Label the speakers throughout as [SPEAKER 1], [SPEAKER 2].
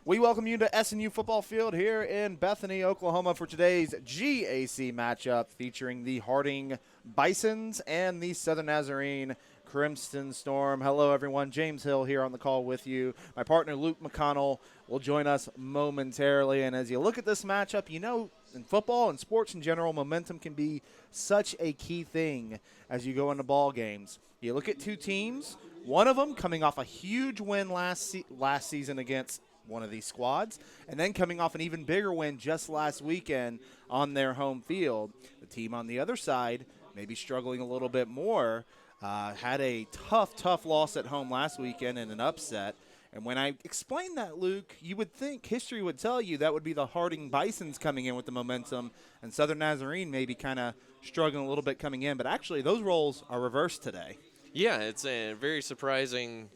[SPEAKER 1] We welcome you to SNU Football Field here in Bethany, Oklahoma for today's GAC matchup featuring the Harding Bisons and the Southern Nazarene Crimson Storm. Hello, everyone. James Hill here on the call with you. My partner, Luke McConnell, will join us momentarily. And as you look at this matchup, you know, in football and sports in general, momentum can be such a key thing as you go into ball games. You look at two teams, one of them coming off a huge win last season against one of these squads, and then coming off an even bigger win just last weekend on their home field. The team on the other side, maybe struggling a little bit more, had a tough loss at home last weekend in an upset. And when I explain that, Luke, you would think history would tell you that would be the Harding Bisons coming in with the momentum, and Southern Nazarene maybe kind of struggling a little bit coming in. But actually, those roles are reversed today.
[SPEAKER 2] Yeah, it's a very surprising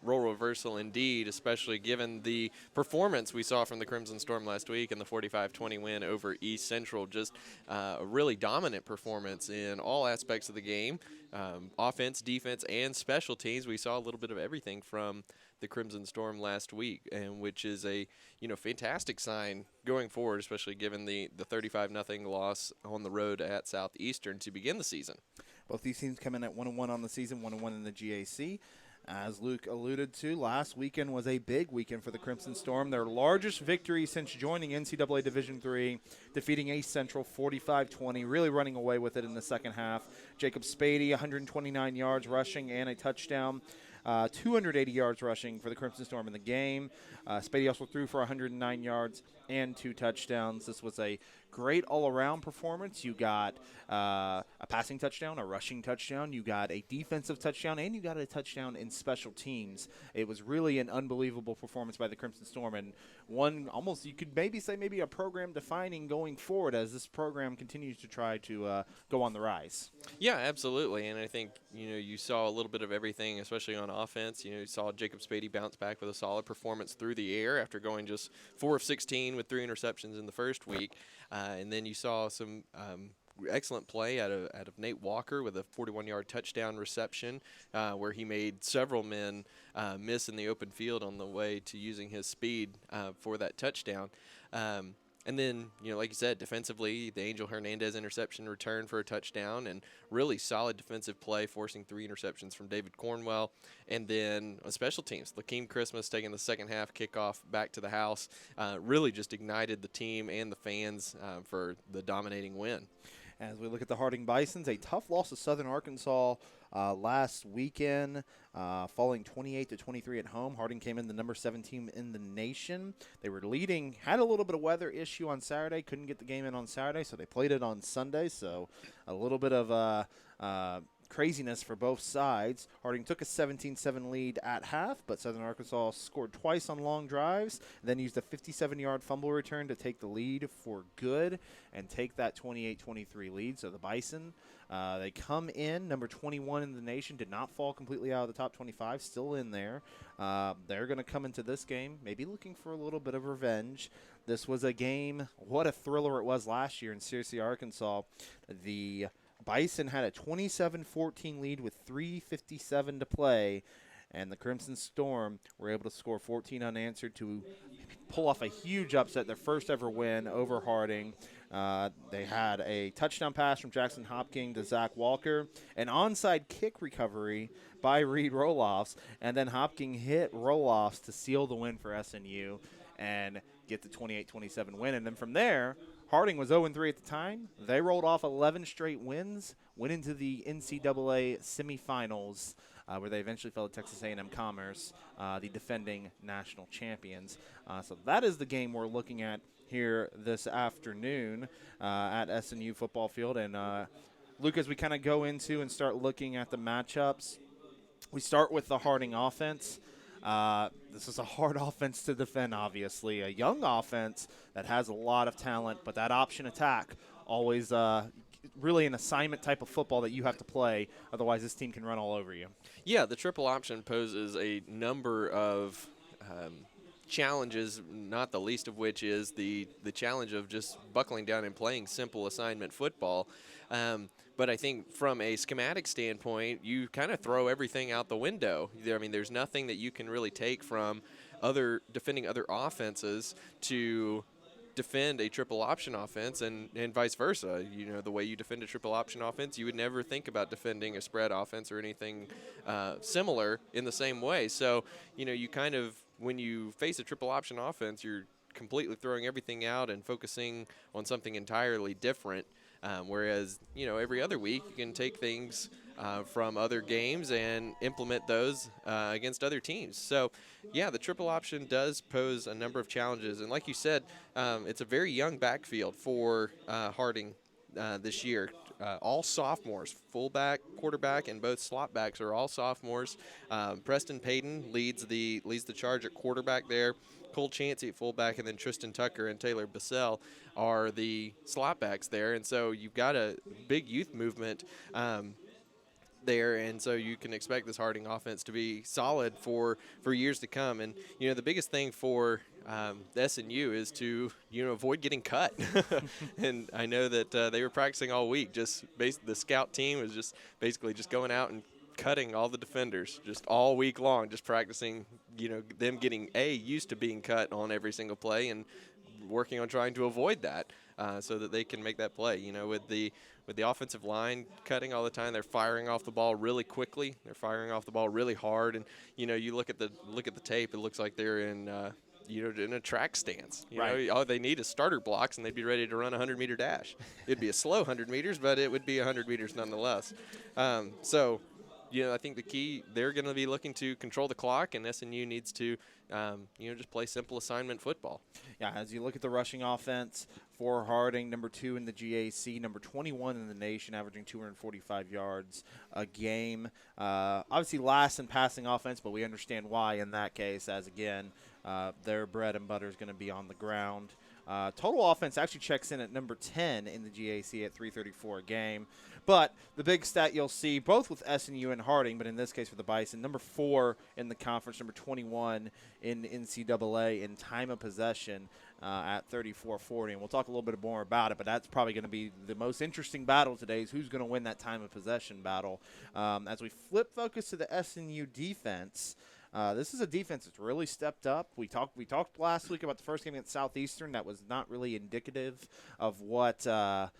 [SPEAKER 2] role reversal indeed, especially given the performance we saw from the Crimson Storm last week in the 45-20 win over East Central. Just a really dominant performance in all aspects of the game, offense, defense, and special teams. We saw a little bit of everything from the Crimson Storm last week, and which is a fantastic sign going forward, especially given the 35-0 loss on the road at Southeastern to begin the season.
[SPEAKER 1] Both these teams come in at 1-1 on the season, 1-1 in the GAC. As Luke alluded to, last weekend was a big weekend for the Crimson Storm. Their largest victory since joining NCAA Division III, defeating East Central 45-20, really running away with it in the second half. Jacob Spady, 129 yards rushing and a touchdown. 280 yards rushing for the Crimson Storm in the game. Spady also threw for 109 yards and 2 touchdowns. This was a great all-around performance. You got a passing touchdown, a rushing touchdown. You got a defensive touchdown, and you got a touchdown in special teams. It was really an unbelievable performance by the Crimson Storm, and one almost you could maybe say maybe a program defining going forward as this program continues to try to go on the rise.
[SPEAKER 2] Yeah, absolutely, and I think you saw a little bit of everything, especially on offense. You saw Jacob Spady bounce back with a solid performance through the air after going just 4 of 16 with 3 interceptions in the first week. And then you saw some excellent play out of Nate Walker with a 41-yard touchdown reception where he made several men miss in the open field on the way to using his speed for that touchdown. And then, like you said, defensively, the Angel Hernandez interception return for a touchdown and really solid defensive play, forcing 3 interceptions from David Cornwell. And then on special teams, Lakeem Christmas taking the second half kickoff back to the house, really just ignited the team and the fans for the dominating win.
[SPEAKER 1] As we look at the Harding Bisons, a tough loss to Southern Arkansas last weekend, falling 28-23 at home. Harding came in the number 7 team in the nation. They were leading, had a little bit of weather issue on Saturday, couldn't get the game in on Saturday, so they played it on Sunday. So a little bit of craziness for both sides. Harding took a 17-7 lead at half, but Southern Arkansas scored twice on long drives, then used a 57-yard fumble return to take the lead for good and take that 28-23 lead. So the Bison, they come in, number 21 in the nation, did not fall completely out of the top 25, still in there. They're going to come into this game maybe looking for a little bit of revenge. This was a game, what a thriller it was last year in Searcy, Arkansas. The Bison had a 27-14 lead with 3:57 to play, and the Crimson Storm were able to score 14 unanswered to pull off a huge upset, their first ever win over Harding. They had a touchdown pass from Jackson Hopking to Zach Walker, an onside kick recovery by Reed Roloffs, and then Hopking hit Roloffs to seal the win for SNU and get the 28-27 win. And then from there, Harding was 0-3 at the time. They rolled off 11 straight wins, went into the NCAA semifinals, where they eventually fell to Texas A&M Commerce, the defending national champions. So that is the game we're looking at here this afternoon at SNU Football Field. And, Luke, as we kind of go into and start looking at the matchups, we start with the Harding offense. This is a hard offense to defend, obviously. A young offense that has a lot of talent, but that option attack always really an assignment type of football that you have to play. Otherwise, this team can run all over you.
[SPEAKER 2] Yeah, the triple option poses a number of challenges, not the least of which is the challenge of just buckling down and playing simple assignment football. But I think from a schematic standpoint, you kind of throw everything out the window. I mean, there's nothing that you can really take from defending other offenses to defend a triple option offense and vice versa. The way you defend a triple option offense, you would never think about defending a spread offense or anything similar in the same way. So, you kind of, when you face a triple option offense, you're completely throwing everything out and focusing on something entirely different. Whereas, every other week you can take things from other games and implement those against other teams. So, yeah, the triple option does pose a number of challenges. And like you said, it's a very young backfield for Harding this year. All sophomores, fullback, quarterback, and both slot backs are all sophomores. Preston Payton leads the charge at quarterback there. Cole Chansey at fullback, and then Tristan Tucker and Taylor Bissell are the slot backs there. And so you've got a big youth movement there, and so you can expect this Harding offense to be solid for years to come. And, the biggest thing for the SNU is to, avoid getting cut. And I know that they were practicing all week. The scout team was just basically just going out and cutting all the defenders just all week long, just practicing, them getting used to being cut on every single play and working on trying to avoid that so that they can make that play. With the offensive line cutting all the time, they're firing off the ball really quickly. They're firing off the ball really hard, and you look at the tape, it looks like they're in in a track stance. All they need is starter blocks, and they'd be ready to run a 100-meter dash. It'd be a slow 100 meters, but it would be 100 meters nonetheless. I think the key, they're going to be looking to control the clock, and SNU needs to, just play simple assignment football.
[SPEAKER 1] Yeah, as you look at the rushing offense for Harding, number 2 in the GAC, number 21 in the nation, averaging 245 yards a game. Obviously last in passing offense, but we understand why in that case, as again, their bread and butter is going to be on the ground. Total offense actually checks in at number 10 in the GAC at 334 a game. But the big stat you'll see, both with SNU and Harding, but in this case for the Bison, number 4 in the conference, number 21 in NCAA in time of possession at 34-40. And we'll talk a little bit more about it, but that's probably going to be the most interesting battle today is who's going to win that time of possession battle. As we flip focus to the SNU defense, this is a defense that's really stepped up. We talked last week about the first game against Southeastern. That was not really indicative of what the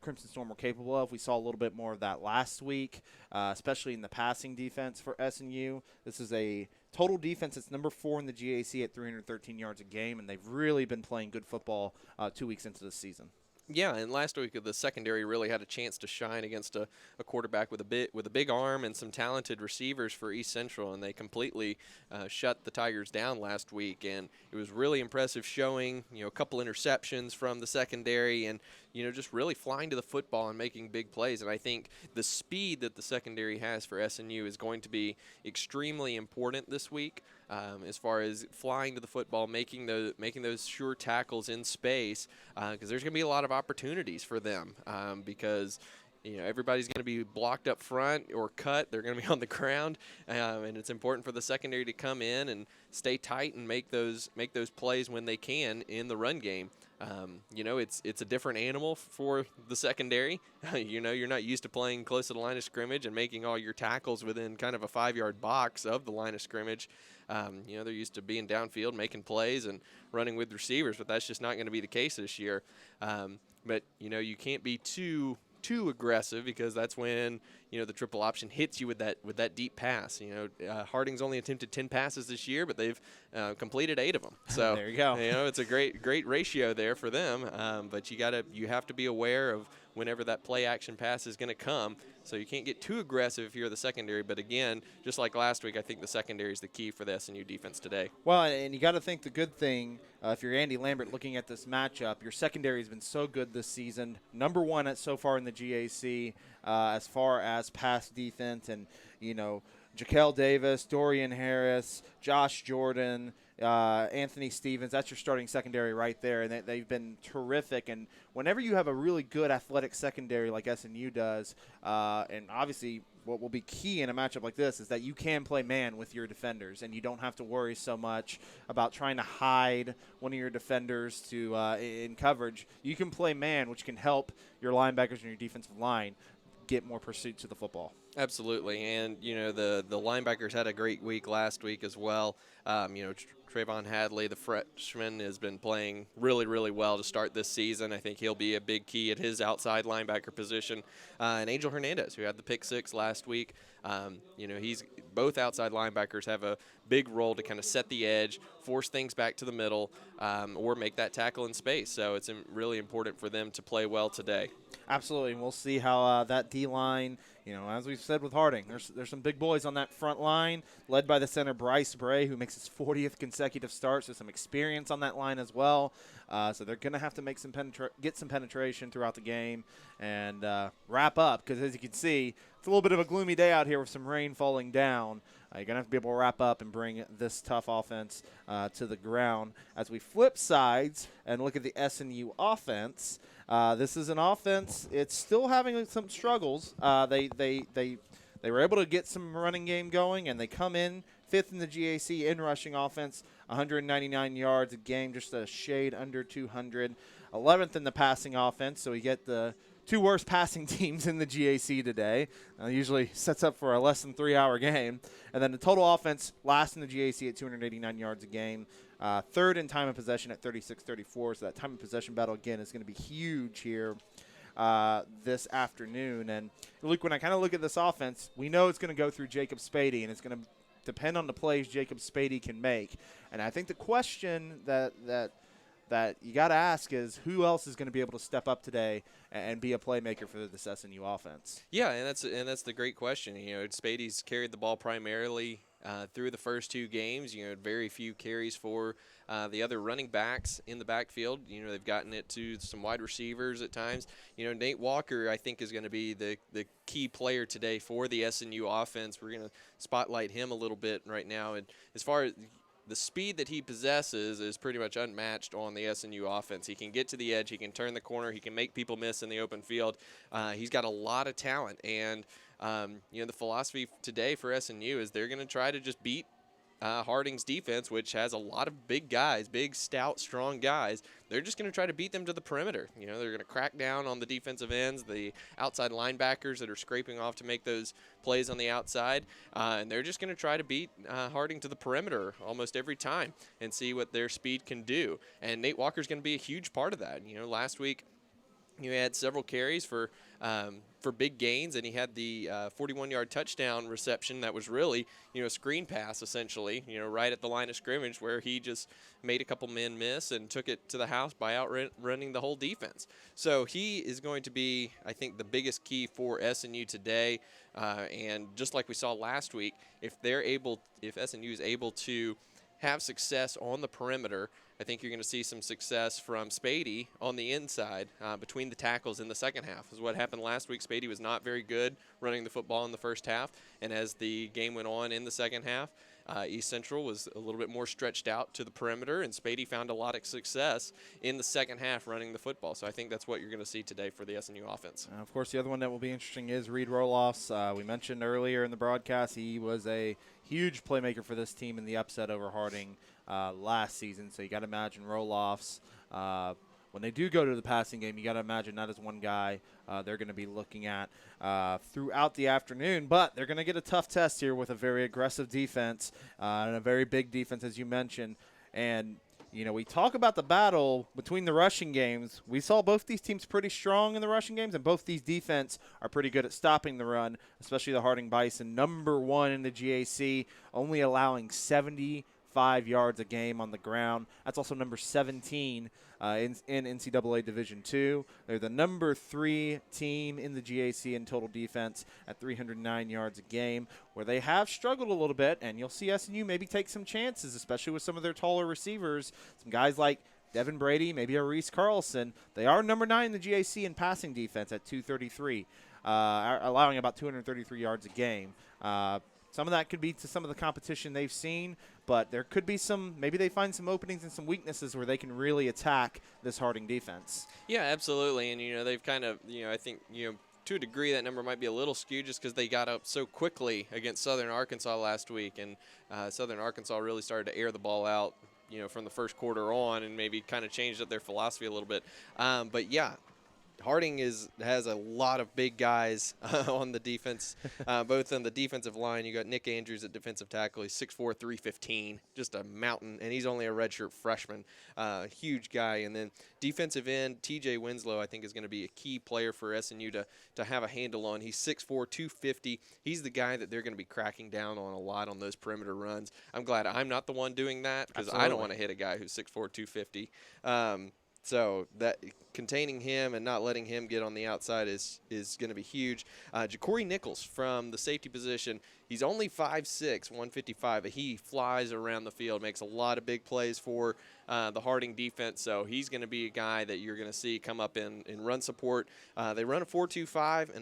[SPEAKER 1] Crimson Storm were capable of. We saw a little bit more of that last week, especially in the passing defense for SNU. This is a total defense that's number 4 in the GAC at 313 yards a game, and they've really been playing good football 2 weeks into the season.
[SPEAKER 2] Yeah, and last week the secondary really had a chance to shine against a quarterback with a big arm and some talented receivers for East Central, and they completely shut the Tigers down last week. And it was really impressive showing, a couple interceptions from the secondary, and just really flying to the football and making big plays. And I think the speed that the secondary has for SNU is going to be extremely important this week. As far as flying to the football, making those sure tackles in space, because there's going to be a lot of opportunities for them because everybody's going to be blocked up front or cut. They're going to be on the ground, and it's important for the secondary to come in and stay tight and make those plays when they can in the run game. It's a different animal for the secondary. You're not used to playing close to the line of scrimmage and making all your tackles within kind of a 5-yard box of the line of scrimmage. They're used to being downfield, making plays, and running with receivers, but that's just not going to be the case this year. But you can't be too aggressive because that's when the triple option hits you with that deep pass. Harding's only attempted 10 passes this year, but they've completed 8 of them. So
[SPEAKER 1] there you go.
[SPEAKER 2] It's a great ratio there for them. But you have to be aware of whenever that play action pass is going to come. So you can't get too aggressive if you're the secondary. But again, just like last week, I think the secondary is the key for the SNU defense today.
[SPEAKER 1] Well, and you got to think the good thing, if you're Andy Lambert looking at this matchup, your secondary has been so good this season. Number 1 so far in the GAC as far as pass defense. And, Jaquel Davis, Dorian Harris, Josh Jordan, Anthony Stevens, that's your starting secondary right there, and they've been terrific. And whenever you have a really good athletic secondary like SNU does, and obviously what will be key in a matchup like this is that you can play man with your defenders, and you don't have to worry so much about trying to hide one of your defenders to in coverage. You can play man, which can help your linebackers and your defensive line get more pursuits of the football.
[SPEAKER 2] Absolutely, and the linebackers had a great week last week as well. Trayvon Hadley, the freshman, has been playing really, really well to start this season. I think he'll be a big key at his outside linebacker position. And Angel Hernandez, who had the pick six last week, he's both outside linebackers have a big role to kind of set the edge, force things back to the middle, or make that tackle in space. So it's really important for them to play well today.
[SPEAKER 1] Absolutely, and we'll see how that D-line, as we've said with Harding, there's some big boys on that front line, led by the center Bryce Bray, who makes his 40th consecutive start, so some experience on that line as well. So they're going to have to make get some penetration throughout the game and wrap up, because as you can see, it's a little bit of a gloomy day out here with some rain falling down. You're going to have to be able to wrap up and bring this tough offense to the ground. As we flip sides and look at the SNU offense, this is an offense. It's still having some struggles. They were able to get some running game going, and they come in fifth in the GAC in rushing offense, 199 yards a game, just a shade under 200. 11th in the passing offense, so we get the two worst passing teams in the GAC today. Usually sets up for a less than 3-hour game. And then the total offense last in the GAC at 289 yards a game. Third in time of possession at 36-34. So that time of possession battle, again, is going to be huge here this afternoon. And, Luke, when I kind of look at this offense, we know it's going to go through Jacob Spady, and it's going to depend on the plays Jacob Spady can make. And I think the question that you got to ask is, who else is going to be able to step up today and be a playmaker for this SNU offense?
[SPEAKER 2] Yeah, and that's the great question. Spady's carried the ball primarily through the first two games. Very few carries for the other running backs in the backfield. They've gotten it to some wide receivers at times. Nate Walker, I think, is going to be the key player today for the SNU offense. We're going to spotlight him a little bit right now. And as far as the speed that he possesses is pretty much unmatched on the SNU offense. He can get to the edge. He can turn the corner. He can make people miss in the open field. He's got a lot of talent. And, the philosophy today for SNU is they're going to try to just beat Harding's defense, which has a lot of big guys, big, stout, strong guys. They're just going to try to beat them to the perimeter. They're going to crack down on the defensive ends, the outside linebackers that are scraping off to make those plays on the outside. And they're just going to try to beat Harding to the perimeter almost every time and see what their speed can do. And Nate Walker's going to be a huge part of that. Last week, he had several carries for big gains, and he had the 41-yard touchdown reception that was really, a screen pass essentially, right at the line of scrimmage, where he just made a couple men miss and took it to the house by outrunning the whole defense. So he is going to be, I think, the biggest key for SNU today. And just like we saw last week, if SNU is able to have success on the perimeter, I think you're going to see some success from Spady on the inside between the tackles in the second half. Is what happened last week. Spady was not very good running the football in the first half, and as the game went on in the second half, East Central was a little bit more stretched out to the perimeter, and Spady found a lot of success in the second half running the football. So I think that's what you're going to see today for the SNU offense.
[SPEAKER 1] Of course, the other one that will be interesting is Reed Roloffs. We mentioned earlier in the broadcast he was a huge playmaker for this team in the upset over Harding last season. So you got to imagine Roloffs, when they do go to the passing game, you got to imagine that is one guy they're going to be looking at throughout the afternoon. But they're going to get a tough test here with a very aggressive defense and a very big defense, as you mentioned. And, we talk about the battle between the rushing games. We saw both these teams pretty strong in the rushing games, and both these defense are pretty good at stopping the run, especially the Harding Bison, number 1 in the GAC, only allowing 75 yards a game on the ground. That's also number 17 in NCAA Division II. They're the number 3 team in the GAC in total defense at 309 yards a game, where they have struggled a little bit, and you'll see SNU maybe take some chances, especially with some of their taller receivers, some guys like Devin Brady, maybe a Reese Carlson. They are number 9 in the GAC in passing defense at 233, allowing about 233 yards a game. Some of that could be to some of the competition they've seen, but there could be maybe they find some openings and some weaknesses where they can really attack this Harding defense.
[SPEAKER 2] Yeah, absolutely. And, they've kind of, I think, to a degree, that number might be a little skewed just because they got up so quickly against Southern Arkansas last week, and Southern Arkansas really started to air the ball out, from the first quarter on, and maybe kind of changed up their philosophy a little bit. But yeah, Harding has a lot of big guys on the defense, both on the defensive line. You got Nick Andrews at defensive tackle. He's 6'4", 315, just a mountain, and he's only a redshirt freshman. Huge guy. And then defensive end, TJ Winslow, I think, is going to be a key player for SNU to have a handle on. He's 6'4", 250. He's the guy that they're going to be cracking down on a lot on those perimeter runs. I'm glad I'm not the one doing that, because I don't want to hit a guy who's 6'4", 250. So that containing him and not letting him get on the outside is going to be huge. Jacory Nichols from the safety position, he's only 5'6", 155, but he flies around the field, makes a lot of big plays for the Harding defense. So he's going to be a guy that you're going to see come up in run support. They run a 4-2-5,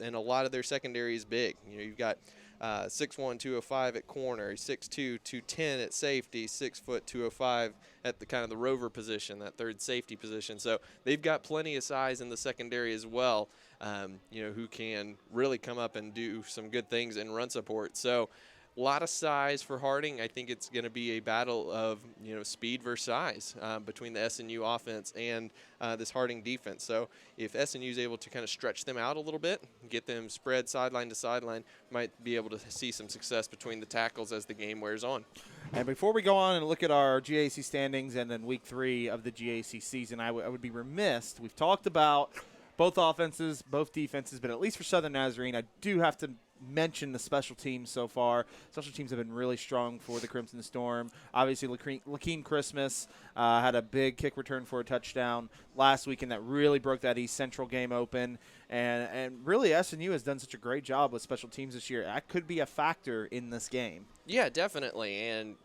[SPEAKER 2] and a lot of their secondary is big. You've got 6'1", 205 at corner. He's 6'2", 210 at safety. 6 foot, 205 at the kind of the rover position, that third safety position. So they've got plenty of size in the secondary as well, who can really come up and do some good things in run support. So a lot of size for Harding. I think it's going to be a battle of speed versus size between the SNU offense and this Harding defense. So if SNU is able to kind of stretch them out a little bit, get them spread sideline to sideline, might be able to see some success between the tackles as the game wears on.
[SPEAKER 1] And before we go on and look at our GAC standings and then week 3 of the GAC season, I would be remiss. We've talked about both offenses, both defenses, but at least for Southern Nazarene, I do have to mention the special teams so far. Special teams have been really strong for the Crimson Storm. Obviously, Lakeem Christmas had a big kick return for a touchdown last weekend that really broke that East Central game open. And really, SNU has done such a great job with special teams this year. That could be a factor in this game.
[SPEAKER 2] Yeah, definitely. And,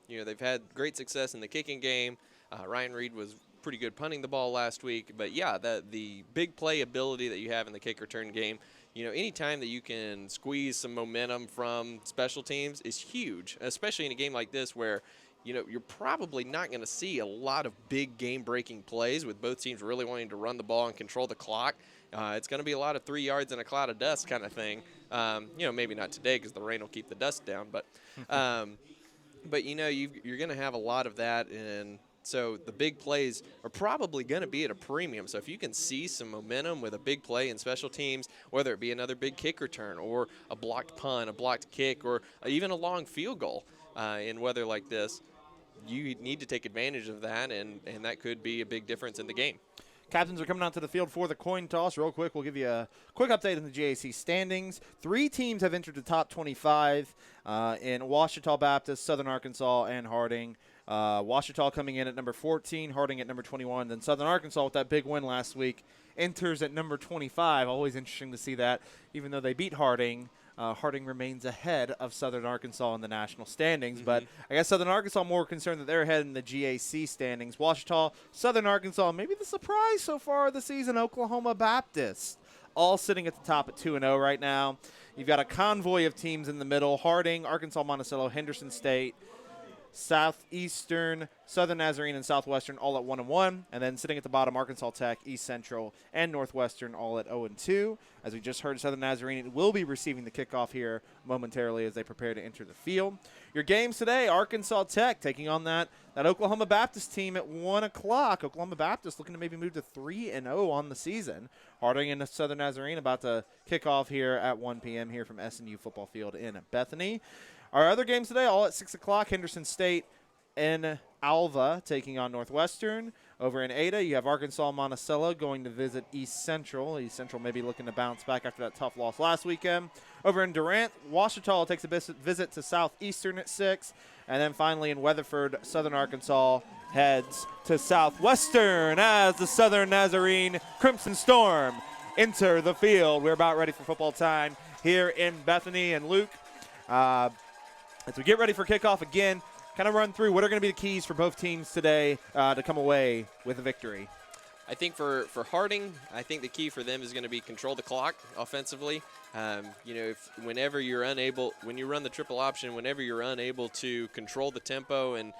[SPEAKER 2] they've had great success in the kicking game. Ryan Reed was pretty good punting the ball last week. But, yeah, the big play ability that you have in the kick return game, anytime that you can squeeze some momentum from special teams is huge, especially in a game like this where, you're probably not going to see a lot of big game-breaking plays with both teams really wanting to run the ball and control the clock. It's going to be a lot of 3 yards in a cloud of dust kind of thing. Maybe not today because the rain will keep the dust down, but you're going to have a lot of that, and so the big plays are probably going to be at a premium. So if you can see some momentum with a big play in special teams, whether it be another big kick return or a blocked punt, a blocked kick, or even a long field goal in weather like this, you need to take advantage of that, and that could be a big difference in the game.
[SPEAKER 1] Captains are coming out to the field for the coin toss. Real quick, we'll give you a quick update on the GAC standings. 3 teams have entered the top 25 in Ouachita Baptist, Southern Arkansas, and Harding. Ouachita coming in at number 14, Harding at number 21. Then Southern Arkansas, with that big win last week, enters at number 25. Always interesting to see that. Even though they beat Harding, Harding remains ahead of Southern Arkansas in the national standings. Mm-hmm. But I guess Southern Arkansas more concerned that they're ahead in the GAC standings. Ouachita, Southern Arkansas, maybe the surprise so far this season, Oklahoma Baptist, all sitting at the top at 2-0 right now. You've got a convoy of teams in the middle: Harding, Arkansas Monticello, Henderson State, Southeastern, Southern Nazarene, and Southwestern all at 1-1. And then sitting at the bottom, Arkansas Tech, East Central, and Northwestern all at 0-2. As we just heard, Southern Nazarene will be receiving the kickoff here momentarily as they prepare to enter the field. Your games today: Arkansas Tech taking on that Oklahoma Baptist team at 1 o'clock. Oklahoma Baptist looking to maybe move to 3-0 on the season. Harding and Southern Nazarene about to kick off here at 1 p.m. here from SNU Football Field in Bethany. Our other games today, all at 6 o'clock. Henderson State and Alva taking on Northwestern. Over in Ada, you have Arkansas Monticello going to visit East Central. East Central maybe looking to bounce back after that tough loss last weekend. Over in Durant, Ouachita takes a visit to Southeastern at 6. And then finally in Weatherford, Southern Arkansas heads to Southwestern as the Southern Nazarene Crimson Storm enter the field. We're about ready for football time here in Bethany. And Luke, as we get ready for kickoff again, kind of run through what are going to be the keys for both teams today to come away with a victory.
[SPEAKER 2] I think for Harding, I think the key for them is going to be control the clock offensively. Whenever you're unable, when you run the triple option, whenever you're unable to control the tempo and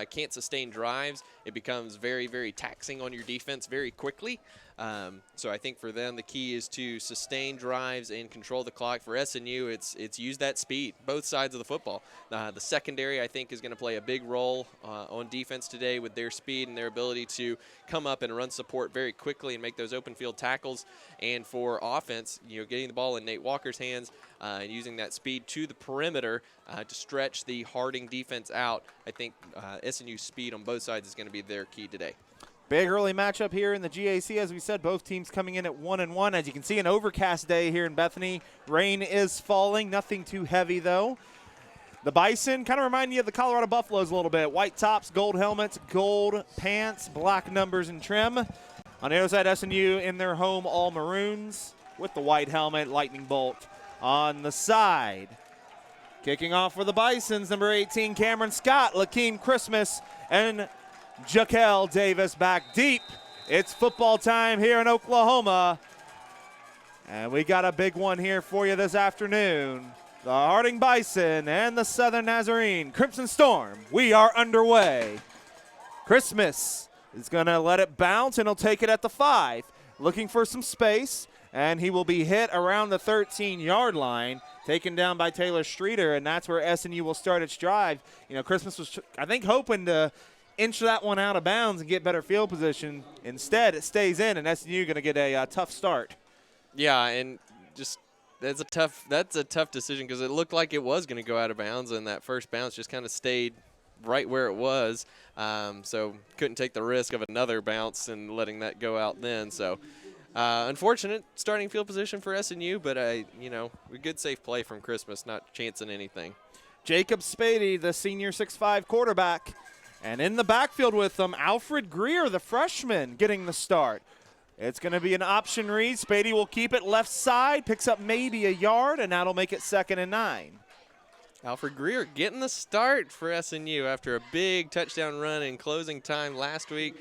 [SPEAKER 2] can't sustain drives, it becomes very, very taxing on your defense very quickly. So I think for them, the key is to sustain drives and control the clock. For SNU, it's use that speed, both sides of the football. The secondary, I think, is going to play a big role on defense today with their speed and their ability to come up and run support very quickly and make those open field tackles. And for offense, getting the ball in Nate Walker's hands and using that speed to the perimeter to stretch the Harding defense out. I think SNU's speed on both sides is going to be their key today.
[SPEAKER 1] Big early matchup here in the GAC. As we said, both teams coming in at 1-1. As you can see, an overcast day here in Bethany. Rain is falling, nothing too heavy though. The Bison kind of remind you of the Colorado Buffaloes a little bit. White tops, gold helmets, gold pants, black numbers and trim. On the other side, SNU in their home, all maroons with the white helmet, lightning bolt on the side. Kicking off for the Bisons, number 18, Cameron Scott, Lakeem Christmas, and Jaquel Davis back deep. It's football time here in Oklahoma. And we got a big one here for you this afternoon. The Harding Bison and the Southern Nazarene Crimson Storm. We are underway. Christmas is going to let it bounce, and he'll take it at the 5. Looking for some space, and he will be hit around the 13-yard line. Taken down by Taylor Streeter, and that's where SNU will start its drive. Christmas was, I think, hoping to inch that one out of bounds and get better field position. Instead, it stays in, and SNU going to get a tough start.
[SPEAKER 2] Yeah, and just that's a tough decision because it looked like it was going to go out of bounds, and that first bounce just kind of stayed right where it was. So couldn't take the risk of another bounce and letting that go out then. So unfortunate starting field position for SNU, but a good safe play from Christmas, not chancing anything.
[SPEAKER 1] Jacob Spady, the senior 6'5" quarterback. And in the backfield with them, Alfred Greer, the freshman, getting the start. It's going to be an option read. Spady will keep it left side, picks up maybe a yard, and that'll make it 2nd and 9.
[SPEAKER 2] Alfred Greer getting the start for SNU after a big touchdown run in closing time last week.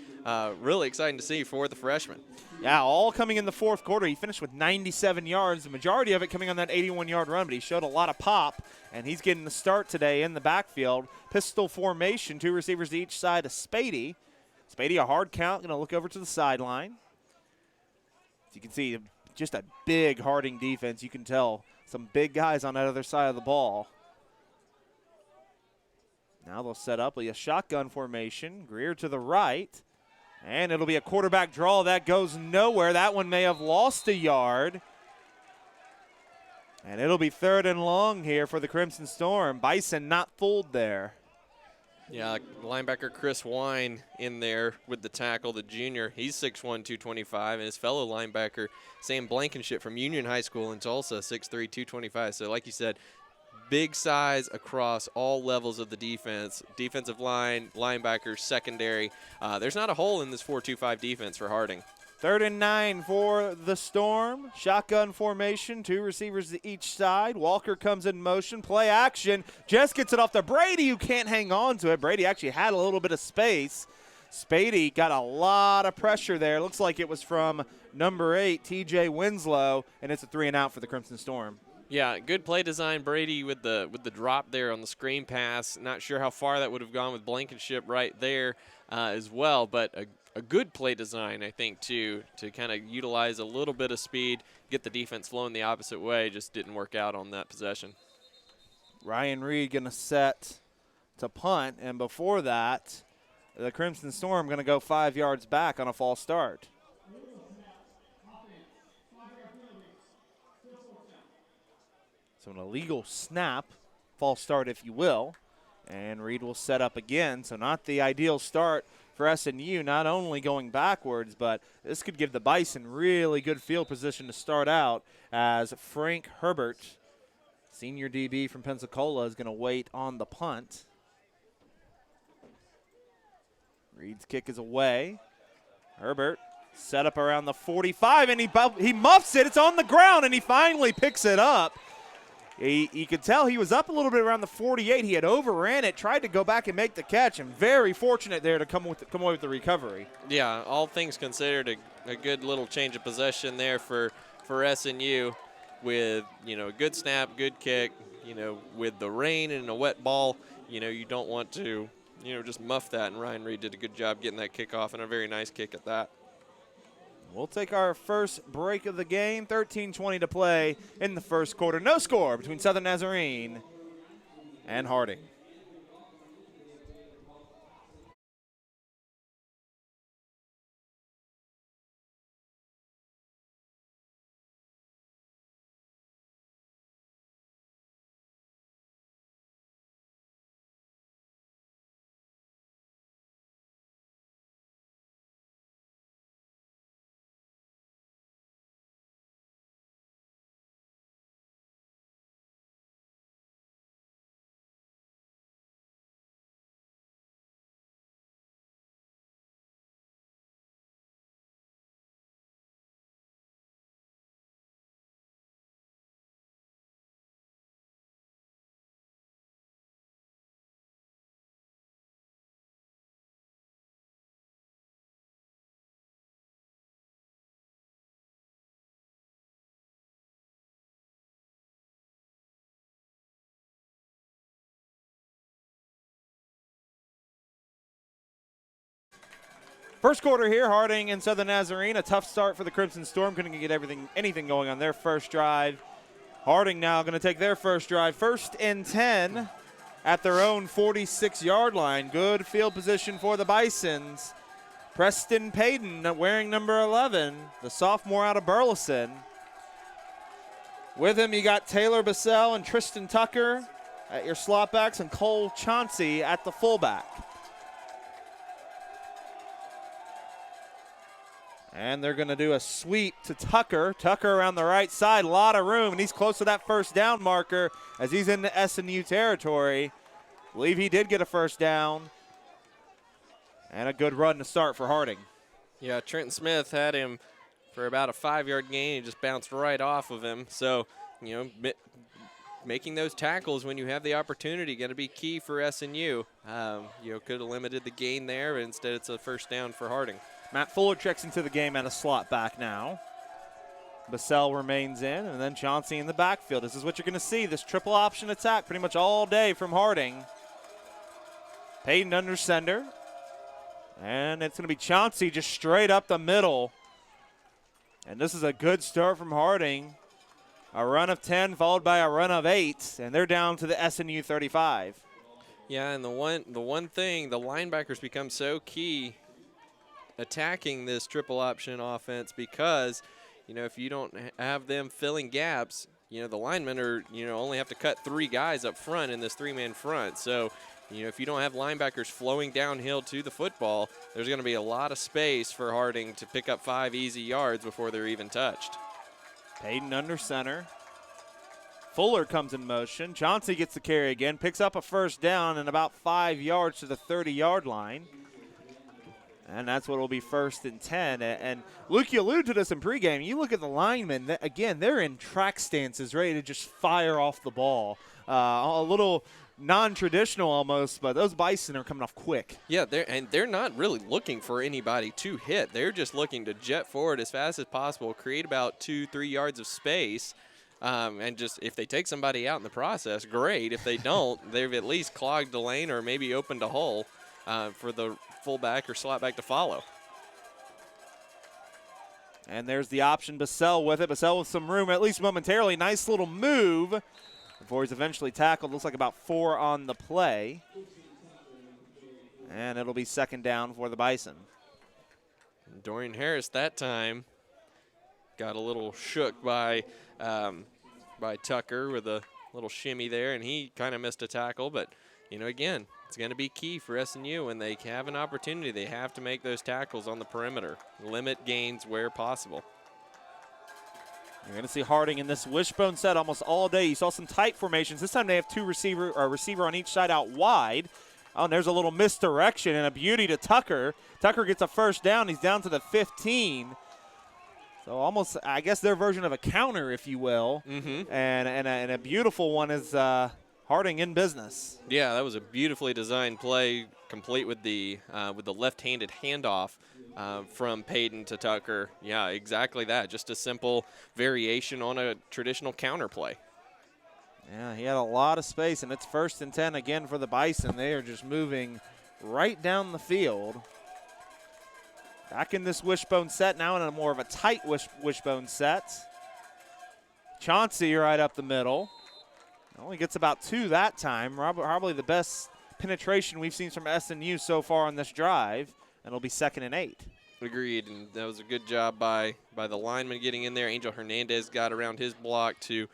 [SPEAKER 2] Really exciting to see for the freshman.
[SPEAKER 1] Yeah, all coming in the fourth quarter. He finished with 97 yards, the majority of it coming on that 81-yard run, but he showed a lot of pop, and he's getting the start today in the backfield. Pistol formation, 2 receivers to each side of Spady. Spady, a hard count, going to look over to the sideline. As you can see, just a big Harding defense. You can tell some big guys on that other side of the ball. Now they'll set up a shotgun formation. Greer to the right. And it'll be a quarterback draw. That goes nowhere. That one may have lost a yard. And it'll be 3rd and long here for the Crimson Storm. Bison not fooled there.
[SPEAKER 2] Yeah, linebacker Chris Wine in there with the tackle, the junior. He's 6'1", 225, and his fellow linebacker, Sam Blankenship from Union High School in Tulsa, 6'3", 225. So like you said, big size across all levels of the defense. Defensive line, linebackers, secondary. There's not a hole in this 4-2-5 defense for Harding.
[SPEAKER 1] 3rd and 9 for the Storm. Shotgun formation, 2 receivers to each side. Walker comes in motion, play action. Just gets it off to Brady, who can't hang on to it. Brady actually had a little bit of space. Spady got a lot of pressure there. Looks like it was from number 8, TJ Winslow, and it's a 3-and-out for the Crimson Storm.
[SPEAKER 2] Yeah, good play design. Brady with the drop there on the screen pass. Not sure how far that would have gone with Blankenship right there as well, but a good play design, I think, to kind of utilize a little bit of speed, get the defense flowing the opposite way. Just didn't work out on that possession.
[SPEAKER 1] Ryan Reed going to set to punt, and before that, the Crimson Storm going to go 5 yards back on a false start. So an illegal snap, false start if you will, and Reed will set up again. So not the ideal start for SNU, not only going backwards, but this could give the Bison really good field position to start out as Frank Herbert, senior DB from Pensacola, is going to wait on the punt. Reed's kick is away. Herbert set up around the 45, and he muffs it. It's on the ground, and he finally picks it up. You could tell he was up a little bit around the 48. He had overran it, tried to go back and make the catch, and very fortunate there to come away with the recovery.
[SPEAKER 2] Yeah, all things considered, a good little change of possession there for SNU with, a good snap, good kick. With the rain and a wet ball, you don't want to, just muff that, and Ryan Reed did a good job getting that kick off, and a very nice kick at that.
[SPEAKER 1] We'll take our first break of the game. 13:20 to play in the first quarter. No score between Southern Nazarene and Harding. First quarter here, Harding and Southern Nazarene. A tough start for the Crimson Storm. Couldn't get anything going on their first drive. Harding now going to take their first drive. 1st and 10 at their own 46-yard line. Good field position for the Bisons. Preston Payton wearing number 11, the sophomore out of Burleson. With him, you got Taylor Bissell and Tristan Tucker at your slot backs and Cole Chauncey at the fullback. And they're going to do a sweep to Tucker. Tucker around the right side, a lot of room, and he's close to that first down marker as he's into SNU territory. I believe he did get a first down. And a good run to start for Harding.
[SPEAKER 2] Yeah, Trenton Smith had him for about a 5-yard gain. He just bounced right off of him. So, making those tackles when you have the opportunity going to be key for SNU. Could have limited the gain there, but instead it's a first down for Harding.
[SPEAKER 1] Matt Fuller checks into the game at a slot back now. Bissell remains in, and then Chauncey in the backfield. This is what you're going to see, this triple option attack pretty much all day from Harding. Payton under center. And it's going to be Chauncey just straight up the middle. And this is a good start from Harding. A run of 10 followed by a run of 8, and they're down to the SNU 35.
[SPEAKER 2] Yeah, and the one thing, the linebackers become so key attacking this triple option offense because, if you don't have them filling gaps, the linemen are, only have to cut 3 guys up front in this 3-man front. So, if you don't have linebackers flowing downhill to the football, there's going to be a lot of space for Harding to pick up 5 easy yards before they're even touched.
[SPEAKER 1] Payton under center. Fuller comes in motion. Chauncey gets the carry again, picks up a first down and about 5 yards to the 30-yard line. And that's what will be 1st and 10. And Luke, you alluded to this in pregame. You look at the linemen, again, they're in track stances, ready to just fire off the ball. A little non-traditional almost, but those Bison are coming off quick.
[SPEAKER 2] Yeah, they're not really looking for anybody to hit. They're just looking to jet forward as fast as possible, create about 2-3 yards of space, and just if they take somebody out in the process, great. If they don't, they've at least clogged the lane or maybe opened a hole for the fullback or slot back to follow.
[SPEAKER 1] And there's the option, Bissell with it. Bissell with some room, at least momentarily. Nice little move before he's eventually tackled. Looks like about 4 on the play. And it'll be 2nd down for the Bison.
[SPEAKER 2] Dorian Harris that time got a little shook by Tucker with a little shimmy there, and he kind of missed a tackle. But, again, it's going to be key for SNU when they have an opportunity. They have to make those tackles on the perimeter, limit gains where possible.
[SPEAKER 1] You're going to see Harding in this wishbone set almost all day. You saw some tight formations. This time they have 2 receiver on each side out wide. Oh, and there's a little misdirection and a beauty to Tucker. Tucker gets a first down. He's down to the 15. So almost, I guess, their version of a counter, if you will.
[SPEAKER 2] Mm-hmm.
[SPEAKER 1] And a beautiful one is Harding in business.
[SPEAKER 2] Yeah, that was a beautifully designed play, complete with the left-handed handoff from Payton to Tucker. Yeah, exactly that. Just a simple variation on a traditional counter play.
[SPEAKER 1] Yeah, he had a lot of space, and it's 1st and 10 again for the Bison. They are just moving right down the field. Back in this wishbone set now in a more of a tight wishbone set. Chauncey right up the middle. Only gets about 2 that time. Probably the best penetration we've seen from SNU so far on this drive. And it'll be 2nd and 8.
[SPEAKER 2] Agreed, and that was a good job by the lineman getting in there. Angel Hernandez got around his block to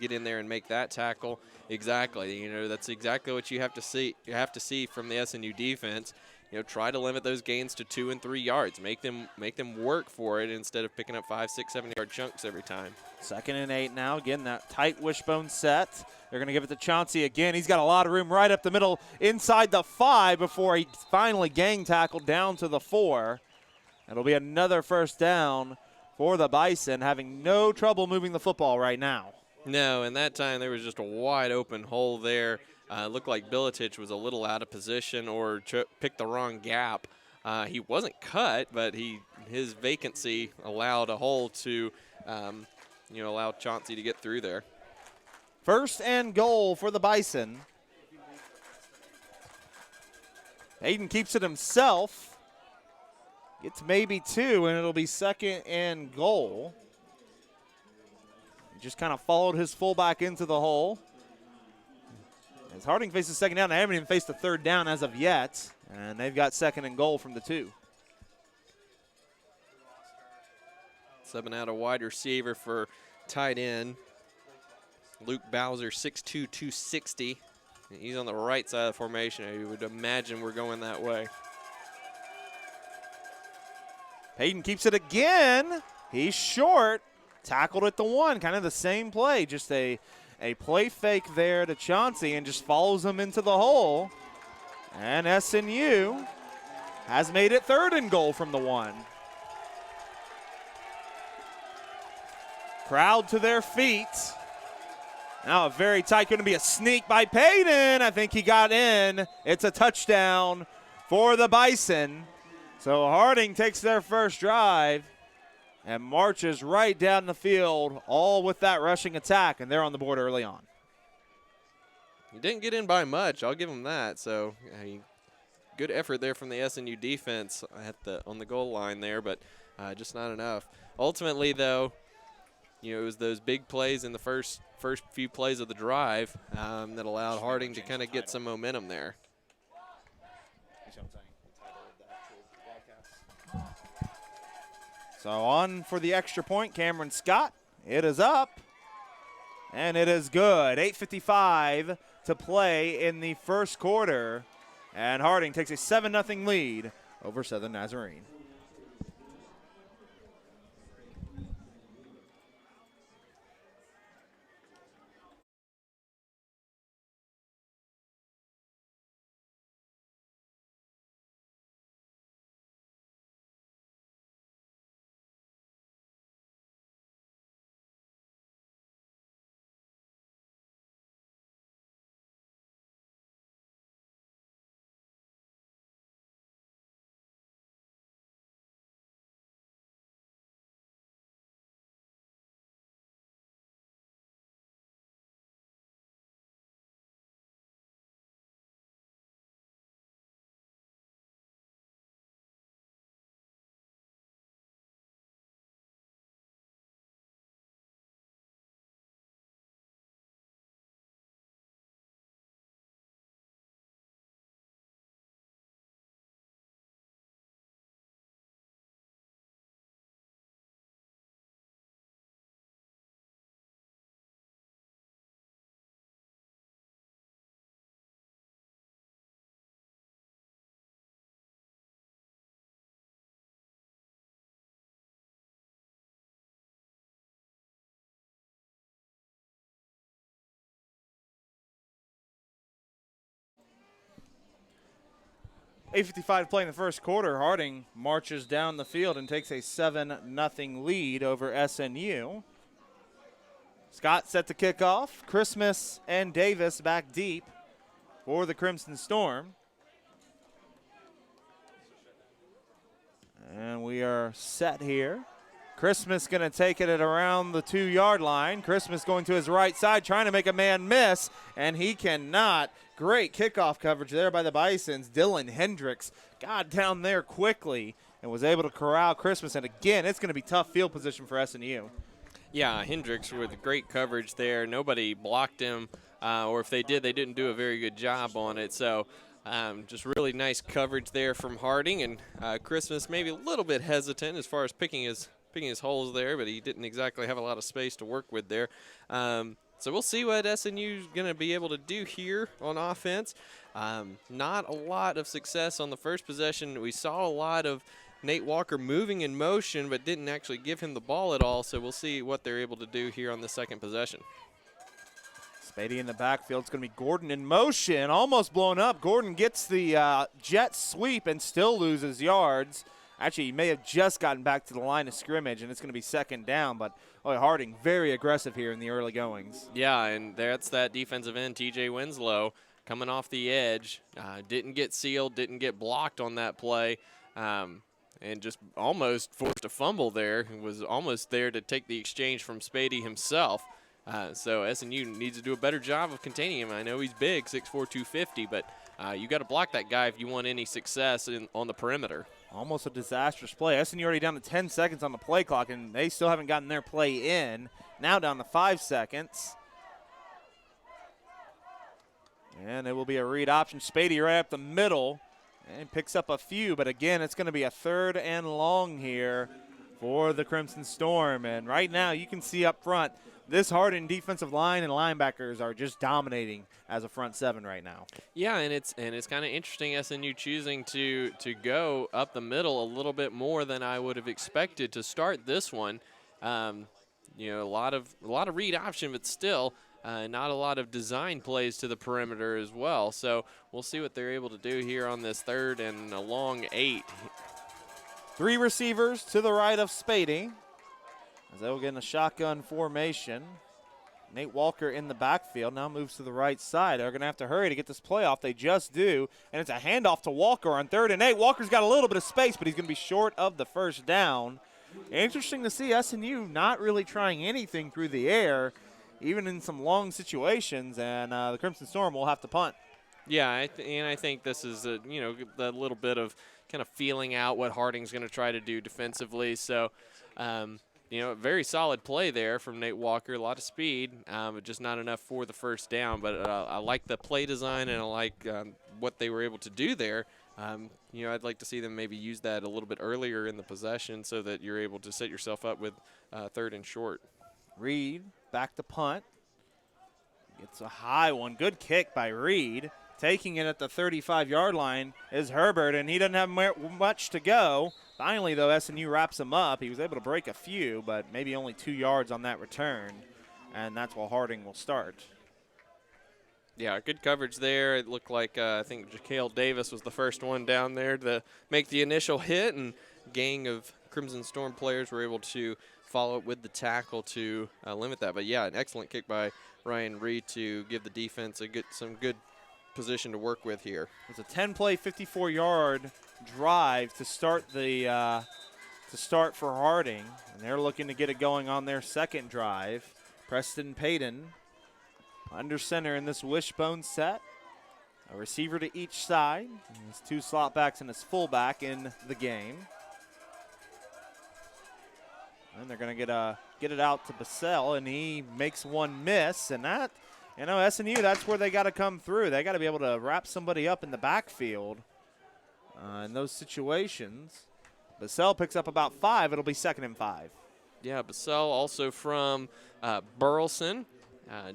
[SPEAKER 2] get in there and make that tackle. Exactly, you know, that's exactly what you have to see. You have to see from the SNU defense. You know, try to limit those gains to 2 and 3 yards. Make them work for it instead of picking up 5, 6, 7-yard chunks every time.
[SPEAKER 1] 2nd and 8 now. Again, that tight wishbone set. They're going to give it to Chauncey again. He's got a lot of room right up the middle inside the 5 before he finally gang tackled down to the 4. It'll be another first down for the Bison, having no trouble moving the football right now.
[SPEAKER 2] No, and that time there was just a wide open hole there. Looked like Biletich was a little out of position or picked the wrong gap. He wasn't cut, but his vacancy allowed a hole to, allow Chauncey to get through there.
[SPEAKER 1] 1st and goal for the Bison. Hayden keeps it himself. Gets maybe 2, and it'll be 2nd and goal. He just kind of followed his fullback into the hole. As Harding faces 2nd down, they haven't even faced a 3rd down as of yet, and they've got 2nd and goal from the 2.
[SPEAKER 2] Subbing out a wide receiver for tight end. Luke Bowser, 6'2", 260. He's on the right side of the formation. I would imagine we're going that way.
[SPEAKER 1] Hayden keeps it again. He's short. Tackled at the 1. Kind of the same play. Just a play fake there to Chauncey and just follows him into the hole. And SNU has made it 3rd and goal from the 1. Crowd to their feet. Now a very tight, going to be a sneak by Payton. I think he got in. It's a touchdown for the Bison. So Harding takes their first drive and marches right down the field, all with that rushing attack, and they're on the board early on.
[SPEAKER 2] He didn't get in by much. I'll give him that. So good effort there from the SNU defense on the goal line there, but just not enough. Ultimately, though, it was those big plays in the first few plays of the drive that allowed Harding to kind of get some momentum there.
[SPEAKER 1] So on for the extra point, Cameron Scott. It is up, and it is good. 8:55 to play in the first quarter, and Harding takes a 7-0 lead over Southern Nazarene. $8:55 to play in the first quarter. Harding marches down the field and takes a 7-0 lead over SNU. Scott set to kick off. Christmas and Davis back deep for the Crimson Storm. And we are set here. Christmas going to take it at around the 2-yard line. Christmas going to his right side, trying to make a man miss, and he cannot. Great kickoff coverage there by the Bisons. Dylan Hendricks got down there quickly and was able to corral Christmas. And again, it's going to be tough field position for SNU.
[SPEAKER 2] Yeah, Hendricks with great coverage there. Nobody blocked him, or if they did, they didn't do a very good job on it. So just really nice coverage there from Harding, and Christmas maybe a little bit hesitant as far as picking his holes there, but he didn't exactly have a lot of space to work with there. So we'll see what SNU is going to be able to do here on offense. Not a lot of success on the first possession. We saw a lot of Nate Walker moving in motion, but didn't actually give him the ball at all. So we'll see what they're able to do here on the second possession.
[SPEAKER 1] Spady in the backfield. It's going to be Gordon in motion, almost blown up. Gordon gets the jet sweep and still loses yards. Actually, he may have just gotten back to the line of scrimmage, and it's going to be second down. But Harding very aggressive here in the early goings.
[SPEAKER 2] Yeah, and that's that defensive end, T.J. Winslow, coming off the edge. Didn't get sealed, didn't get blocked on that play, and just almost forced a fumble there. He was almost there to take the exchange from Spady himself. So SNU needs to do a better job of containing him. I know he's big, 6'4", 250, but you got to block that guy if you want any success on the perimeter.
[SPEAKER 1] Almost a disastrous play. SNU already down to 10 seconds on the play clock, and they still haven't gotten their play in. Now down to 5 seconds. And it will be a read option. Spady right up the middle and picks up a few, but again, it's going to be a 3rd and long here for the Crimson Storm. And right now you can see up front, this Harding defensive line and linebackers are just dominating as a front 7 right now. Yeah,
[SPEAKER 2] and it's kind of interesting SNU choosing to go up the middle a little bit more than I would have expected to start this one. A lot of read option, but still not a lot of design plays to the perimeter as well. So we'll see what they're able to do here on this 3rd and a long 8.
[SPEAKER 1] 3 receivers to the right of Spady as they will get in a shotgun formation. Nate Walker in the backfield now moves to the right side. They're going to have to hurry to get this play off. They just do, and it's a handoff to Walker on 3rd and 8. Walker's got a little bit of space, but he's going to be short of the first down. Interesting to see SNU not really trying anything through the air, even in some long situations, and the Crimson Storm will have to punt.
[SPEAKER 2] Yeah, I think this is a little bit of kind of feeling out what Harding's going to try to do defensively. So, a very solid play there from Nate Walker. A lot of speed, but just not enough for the first down. But I like the play design, and I like what they were able to do there. I'd like to see them maybe use that a little bit earlier in the possession so that you're able to set yourself up with 3rd and short.
[SPEAKER 1] Reed back to punt. Gets a high one. Good kick by Reed. Taking it at the 35-yard line is Herbert, and he doesn't have much to go. Finally, though, SNU wraps him up. He was able to break a few, but maybe only 2 yards on that return, and that's while Harding will start.
[SPEAKER 2] Yeah, good coverage there. It looked like I think Jaquale Davis was the first one down there to make the initial hit, and a gang of Crimson Storm players were able to follow up with the tackle to limit that. But, yeah, an excellent kick by Ryan Reed to give the defense some good position to work with here.
[SPEAKER 1] It's a 10-play, 54-yard drive to start for Harding, and they're looking to get it going on their second drive. Preston Payton under center in this wishbone set. A receiver to each side. And his 2 slot backs and his fullback in the game. And they're going to get it out to Bassell, and he makes one miss, and that. SNU, that's where they got to come through. They got to be able to wrap somebody up in the backfield in those situations. Bassell picks up about 5. It'll be 2nd and 5.
[SPEAKER 2] Yeah, Bassell also from Burleson.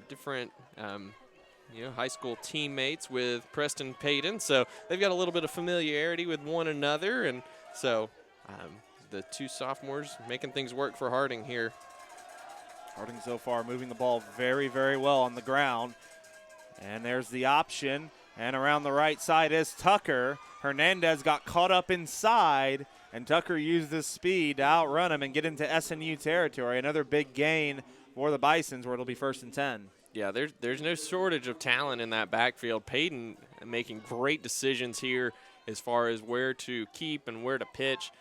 [SPEAKER 2] Different, high school teammates with Preston Payton. So they've got a little bit of familiarity with one another. And so the 2 sophomores making things work for Harding here.
[SPEAKER 1] Harding so far moving the ball very, very well on the ground. And there's the option. And around the right side is Tucker. Hernandez got caught up inside, and Tucker used his speed to outrun him and get into SNU territory. Another big gain for the Bisons, where it'll be 1st and 10.
[SPEAKER 2] Yeah, there's no shortage of talent in that backfield. Payton making great decisions here as far as where to keep and where to pitch.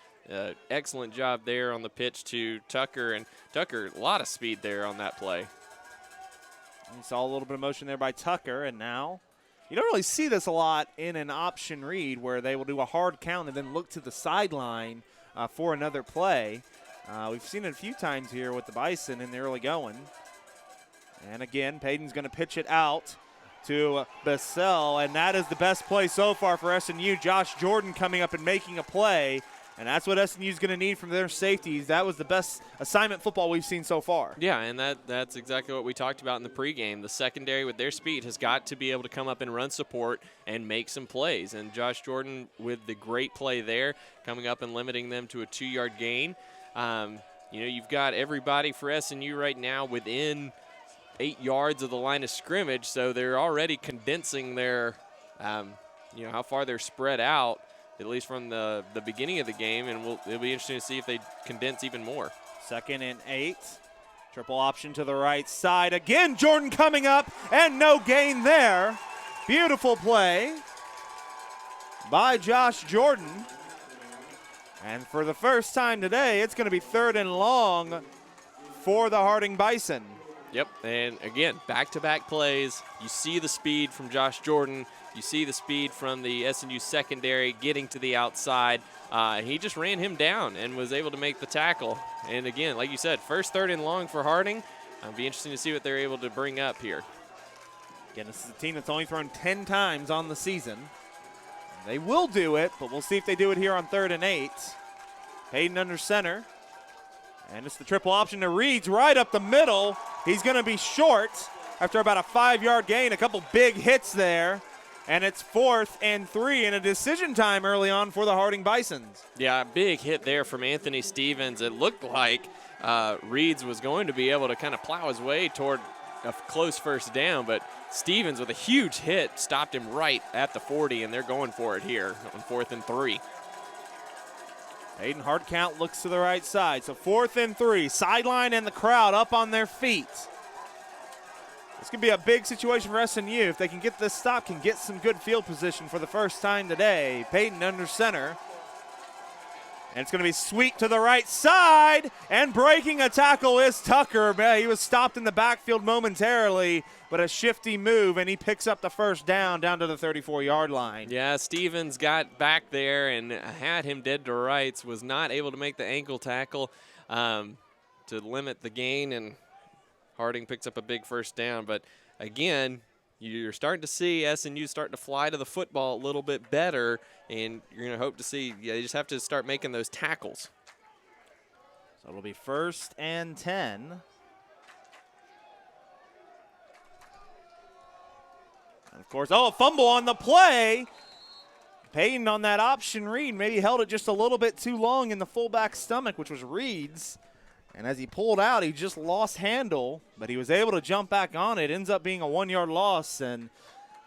[SPEAKER 2] Excellent job there on the pitch to Tucker. And Tucker, a lot of speed there on that play.
[SPEAKER 1] You saw a little bit of motion there by Tucker, and now you don't really see this a lot in an option read where they will do a hard count and then look to the sideline for another play. We've seen it a few times here with the Bison in the early going. And again, Payton's going to pitch it out to Bissell, and that is the best play so far for SNU. Josh Jordan coming up and making a play, and that's what SNU is going to need from their safeties. That was the best assignment football we've seen so far.
[SPEAKER 2] Yeah, and that's exactly what we talked about in the pregame. The secondary with their speed has got to be able to come up and run support and make some plays. And Josh Jordan with the great play there, coming up and limiting them to a 2-yard gain. You've got everybody for SNU right now within 8 yards of the line of scrimmage, so they're already condensing their, how far they're spread out, at least from the beginning of the game, and it'll be interesting to see if they condense even more.
[SPEAKER 1] 2nd and 8. Triple option to the right side. Again, Jordan coming up, and no gain there. Beautiful play by Josh Jordan. And for the first time today, it's going to be 3rd and long for the Harding Bison.
[SPEAKER 2] Yep, and again, back-to-back plays. You see the speed from Josh Jordan. You see the speed from the SNU secondary getting to the outside. He just ran him down and was able to make the tackle. And again, like you said, first 3rd and long for Harding. It'll be interesting to see what they're able to bring up here.
[SPEAKER 1] Again, this is a team that's only thrown 10 times on the season. They will do it, but we'll see if they do it here on 3rd and 8. Payton under center. And it's the triple option to Reeds right up the middle. He's going to be short after about a 5-yard gain. A couple big hits there. And it's 4th and 3 and a decision time early on for the Harding Bisons.
[SPEAKER 2] Yeah, big hit there from Anthony Stevens. It looked like Reeds was going to be able to kind of plow his way toward a close first down, but Stevens with a huge hit stopped him right at the 40, and they're going for it here on 4th and 3.
[SPEAKER 1] Hayden Hardcount looks to the right side. So 4th and 3. Sideline and the crowd up on their feet. This could be a big situation for SNU. If they can get this stop, can get some good field position for the first time today. Payton under center. And it's going to be sweep to the right side. And breaking a tackle is Tucker. He was stopped in the backfield momentarily, but a shifty move, and he picks up the first down to the 34-yard line.
[SPEAKER 2] Yeah, Stevens got back there and had him dead to rights, was not able to make the ankle tackle to limit the gain, and Harding picks up a big first down. But again, you're starting to see SNU starting to fly to the football a little bit better, and you're going to hope to see, they just have to start making those tackles.
[SPEAKER 1] So it'll be 1st and 10. And of course, a fumble on the play. Payton on that option read maybe held it just a little bit too long in the fullback's stomach, which was Reed's. And as he pulled out, he just lost handle, but he was able to jump back on it. Ends up being a 1-yard loss, and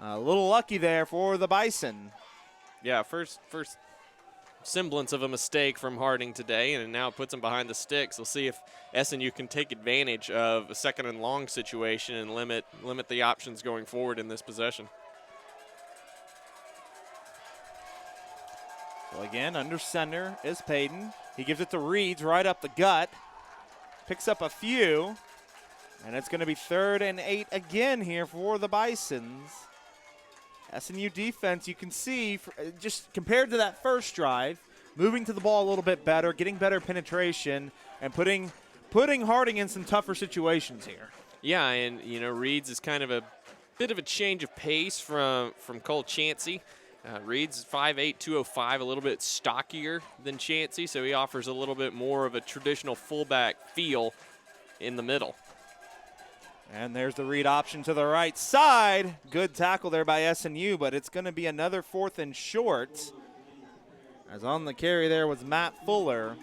[SPEAKER 1] a little lucky there for the Bison.
[SPEAKER 2] Yeah, first semblance of a mistake from Harding today, and now it puts him behind the sticks. We'll see if SNU can take advantage of a 2nd and long situation and limit the options going forward in this possession.
[SPEAKER 1] So again, under center is Payton. He gives it to Reeds right up the gut. Picks up a few, and it's going to be 3rd and 8 again here for the Bisons. SNU defense, you can see, just compared to that first drive, moving to the ball a little bit better, getting better penetration, and putting Harding in some tougher situations here.
[SPEAKER 2] Yeah, and, Reeds is kind of a bit of a change of pace from Cole Chansey. Reed's 5'8", 205, a little bit stockier than Chansey, so he offers a little bit more of a traditional fullback feel in the middle.
[SPEAKER 1] And there's the read option to the right side. Good tackle there by SNU, but it's going to be another 4th and short. As on the carry there was Matt Fuller.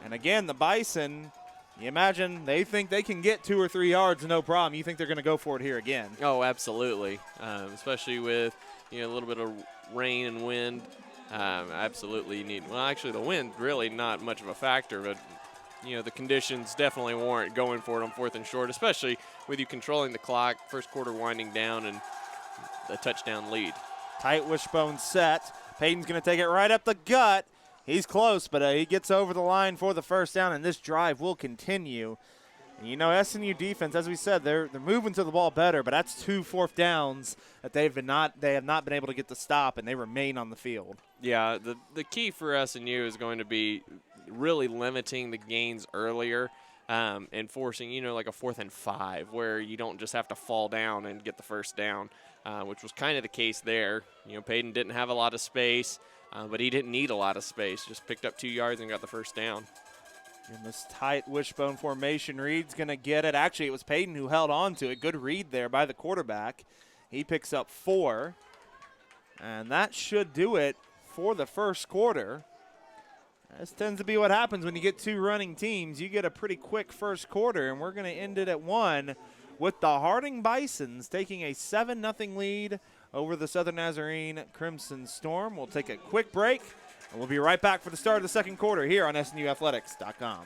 [SPEAKER 1] And again, the Bison, you imagine they think they can get 2 or 3 yards, no problem. You think they're going to go for it here again.
[SPEAKER 2] Oh, absolutely, especially with a little bit of rain and wind. Absolutely need. Well, actually, the wind really not much of a factor, but the conditions definitely warrant going for it on 4th and short, especially with you controlling the clock, first quarter winding down, and a touchdown lead.
[SPEAKER 1] Tight wishbone set. Payton's going to take it right up the gut. He's close, but he gets over the line for the first down, and this drive will continue. And SNU defense, as we said, they're moving to the ball better, but that's 2 4th downs that they have not been able to get the stop, and they remain on the field.
[SPEAKER 2] Yeah, the key for SNU is going to be really limiting the gains earlier and forcing, like a 4th and 5 where you don't just have to fall down and get the first down, which was kind of the case there. Payton didn't have a lot of space, but he didn't need a lot of space. Just picked up 2 yards and got the first down.
[SPEAKER 1] In this tight wishbone formation, Reed's going to get it. Actually, it was Payton who held on to it. Good read there by the quarterback. He picks up 4, and that should do it for the first quarter. This tends to be what happens when you get 2 running teams. You get a pretty quick first quarter, and we're going to end it at 1 with the Harding Bisons taking a 7-0 lead over the Southern Nazarene Crimson Storm. We'll take a quick break, and we'll be right back for the start of the second quarter here on SNUathletics.com.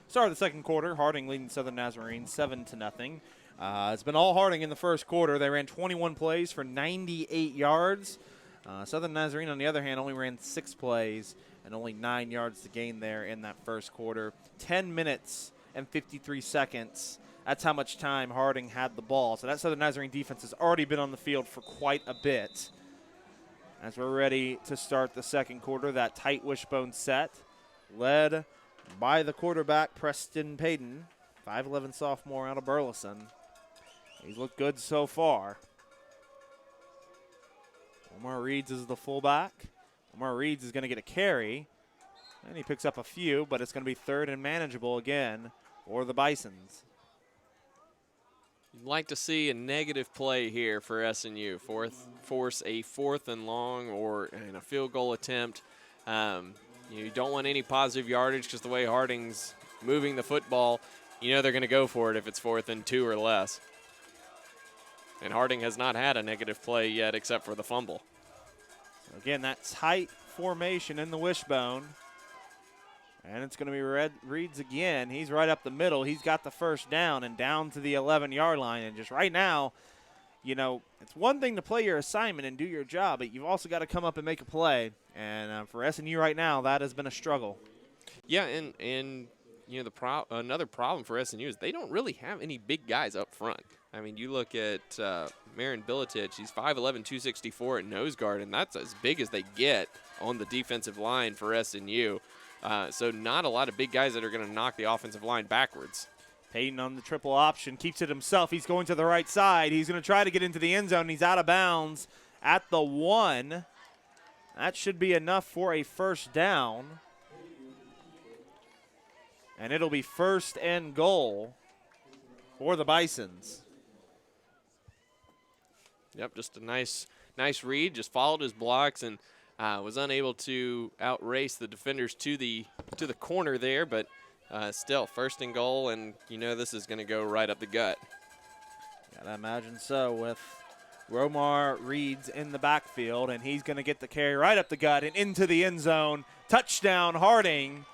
[SPEAKER 1] Start of the second quarter, Harding leading Southern Nazarene 7-0. It's been all Harding in the first quarter. They ran 21 plays for 98 yards. Southern Nazarene, on the other hand, only ran 6 plays and only 9 yards to gain there in that first quarter. 10 minutes and 53 seconds. That's how much time Harding had the ball. So that Southern Nazarene defense has already been on the field for quite a bit. As we're ready to start the second quarter, that tight wishbone set led by the quarterback, Preston Payton, 5'11" sophomore out of Burleson. He's looked good so far. Omar Reeds is the fullback. Omar Reeds is going to get a carry, and he picks up a few, but it's going to be 3rd and manageable again for the Bisons.
[SPEAKER 2] You'd like to see a negative play here for SNU. Force a 4th and long or a field goal attempt. You don't want any positive yardage because the way Harding's moving the football, they're going to go for it if it's 4th and 2 or less. And Harding has not had a negative play yet except for the fumble.
[SPEAKER 1] So again, that tight formation in the wishbone. And it's going to be Reeds again. He's right up the middle. He's got the first down and down to the 11-yard line. And just right now, it's one thing to play your assignment and do your job, but you've also got to come up and make a play. And for SNU right now, that has been a struggle.
[SPEAKER 2] Yeah, and another problem for SNU is they don't really have any big guys up front. I mean, you look at Marin Biletich, he's 5'11", 264 at nose guard, and that's as big as they get on the defensive line for SNU. So not a lot of big guys that are going to knock the offensive line backwards.
[SPEAKER 1] Payton on the triple option, keeps it himself. He's going to the right side. He's going to try to get into the end zone. He's out of bounds at the 1. That should be enough for a first down. And it'll be 1st and goal for the Bisons.
[SPEAKER 2] Yep, just a nice read. Just followed his blocks and was unable to outrace the defenders to the corner there, but still 1st and goal, and this is going to go right up the gut.
[SPEAKER 1] Gotta imagine so with Romar Reeds in the backfield, and he's going to get the carry right up the gut and into the end zone. Touchdown, Harding.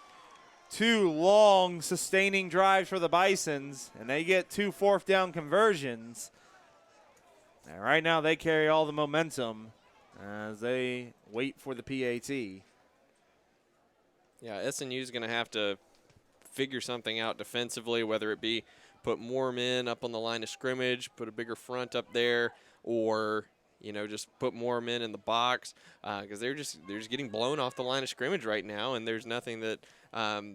[SPEAKER 1] 2 long, sustaining drives for the Bisons, and they get 2 4th down conversions. And right now they carry all the momentum as they wait for the PAT.
[SPEAKER 2] Yeah, SNU is going to have to figure something out defensively, whether it be put more men up on the line of scrimmage, put a bigger front up there, or just put more men in the box because they're just getting blown off the line of scrimmage right now, and there's nothing that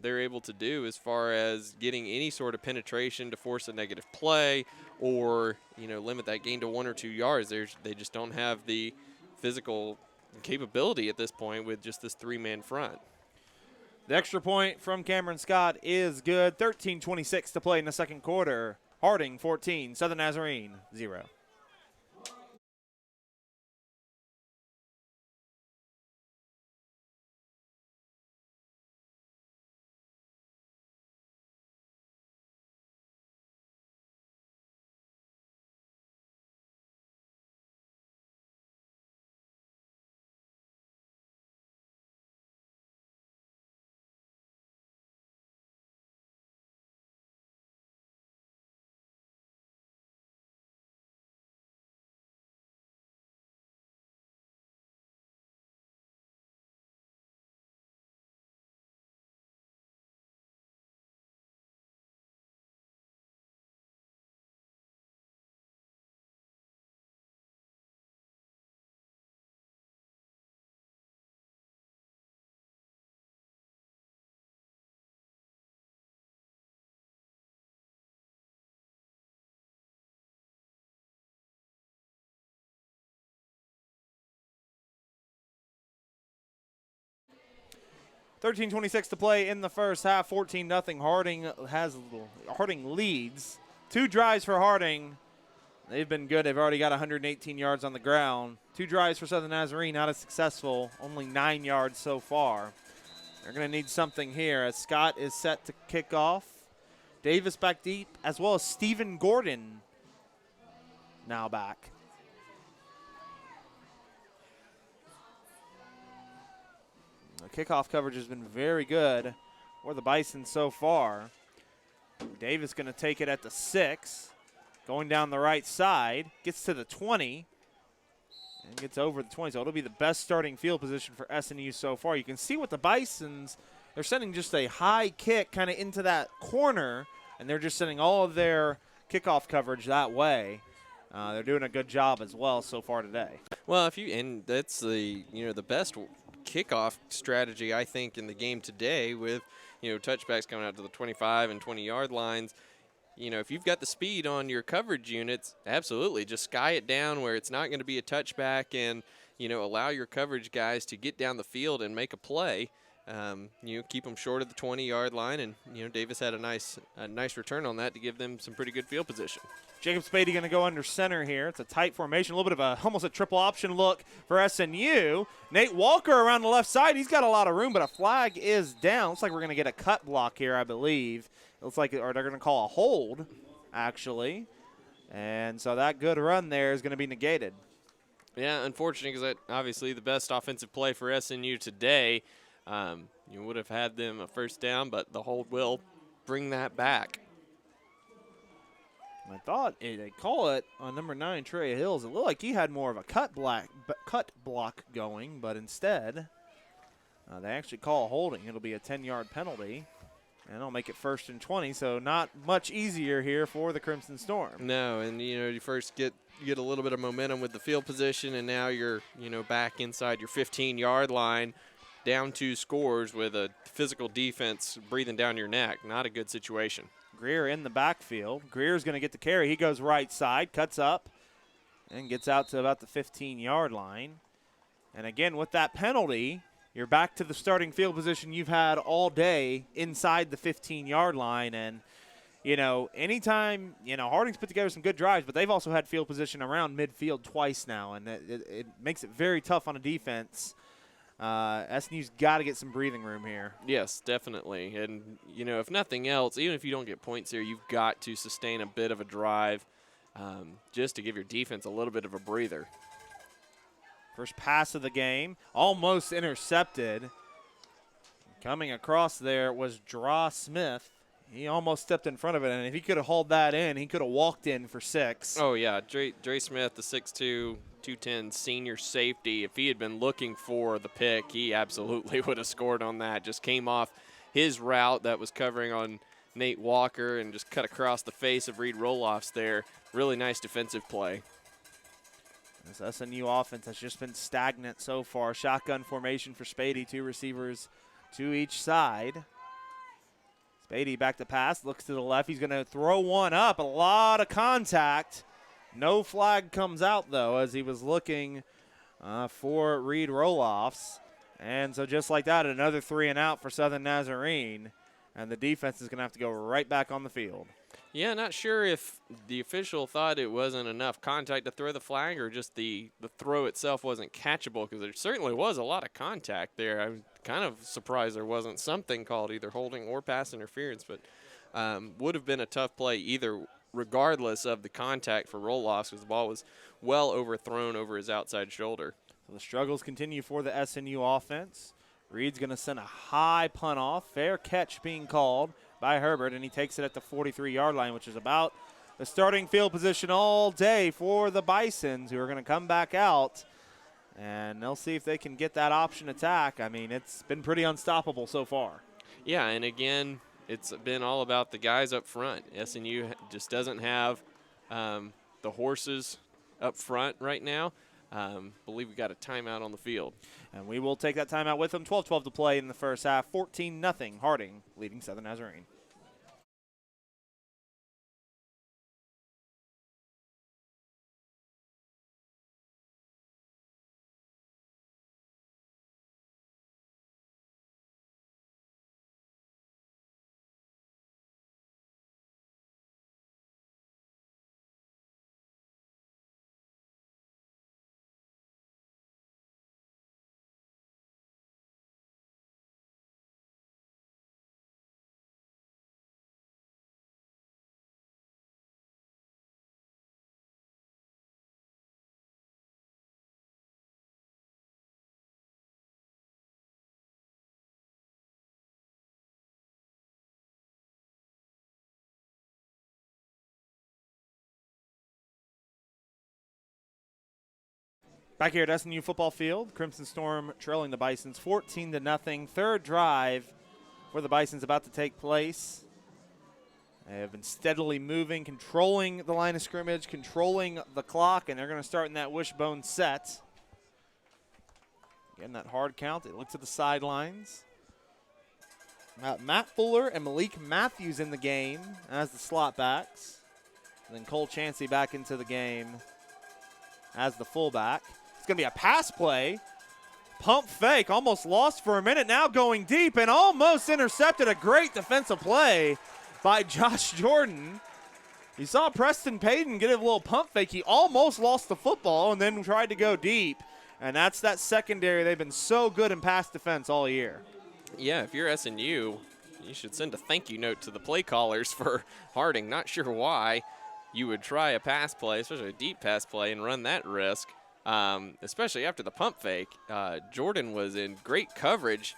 [SPEAKER 2] they're able to do as far as getting any sort of penetration to force a negative play or limit that gain to 1 or 2 yards. They just don't have the physical capability at this point with just this three-man front.
[SPEAKER 1] The extra point from Cameron Scott is good. 13:26 to play in the second quarter. Harding 14, Southern Nazarene 0. $13:26 to play in the first half. 14-0. Harding leads. 2 drives for Harding. They've been good. They've already got 118 yards on the ground. 2 drives for Southern Nazarene, not as successful. Only 9 yards so far. They're going to need something here as Scott is set to kick off. Davis back deep, as well as Stephen Gordon now back. The kickoff coverage has been very good for the Bison so far. Davis going to take it at the 6. Going down the right side. Gets to the 20. And gets over the 20. So it'll be the best starting field position for SNU so far. You can see what the Bisons, they're sending just a high kick kind of into that corner. And they're just sending all of their kickoff coverage that way. They're doing a good job as well so far today.
[SPEAKER 2] Well, and that's the best kickoff strategy I think in the game today with touchbacks coming out to the 25 and 20-yard lines. If you've got the speed on your coverage units, absolutely just sky it down where it's not going to be a touchback and allow your coverage guys to get down the field and make a play. Keep them short of the 20-yard line, and Davis had a nice return on that to give them some pretty good field position.
[SPEAKER 1] Jacob Spady going to go under center here. It's a tight formation, a little bit of almost a triple option look for SNU. Nate Walker around the left side. He's got a lot of room, but a flag is down. Looks like we're going to get a cut block here, I believe. It looks like, or they're going to call a hold, actually. And so that good run there is going to be negated.
[SPEAKER 2] Yeah, unfortunate because obviously the best offensive play for SNU today. You would have had them a first down, but the hold will bring that back.
[SPEAKER 1] I thought they call it on number 9, Trey Hills. It looked like he had more of a cut block going, but instead they actually call a holding. It'll be a 10-yard penalty, and it'll make it 1st and 20, so not much easier here for the Crimson Storm.
[SPEAKER 2] No, and you first get a little bit of momentum with the field position, and now you're back inside your 15-yard line, down 2 scores with a physical defense breathing down your neck. Not a good situation.
[SPEAKER 1] Greer in the backfield. Greer's going to get the carry. He goes right side, cuts up, and gets out to about the 15-yard line. And again, with that penalty, you're back to the starting field position you've had all day inside the 15-yard line. And, anytime, Harding's put together some good drives, but they've also had field position around midfield twice now, and it makes it very tough on a defense. SNU's got to get some breathing room here.
[SPEAKER 2] Yes, definitely. And, if nothing else, even if you don't get points here, you've got to sustain a bit of a drive just to give your defense a little bit of a breather.
[SPEAKER 1] First pass of the game, almost intercepted. Coming across there was Draw Smith. He almost stepped in front of it, and if he could have hauled that in, he could have walked in for 6.
[SPEAKER 2] Oh, yeah. Dre Smith, the 6'2", 210 senior safety, if he had been looking for the pick, he absolutely would have scored on that. Just came off his route that was covering on Nate Walker and just cut across the face of Reed Roloffs there. Really nice defensive play.
[SPEAKER 1] This SNU offense has just been stagnant so far. Shotgun formation for Spady, 2 receivers to each side. Spady back to pass, looks to the left. He's going to throw one up. A lot of contact. No flag comes out, though, as he was looking for Reed Roloffs. And so just like that, another 3 and out for Southern Nazarene. And the defense is going to have to go right back on the field.
[SPEAKER 2] Yeah, not sure if the official thought it wasn't enough contact to throw the flag or just the throw itself wasn't catchable, because there certainly was a lot of contact there. I'm kind of surprised there wasn't something called either holding or pass interference, but would have been a tough play either regardless of the contact for Roloffs, because the ball was well overthrown over his outside shoulder.
[SPEAKER 1] So the struggles continue for the SNU offense. Reed's going to send a high punt off. Fair catch being called by Herbert, and he takes it at the 43-yard line, which is about the starting field position all day for the Bisons, who are going to come back out, and they'll see if they can get that option attack. I mean, it's been pretty unstoppable so far.
[SPEAKER 2] Yeah, and again, it's been all about the guys up front. SNU just doesn't have the horses up front right now. Believe we got a timeout on the field.
[SPEAKER 1] And we will take that timeout with them. 12-12 to play in the first half. 14-0 Harding leading Southern Nazarene. Back here at SNU football field, Crimson Storm trailing the Bisons 14-0. Third drive for the Bisons about to take place. They have been steadily moving, controlling the line of scrimmage, controlling the clock, and they're going to start in that wishbone set. Getting that hard count. They look to the sidelines. Matt Fuller and Malik Matthews in the game as the slot backs. And then Cole Chansey back into the game as the fullback. It's going to be a pass play. Pump fake, almost lost for a minute, now going deep and almost intercepted. A great defensive play by Josh Jordan. You saw Preston Payton get a little pump fake. He almost lost the football and then tried to go deep. And that's that secondary. They've been so good in pass defense all year.
[SPEAKER 2] Yeah, if you're SNU, you should send a thank you note to the play callers for Harding. Not sure why you would try a pass play, especially a deep pass play, and run that risk. Especially after the pump fake. Jordan was in great coverage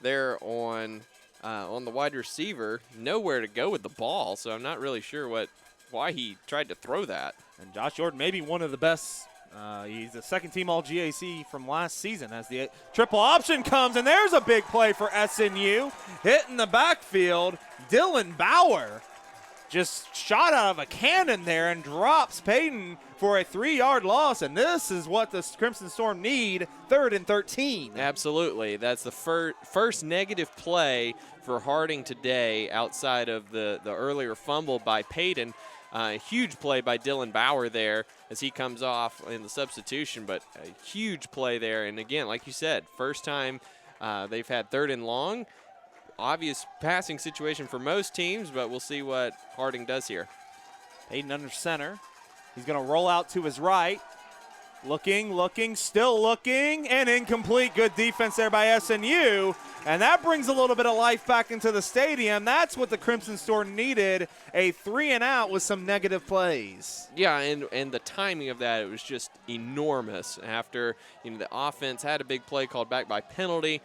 [SPEAKER 2] there on the wide receiver, nowhere to go with the ball, so I'm not really sure why he tried to throw that.
[SPEAKER 1] And Josh Jordan, maybe one of the best. He's a second-team All-GAC from last season as the triple option comes, and there's a big play for SNU. Hitting the backfield, Dylan Bauer just shot out of a cannon there and drops Payton for a 3-yard loss, and this is what the Crimson Storm need, 3rd and 13.
[SPEAKER 2] Absolutely. That's the first negative play for Harding today outside of the earlier fumble by Payton. Huge play by Dylan Bauer there as he comes off in the substitution, but a huge play there. And again, like you said, first time they've had 3rd and long. Obvious passing situation for most teams, but we'll see what Harding does here.
[SPEAKER 1] Payton under center. He's going to roll out to his right. Looking, still looking, and incomplete. Good defense there by SNU. And that brings a little bit of life back into the stadium. That's what the Crimson Storm needed, a 3 and out with some negative plays.
[SPEAKER 2] Yeah, and the timing of that, it was just enormous. After the offense had a big play called back by penalty,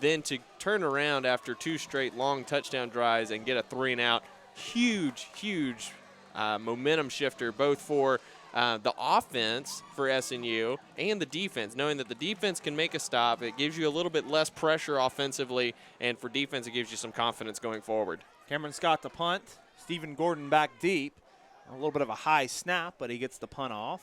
[SPEAKER 2] then to turn around after 2 straight long touchdown drives and get a 3 and out, huge momentum shifter both for the offense for SNU and the defense, knowing that the defense can make a stop. It gives you a little bit less pressure offensively, and for defense, it gives you some confidence going forward.
[SPEAKER 1] Cameron Scott the punt. Stephen Gordon back deep. A little bit of a high snap, but he gets the punt off.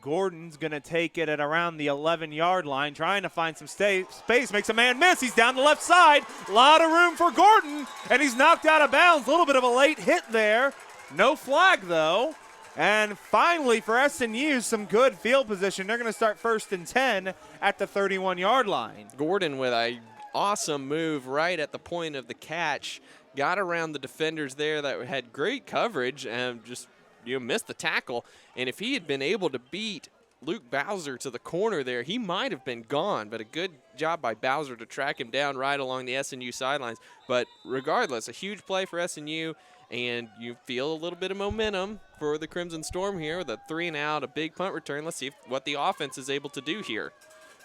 [SPEAKER 1] Gordon's going to take it at around the 11-yard line, trying to find some space, makes a man miss. He's down the left side. A lot of room for Gordon, and he's knocked out of bounds. A little bit of a late hit there. No flag, though. And finally for SNU, some good field position. They're going to start 1st and 10 at the 31-yard line.
[SPEAKER 2] Gordon with a awesome move right at the point of the catch. Got around the defenders there that had great coverage and just missed the tackle. And if he had been able to beat Luke Bowser to the corner there, he might have been gone. But a good job by Bowser to track him down right along the SNU sidelines. But regardless, a huge play for SNU. And you feel a little bit of momentum for the Crimson Storm here with a 3-and-out, a big punt return. Let's see what the offense is able to do here.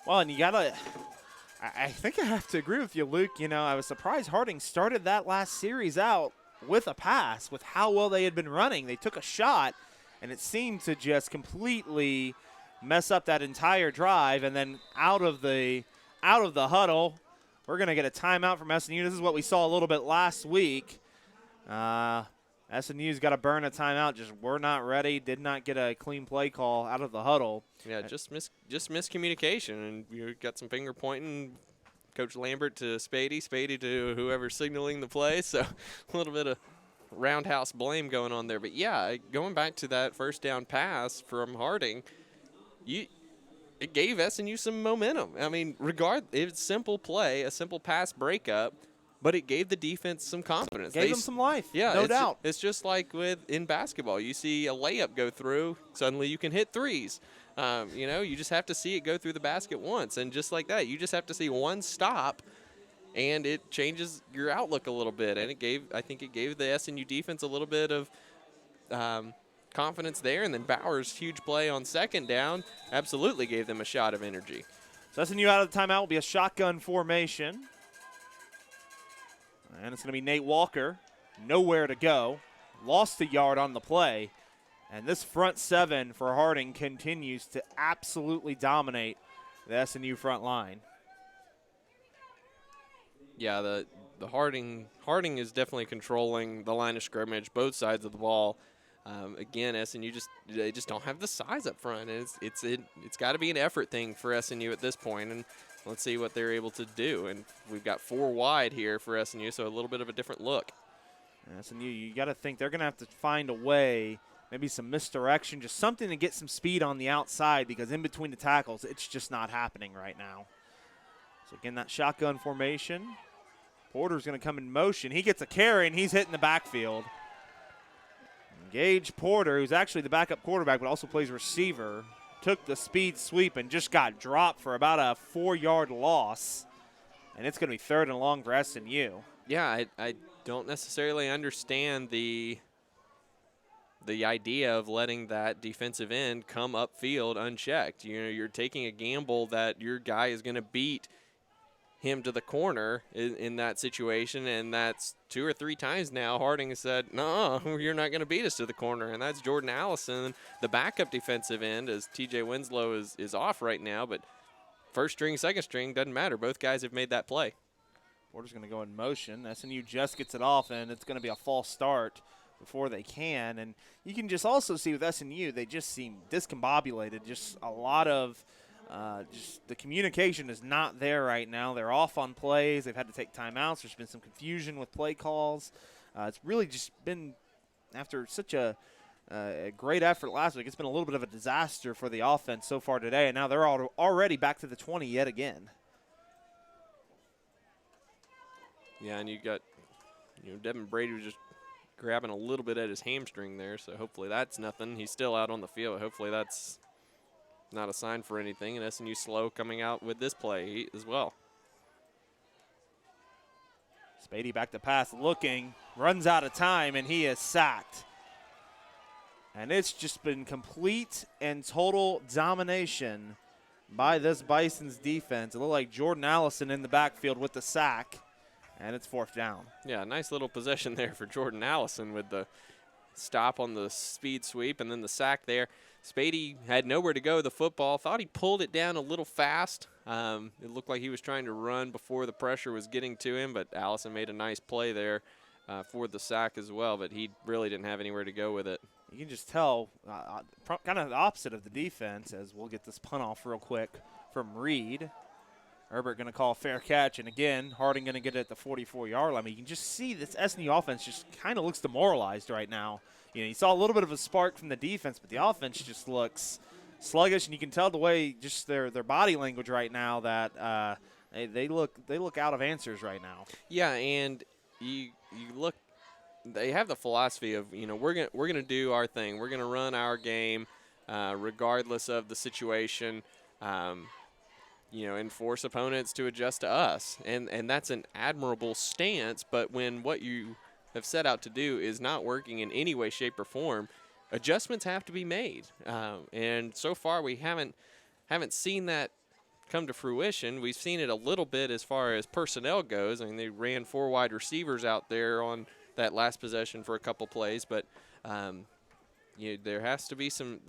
[SPEAKER 1] Well, and you got to – I think I have to agree with you, Luke. I was surprised Harding started that last series out with a pass, with how well they had been running. They took a shot, and it seemed to just completely mess up that entire drive. And then out of the huddle, we're going to get a timeout from SNU. This is what we saw a little bit last week. SNU's got to burn a timeout. Just we're not ready. Did not get a clean play call out of the huddle.
[SPEAKER 2] Yeah, just miscommunication, and you got some finger pointing. Coach Lambert to Spady to whoever's signaling the play. So a little bit of roundhouse blame going on there. But yeah, going back to that first down pass from Harding, it gave SNU some momentum. I mean, it's simple play, a simple pass breakup. But it gave the defense some confidence.
[SPEAKER 1] Gave them some life,
[SPEAKER 2] yeah,
[SPEAKER 1] no doubt.
[SPEAKER 2] It's just like in basketball. You see a layup go through, suddenly you can hit threes. You just have to see it go through the basket once. And just like that, you just have to see one stop, and it changes your outlook a little bit. And I think it gave the SNU defense a little bit of confidence there. And then Bauer's huge play on second down absolutely gave them a shot of energy.
[SPEAKER 1] So SNU out of the timeout will be a shotgun formation. And it's going to be Nate Walker, nowhere to go, lost a yard on the play. And this front seven for Harding continues to absolutely dominate the SNU front line.
[SPEAKER 2] Yeah, the Harding is definitely controlling the line of scrimmage, both sides of the ball. Again, SNU they just don't have the size up front. And it's got to be an effort thing for SNU at this point. And let's see what they're able to do. And we've got 4 wide here for SNU, so a little bit of a different look.
[SPEAKER 1] SNU, you got to think they're going to have to find a way, maybe some misdirection, just something to get some speed on the outside, because in between the tackles, it's just not happening right now. So again, that shotgun formation. Porter's going to come in motion. He gets a carry, and he's hitting the backfield. Gage Porter, who's actually the backup quarterback but also plays receiver, took the speed sweep and just got dropped for about a 4-yard loss. And it's going to be 3rd and long for SNU.
[SPEAKER 2] Yeah, I don't necessarily understand the idea of letting that defensive end come upfield unchecked. You're taking a gamble that your guy is going to beat him to the corner in that situation, and that's 2 or 3 times now Harding has said, no, you're not going to beat us to the corner, and that's Jordan Allison, the backup defensive end, as TJ Winslow is off right now, but first string, second string, doesn't matter. Both guys have made that play.
[SPEAKER 1] Porter's going to go in motion. SNU just gets it off, and it's going to be a false start before they can, and you can just also see with SNU, they just seem discombobulated, just a lot of just the communication is not there right now. They're off on plays. They've had to take timeouts. There's been some confusion with play calls. It's really just been, after such a great effort last week, it's been a little bit of a disaster for the offense so far today, and now they're already back to the 20 yet again.
[SPEAKER 2] Yeah, and you got, Devin Brady was just grabbing a little bit at his hamstring there, so hopefully that's nothing. He's still out on the field. Hopefully that's not a sign for anything, and SNU slow coming out with this play as well.
[SPEAKER 1] Spady back to pass, looking, runs out of time, and he is sacked. And it's just been complete and total domination by this Bison's defense. It looked like Jordan Allison in the backfield with the sack, and it's 4th down.
[SPEAKER 2] Yeah, nice little possession there for Jordan Allison with the stop on the speed sweep and then the sack there. Spady had nowhere to go with the football. Thought he pulled it down a little fast. It looked like he was trying to run before the pressure was getting to him, but Allison made a nice play there for the sack as well, but he really didn't have anywhere to go with it.
[SPEAKER 1] You can just tell kind of the opposite of the defense, as we'll get this punt off real quick from Herbert going to call a fair catch, and again, Harding going to get it at the 44-yard line. I mean, you can just see this SNU offense just kind of looks demoralized right now. You know, you saw a little bit of a spark from the defense, but the offense just looks sluggish, and you can tell the way just their body language right now that they look out of answers right now.
[SPEAKER 2] Yeah, and you look, they have the philosophy of, you know, we're gonna do our thing. We're gonna run our game, regardless of the situation. You know, and force opponents to adjust to us, and that's an admirable stance. But when what you have set out to do is not working in any way, shape, or form, adjustments have to be made. And so far, we haven't seen that come to fruition. We've seen it a little bit as far as personnel goes. I mean, they ran 4 wide receivers out there on that last possession for a couple plays, but you know, there has to be some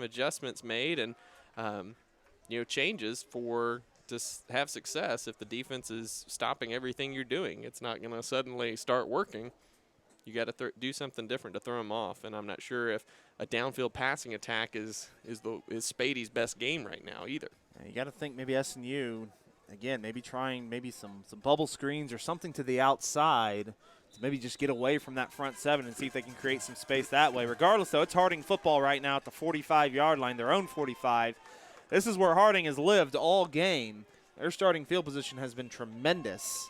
[SPEAKER 2] adjustments made, and you know, changes to have success. If the defense is stopping everything you're doing, it's not going to suddenly start working. You got to do something different to throw them off, and I'm not sure if a downfield passing attack is Spady's best game right now either.
[SPEAKER 1] You got to think maybe SNU, again, maybe trying some bubble screens or something to the outside to maybe just get away from that front 7 and see if they can create some space that way. Regardless, though, it's Harding football right now at the 45-yard line, their own 45. This is where Harding has lived all game. Their starting field position has been tremendous.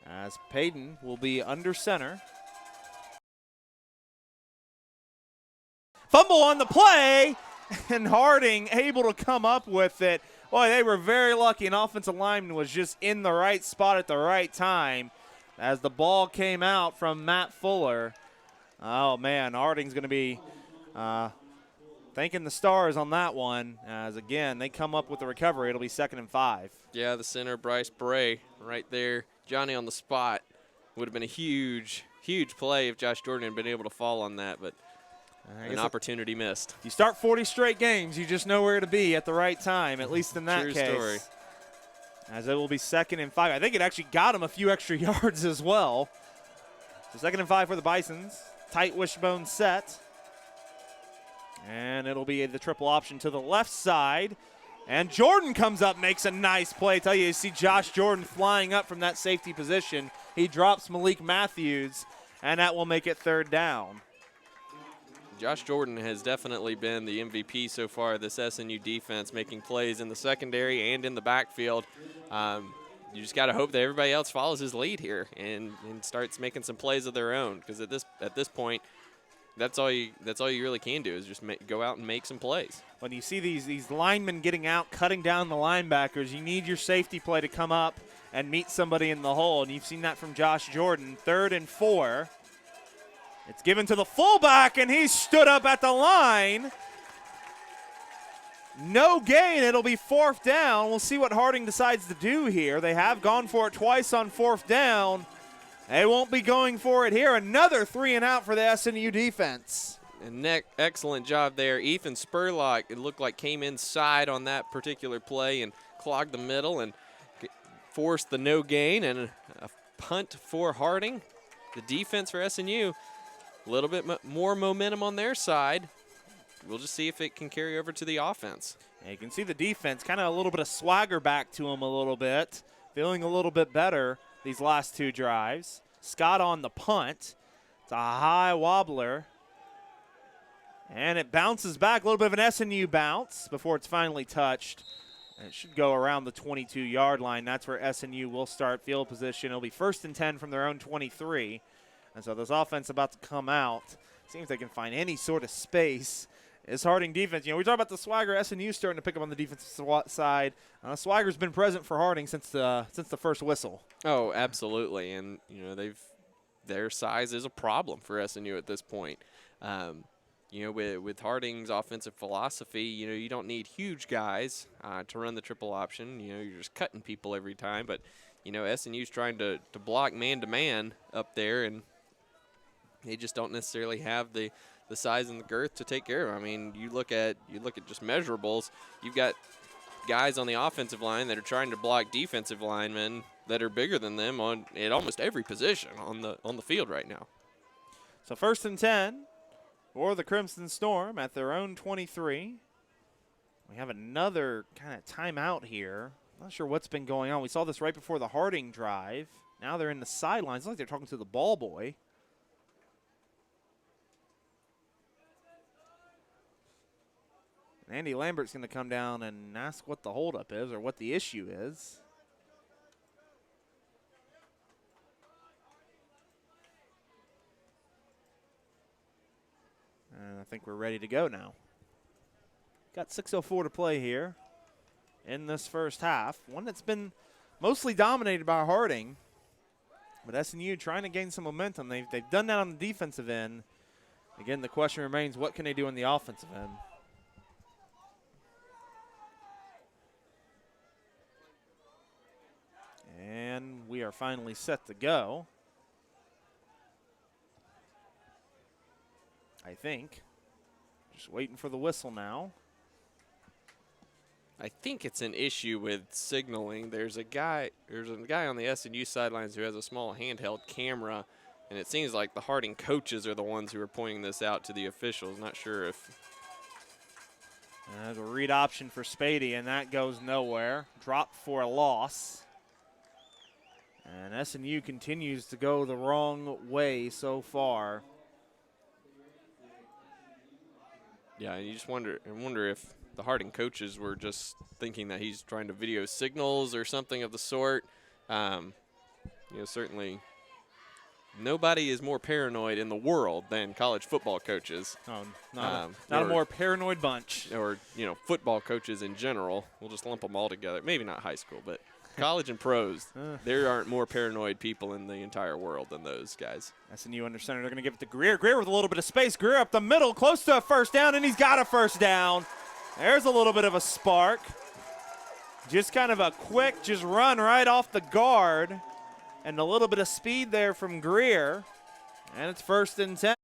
[SPEAKER 1] As Payton will be under center. Fumble on the play, and Harding able to come up with it. Boy, they were very lucky. An offensive lineman was just in the right spot at the right time as the ball came out from Matt Fuller. Oh, man, Harding's going to be thanking the stars on that one, as again, they come up with the recovery. It'll be 2nd and 5.
[SPEAKER 2] Yeah, the center, Bryce Bray, right there. Johnny on the spot. Would have been a huge, huge play if Josh Jordan had been able to fall on that, but an opportunity missed.
[SPEAKER 1] You start 40 straight games, you just know where to be at the right time, at least in that
[SPEAKER 2] True
[SPEAKER 1] case.
[SPEAKER 2] Story.
[SPEAKER 1] As it will be 2nd and 5. I think it actually got him a few extra yards as well. So 2nd and 5 for the Bisons. Tight wishbone set. And it'll be the triple option to the left side. And Jordan comes up, makes a nice play. I tell you see Josh Jordan flying up from that safety position. He drops Malik Matthews, and that will make it 3rd down.
[SPEAKER 2] Josh Jordan has definitely been the MVP so far, this SNU defense, making plays in the secondary and in the backfield. You just got to hope that everybody else follows his lead here and starts making some plays of their own, because at this point, that's all you really can do is just go out and make some plays.
[SPEAKER 1] When you see these linemen getting out, cutting down the linebackers, you need your safety play to come up and meet somebody in the hole, and you've seen that from Josh Jordan. 3rd and 4. It's given to the fullback, and he stood up at the line. No gain. It'll be 4th down. We'll see what Harding decides to do here. They have gone for it twice on 4th down. They won't be going for it here. Another 3 and out for the SNU defense.
[SPEAKER 2] And excellent job there. Ethan Spurlock, it looked like, came inside on that particular play and clogged the middle and forced the no gain and a punt for Harding. The defense for SNU, a little bit more momentum on their side. We'll just see if it can carry over to the offense.
[SPEAKER 1] And you can see the defense, kind of a little bit of swagger back to them a little bit, feeling a little bit better these last 2 drives. Scott on the punt. It's a high wobbler. And it bounces back, a little bit of an SNU bounce before it's finally touched. And it should go around the 22-yard line. That's where SNU will start field position. It'll be 1st and 10 from their own 23. And so this offense about to come out. See if they can find any sort of space. This Harding defense, you know, we talk about the swagger. SNU starting to pick up on the defensive side. Swagger's been present for Harding since the first whistle.
[SPEAKER 2] Oh, absolutely, and you know their size is a problem for SNU at this point. You know, with Harding's offensive philosophy, you know, you don't need huge guys to run the triple option. You know, you're just cutting people every time. But you know, SNU's trying to block man-to-man up there, and they just don't necessarily have the size and the girth to take care of it. I mean, you look at just measurables. You've got guys on the offensive line that are trying to block defensive linemen that are bigger than them at almost every position on the field right now.
[SPEAKER 1] So 1st and 10 for the Crimson Storm at their own 23. We have another kind of timeout here. Not sure what's been going on. We saw this right before the Harding drive. Now they're in the sidelines. It's like they're talking to the ball boy. And Andy Lambert's going to come down and ask what the holdup is or what the issue is. And I think we're ready to go now. Got 6:04 to play here in this first half. One that's been mostly dominated by Harding. But SNU trying to gain some momentum. They've done that on the defensive end. Again, the question remains, what can they do on the offensive end? And we are finally set to go. I think. Just waiting for the whistle now.
[SPEAKER 2] I think it's an issue with signaling. There's a guy on the SNU sidelines who has a small handheld camera, and it seems like the Harding coaches are the ones who are pointing this out to the officials. Not sure if.
[SPEAKER 1] There's a read option for Spady, and that goes nowhere. Dropped for a loss. And SNU continues to go the wrong way so far.
[SPEAKER 2] Yeah, you just wonder if the Harding coaches were just thinking that he's trying to video signals or something of the sort. Certainly nobody is more paranoid in the world than college football coaches.
[SPEAKER 1] Oh, not a more paranoid bunch.
[SPEAKER 2] Or, football coaches in general. We'll just lump them all together. Maybe not high school, but college and pros. There aren't more paranoid people in the entire world than those guys.
[SPEAKER 1] SNU under center. They're going to give it to Greer. Greer with a little bit of space. Greer up the middle, close to a first down, and he's got a first down. There's a little bit of a spark. Just kind of a quick, just run right off the guard. And a little bit of speed there from Greer. And it's 1st and 10.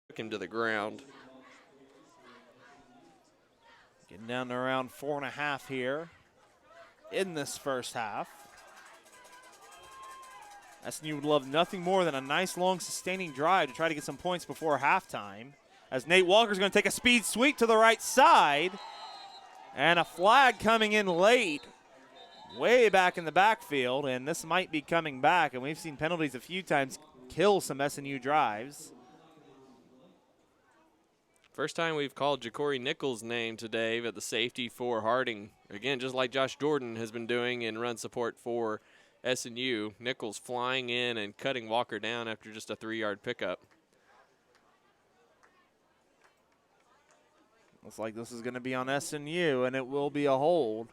[SPEAKER 2] Took him to the ground.
[SPEAKER 1] Getting down to around 4.5 here in this first half. SNU would love nothing more than a nice, long, sustaining drive to try to get some points before halftime. As Nate Walker's going to take a speed sweep to the right side. And a flag coming in late, way back in the backfield. And this might be coming back. And we've seen penalties a few times kill some SNU drives.
[SPEAKER 2] First time we've called Jacory Nichols' name today, but the safety for Harding. Again, just like Josh Jordan has been doing in run support for SNU. Nichols flying in and cutting Walker down after just a 3-yard pickup.
[SPEAKER 1] Looks like this is going to be on SNU, and it will be a hold.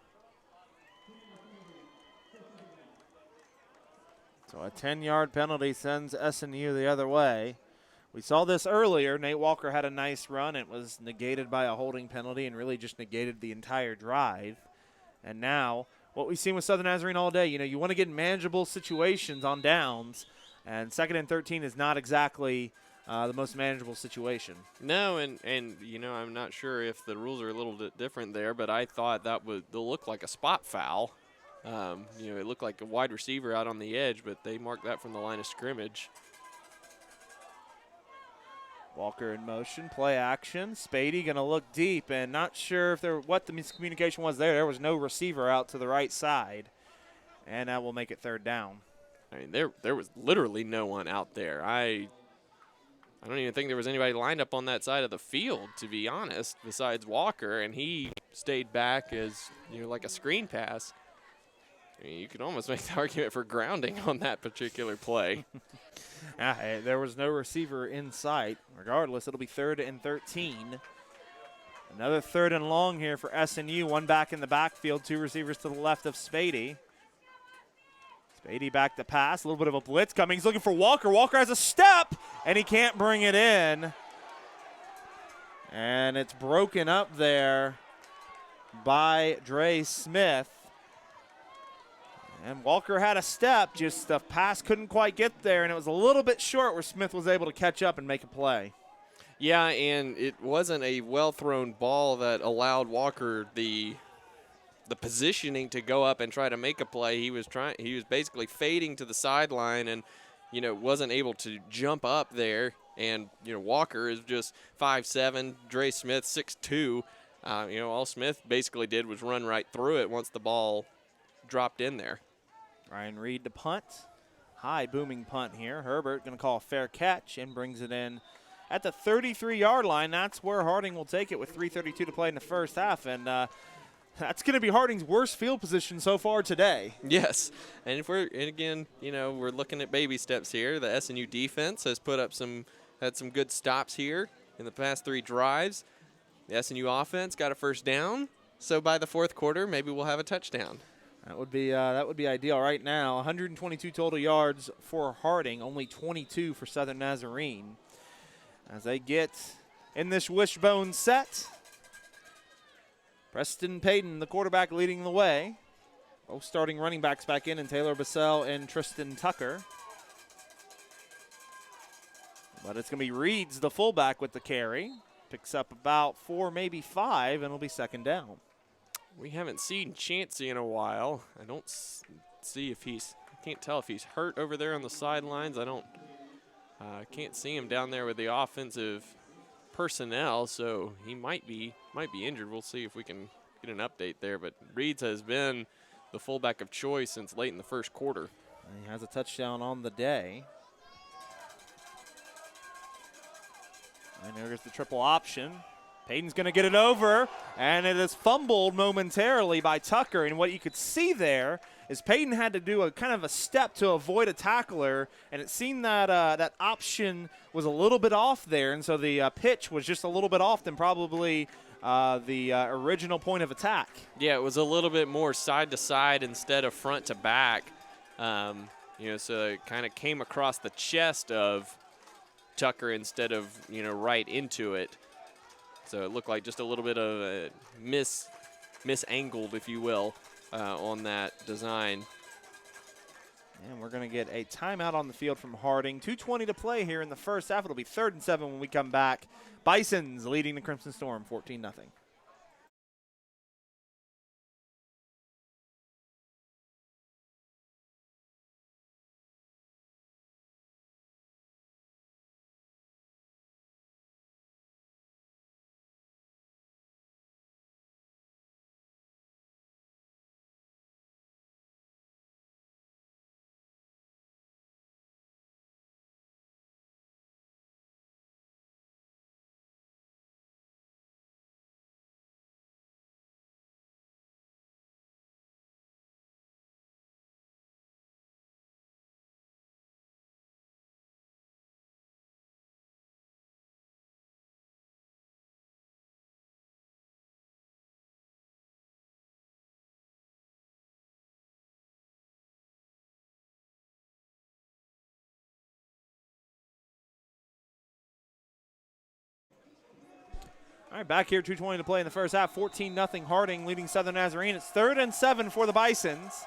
[SPEAKER 1] So a 10-yard penalty sends SNU the other way. We saw this earlier. Nate Walker had a nice run. It was negated by a holding penalty and really just negated the entire drive. And now, what we've seen with Southern Nazarene all day, you want to get in manageable situations on downs, and 2nd and 13 is not exactly the most manageable situation.
[SPEAKER 2] No, and I'm not sure if the rules are a little bit different there, but I thought that would look like a spot foul. It looked like a wide receiver out on the edge, but they marked that from the line of scrimmage.
[SPEAKER 1] Walker in motion, play action. Spady going to look deep, and not sure what the miscommunication was there. There was no receiver out to the right side, and that will make it 3rd down.
[SPEAKER 2] I mean, there was literally no one out there. I don't even think there was anybody lined up on that side of the field, to be honest, besides Walker, and he stayed back as like a screen pass. I mean, you could almost make the argument for grounding on that particular play.
[SPEAKER 1] There was no receiver in sight. Regardless, it'll be 3rd and 13. Another 3rd and long here for SNU. One back in the backfield, 2 receivers to the left of Spady. Spady back to pass, a little bit of a blitz coming. He's looking for Walker. Walker has a step, and he can't bring it in. And it's broken up there by Dre Smith. And Walker had a step, just the pass couldn't quite get there, and it was a little bit short where Smith was able to catch up and make a play.
[SPEAKER 2] Yeah, and it wasn't a well-thrown ball that allowed Walker the positioning to go up and try to make a play. He was basically fading to the sideline and, wasn't able to jump up there. And, Walker is just 5'7", Dre Smith 6'2". All Smith basically did was run right through it once the ball dropped in there.
[SPEAKER 1] Ryan Reed to punt. High booming punt here. Herbert going to call a fair catch and brings it in at the 33-yard line. That's where Harding will take it with 3:32 to play in the first half. And that's going to be Harding's worst field position so far today.
[SPEAKER 2] Yes, and we're looking at baby steps here. The SNU defense has had some good stops here in the past 3 drives. The SNU offense got a first down, so by the 4th quarter, maybe we'll have a touchdown.
[SPEAKER 1] That would be ideal right now. 122 total yards for Harding, only 22 for Southern Nazarene. As they get in this wishbone set, Preston Payton, the quarterback, leading the way. Both starting running backs back in Taylor Bassell and Tristan Tucker. But it's going to be Reeds, the fullback, with the carry. Picks up about 4, maybe 5, and it'll be 2nd down.
[SPEAKER 2] We haven't seen Chancey in a while. I don't see if I can't tell if he's hurt over there on the sidelines. Can't see him down there with the offensive personnel, so he might be injured. We'll see if we can get an update there. But Reeds has been the fullback of choice since late in the 1st quarter.
[SPEAKER 1] And he has a touchdown on the day. And there's the triple option. Payton's going to get it over, and it is fumbled momentarily by Tucker. And what you could see there is Payton had to do a kind of a step to avoid a tackler, and it seemed that that option was a little bit off there, and so the pitch was just a little bit off than probably the original point of attack.
[SPEAKER 2] Yeah, it was a little bit more side to side instead of front to back. So it kind of came across the chest of Tucker instead of right into it. So it looked like just a little bit of a misangled, if you will, on that design.
[SPEAKER 1] And we're going to get a timeout on the field from Harding. 2:20 to play here in the first half. It'll be 3rd and 7 when we come back. Bisons leading the Crimson Storm 14-0. All right, back here, 2:20 to play in the first half. 14-0 Harding leading Southern Nazarene. It's 3rd and 7 for the Bisons.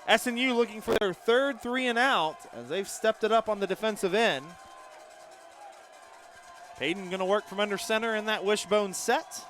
[SPEAKER 1] SNU looking for their 3rd 3-and-out as they've stepped it up on the defensive end. Payton going to work from under center in that wishbone set.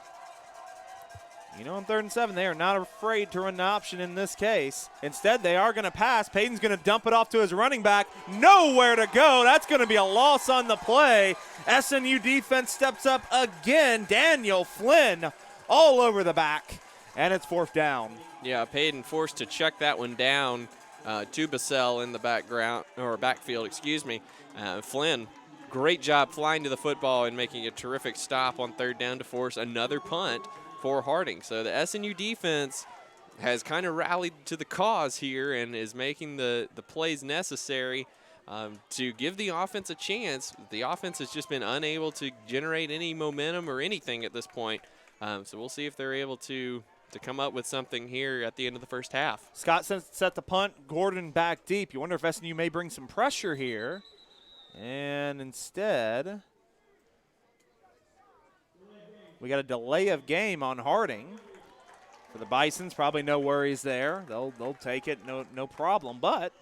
[SPEAKER 1] On 3rd and 7, they are not afraid to run the option in this case. Instead, they are going to pass. Payton's going to dump it off to his running back. Nowhere to go. That's going to be a loss on the play. SNU defense steps up again. Daniel Flynn all over the back, and it's 4th down.
[SPEAKER 2] Yeah, Payton forced to check that one down to Bassell in the backfield, excuse me. Flynn, great job flying to the football and making a terrific stop on 3rd down to force another punt for Harding. So the SNU defense has kind of rallied to the cause here and is making the plays necessary to give the offense a chance. The offense has just been unable to generate any momentum or anything at this point. So we'll see if they're able to come up with something here at the end of the first half.
[SPEAKER 1] Scott set the punt. Gordon back deep. You wonder if SNU may bring some pressure here. And instead, we got a delay of game on Harding. For the Bisons, probably no worries there. They'll take it, no problem. But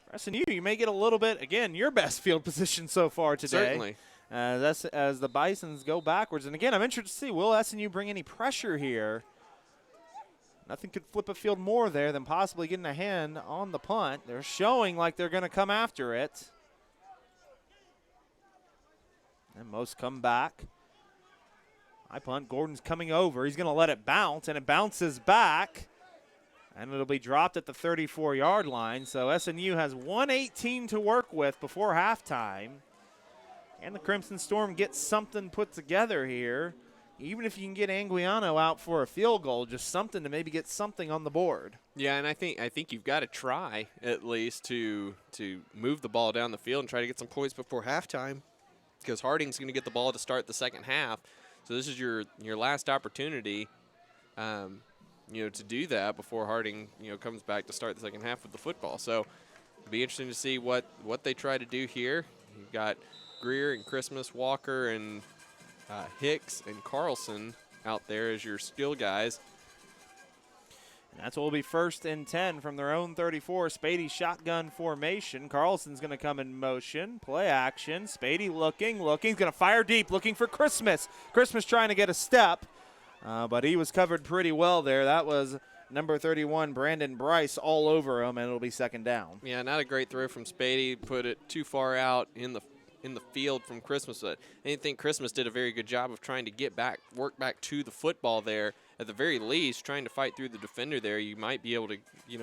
[SPEAKER 1] for SNU, you may get a little bit, again, your best field position so far today.
[SPEAKER 2] Certainly.
[SPEAKER 1] As the Bisons go backwards. And again, I'm interested to see, will SNU bring any pressure here? Nothing could flip a field more there than possibly getting a hand on the punt. They're showing like they're going to come after it. And most come back. High punt. Gordon's coming over. He's going to let it bounce, and it bounces back. And it'll be dropped at the 34-yard line. So SNU has 1:18 to work with before halftime. And the Crimson Storm gets something put together here. Even if you can get Anguiano out for a field goal, just something to maybe get something on the board.
[SPEAKER 2] Yeah, and I think you've got to try at least to move the ball down the field and try to get some points before halftime, because Harding's going to get the ball to start the second half. So this is your last opportunity, to do that before Harding, comes back to start the second half with the football. So it'll be interesting to see what they try to do here. You've got Greer and Christmas, Walker and Hicks and Carlson out there as your skill guys.
[SPEAKER 1] And that's what will be 1st and 10 from their own 34. Spady shotgun formation. Carlson's going to come in motion. Play action. Spady looking. He's going to fire deep, looking for Christmas. Christmas trying to get a step, but he was covered pretty well there. That was number 31, Brandon Bryce, all over him, and it'll be 2nd down.
[SPEAKER 2] Yeah, not a great throw from Spady. Put it too far out in the field from Christmas. But I think Christmas did a very good job of trying to work back to the football there. At the very least, trying to fight through the defender there, you might be able to,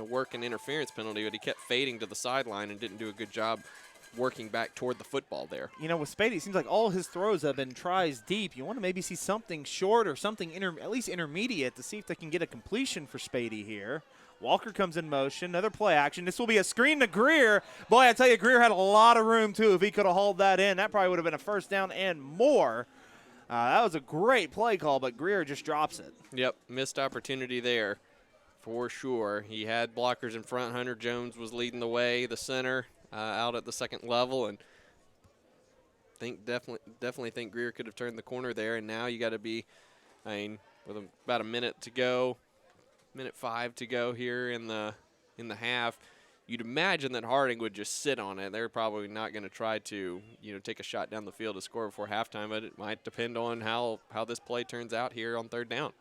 [SPEAKER 2] work an interference penalty, but he kept fading to the sideline and didn't do a good job working back toward the football there.
[SPEAKER 1] With Spady, it seems like all his throws have been tries deep. You want to maybe see something short or something at least intermediate to see if they can get a completion for Spady here. Walker comes in motion, another play action. This will be a screen to Greer. Boy, I tell you, Greer had a lot of room, too. If he could have hauled that in, that probably would have been a 1st down and more. That was a great play call, but Greer just drops it.
[SPEAKER 2] Yep, missed opportunity there for sure. He had blockers in front. Hunter Jones was leading the way, the center, out at the 2nd level, and definitely think Greer could have turned the corner there. And now you got to be, with about a minute to go, minute 5 to go here in the half. You'd imagine that Harding would just sit on it. They're probably not going to try to, take a shot down the field to score before halftime, but it might depend on how this play turns out here on 3rd down.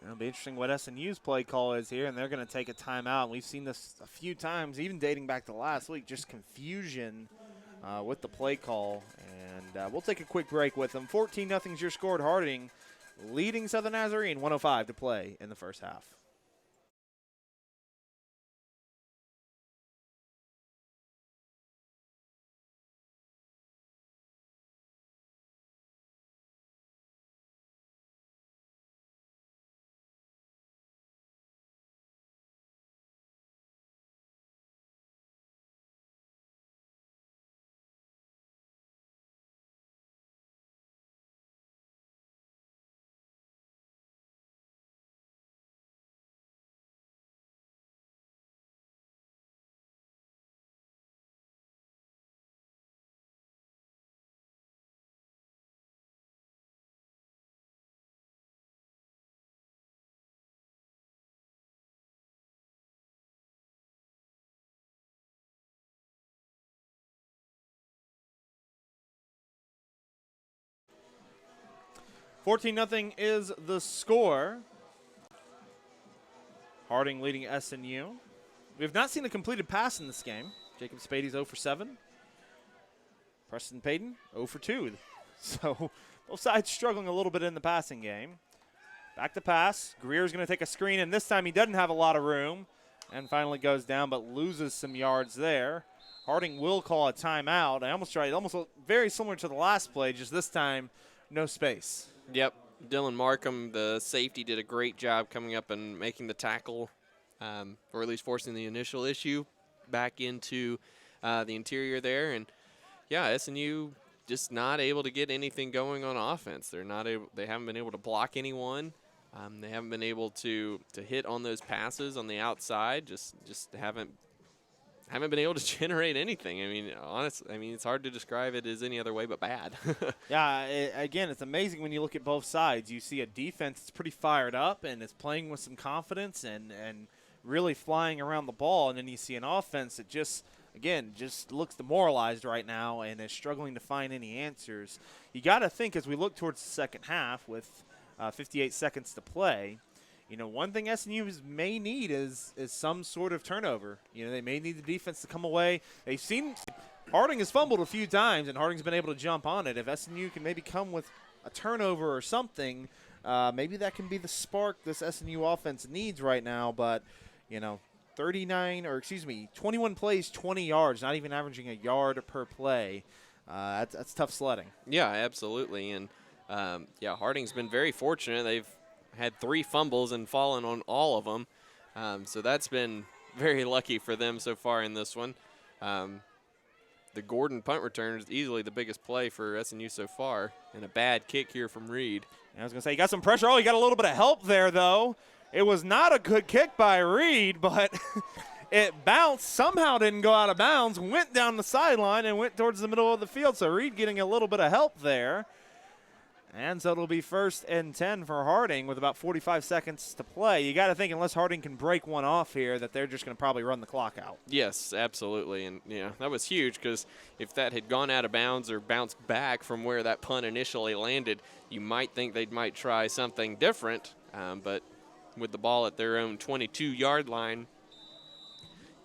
[SPEAKER 1] It'll be interesting what SNU's play call is here, and they're going to take a timeout. We've seen this a few times, even dating back to last week, just confusion with the play call. And we'll take a quick break with them. 14-0 is your score at Harding, leading Southern Nazarene, 1:05 to play in the first half. $14-0 is the score. Harding leading SNU. We have not seen a completed pass in this game. Jacob Spady's 0 for 7. Preston Payton 0 for 2. So both sides struggling a little bit in the passing game. Back to pass. Greer's going to take a screen, and this time he doesn't have a lot of room and finally goes down but loses some yards there. Harding will call a timeout. I almost tried, almost very similar to the last play, just this time no space.
[SPEAKER 2] Yep. Dylan Markham, the safety, did a great job coming up and making the tackle, or at least forcing the initial issue back into the interior there. And, yeah, SNU just not able to get anything going on offense. They haven't been able to block anyone. They haven't been able to hit on those passes on the outside. Just haven't been able to generate anything. I mean, honestly, it's hard to describe it as any other way but bad.
[SPEAKER 1] Yeah, again, it's amazing when you look at both sides. You see a defense that's pretty fired up and is playing with some confidence and really flying around the ball, and then you see an offense that just looks demoralized right now and is struggling to find any answers. You got to think as we look towards the second half with 58 seconds to play, one thing SNU may need is some sort of turnover. They may need the defense to come away. They've seen Harding has fumbled a few times, and Harding's been able to jump on it. If SNU can maybe come with a turnover or something, maybe that can be the spark this SNU offense needs right now. But, 21 plays, 20 yards, not even averaging a yard per play. That's tough sledding.
[SPEAKER 2] Yeah, absolutely. And, Harding's been very fortunate. They've had 3 fumbles and fallen on all of them. So that's been very lucky for them so far in this one. The Gordon punt return is easily the biggest play for SNU so far, and a bad kick here from Reed.
[SPEAKER 1] I was going to say, he got some pressure. Oh, he got a little bit of help there, though. It was not a good kick by Reed, but it bounced, somehow didn't go out of bounds, went down the sideline and went towards the middle of the field. So Reed getting a little bit of help there. And so it'll be 1st and 10 for Harding with about 45 seconds to play. You got to think unless Harding can break one off here that they're just going to probably run the clock out.
[SPEAKER 2] Yes, absolutely. And, that was huge because if that had gone out of bounds or bounced back from where that punt initially landed, you might think they might try something different. But with the ball at their own 22-yard line,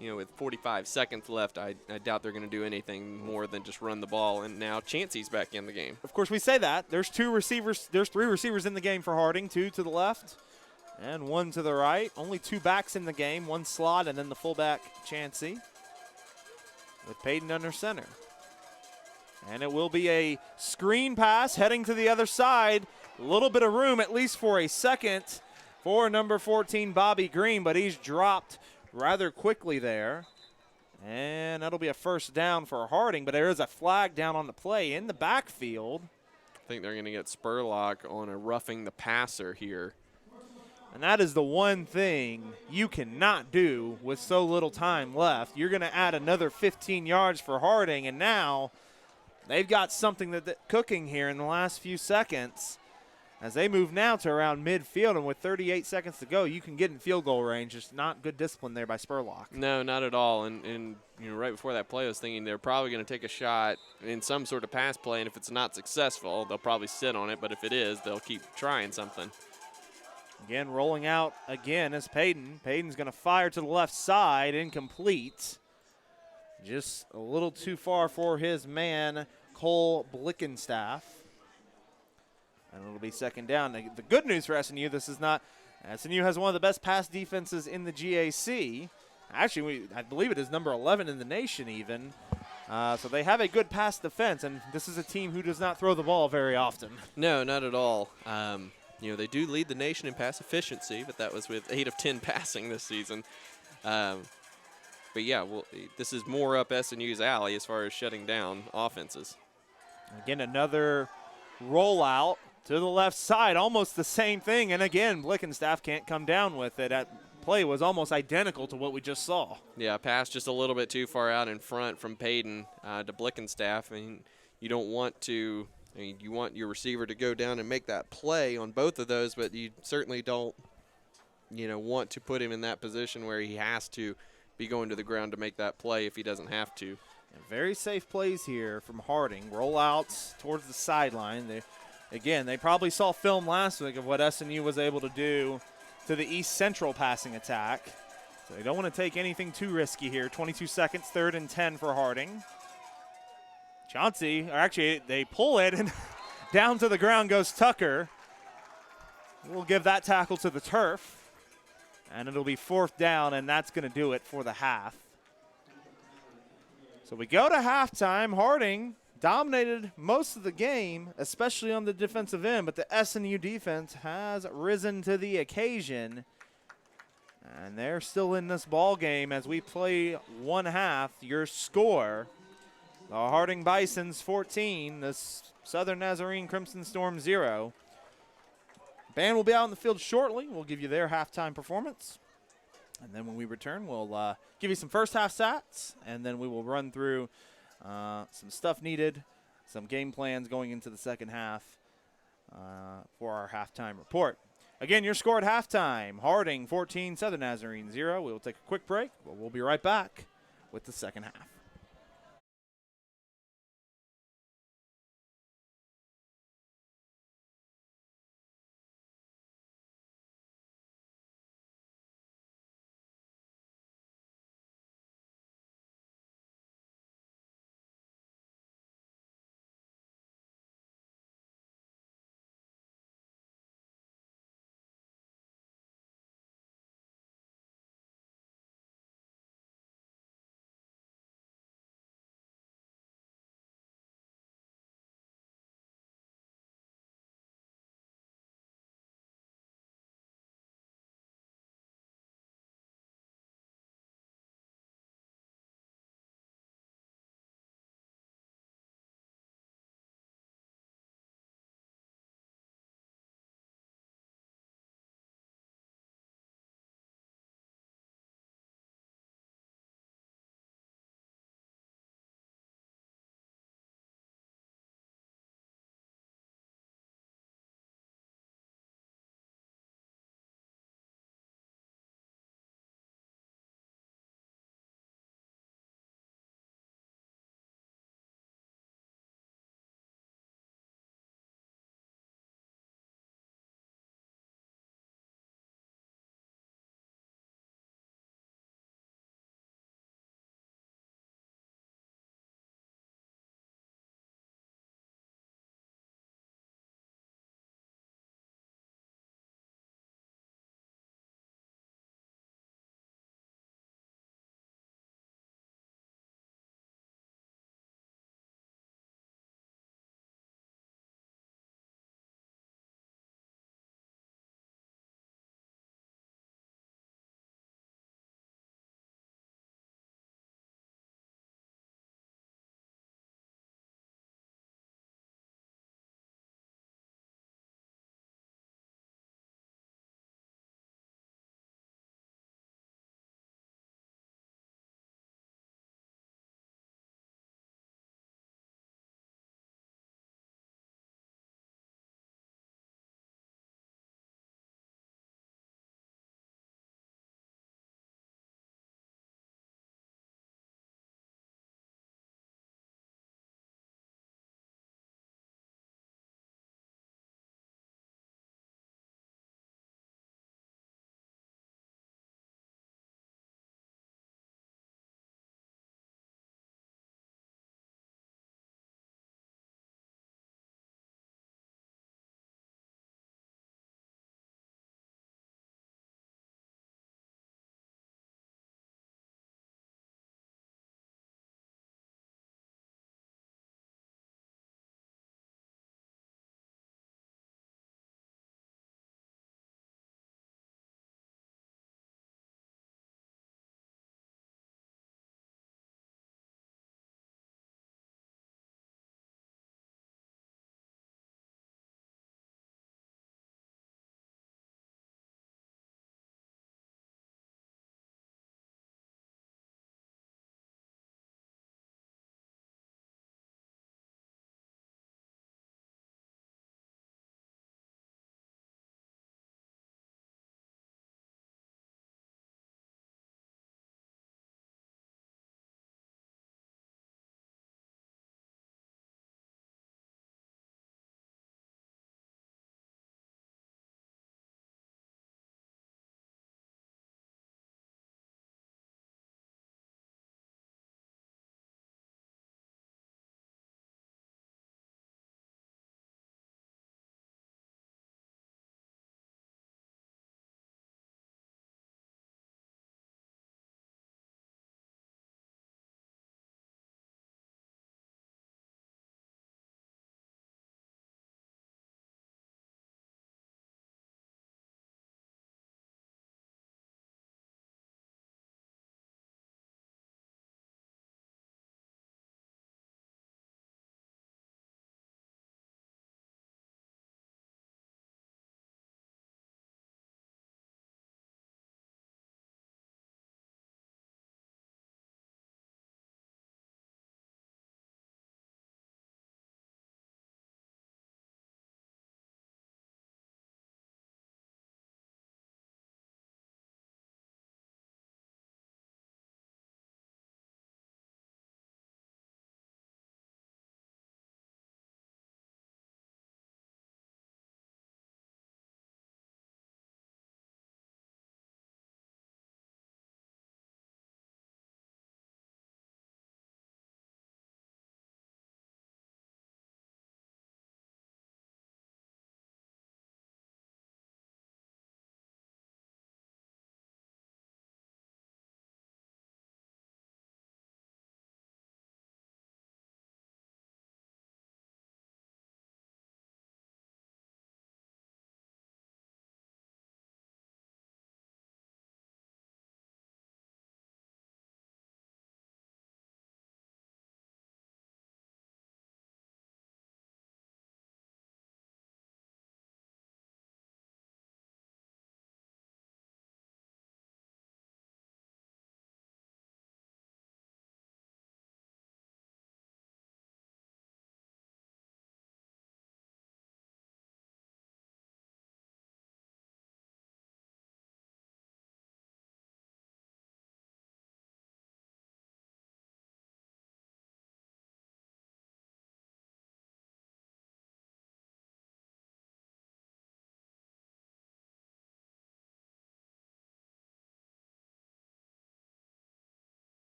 [SPEAKER 2] with 45 seconds left, I doubt they're going to do anything more than just run the ball. And now Chancey's back in the game.
[SPEAKER 1] Of course, we say that. There's 3 receivers in the game for Harding, 2 to the left and 1 to the right. Only 2 backs in the game, 1 slot, and then the fullback, Chancey, with Payton under center. And it will be a screen pass heading to the other side. A little bit of room, at least for a second, for number 14, Bobby Green, but he's dropped rather quickly there. And that'll be a 1st down for Harding, but there is a flag down on the play in the backfield.
[SPEAKER 2] I think they're going to get Spurlock on a roughing the passer here.
[SPEAKER 1] And that is the one thing you cannot do with so little time left. You're going to add another 15 yards for Harding, and now they've got something that cooking here in the last few seconds. As they move now to around midfield, and with 38 seconds to go, you can get in field goal range. Just not good discipline there by Spurlock.
[SPEAKER 2] No, not at all. And right before that play, I was thinking they're probably going to take a shot in some sort of pass play, and if it's not successful, they'll probably sit on it. But if it is, they'll keep trying something.
[SPEAKER 1] Again, rolling out again is Payton. Payton's going to fire to the left side, incomplete. Just a little too far for his man, Cole Blickenstaff. And it'll be 2nd down. The good news for SNU, SNU has one of the best pass defenses in the GAC. Actually, I believe it is number 11 in the nation even. So they have a good pass defense, and this is a team who does not throw the ball very often.
[SPEAKER 2] No, not at all. They do lead the nation in pass efficiency, but that was with 8 of 10 passing this season. But yeah, this is more up SNU's alley as far as shutting down offenses.
[SPEAKER 1] Again, another rollout to the left side, almost the same thing. And again, Blickenstaff can't come down with it. That play was almost identical to what we just saw.
[SPEAKER 2] Yeah, pass just a little bit too far out in front from Payton to Blickenstaff. I mean, you don't want to. You want your receiver to go down and make that play on both of those, but you certainly don't, want to put him in that position where he has to be going to the ground to make that play if he doesn't have to.
[SPEAKER 1] And very safe plays here from Harding. Rollouts towards the sideline. They probably saw film last week of what SNU was able to do to the East Central passing attack. So they don't want to take anything too risky here. 22 seconds, 3rd and 10 for Harding. Chauncey, or actually they pull it, and down to the ground goes Tucker. We'll give that tackle to the turf. And it'll be 4th down, and that's going to do it for the half. So we go to halftime. Harding dominated most of the game, especially on the defensive end, but the SNU defense has risen to the occasion. And they're still in this ball game as we play 1 half. Your score The Harding Bisons 14, the Southern Nazarene Crimson Storm 0. Band will be out in the field shortly. We'll give you their halftime performance. And then when we return, we'll give you some first half stats, and then we will run through some stuff needed, some game plans going into the second half for our halftime report. Again, your score at halftime, Harding 14, Southern Nazarene 0. We'll take a quick break, but we'll be right back with the second half.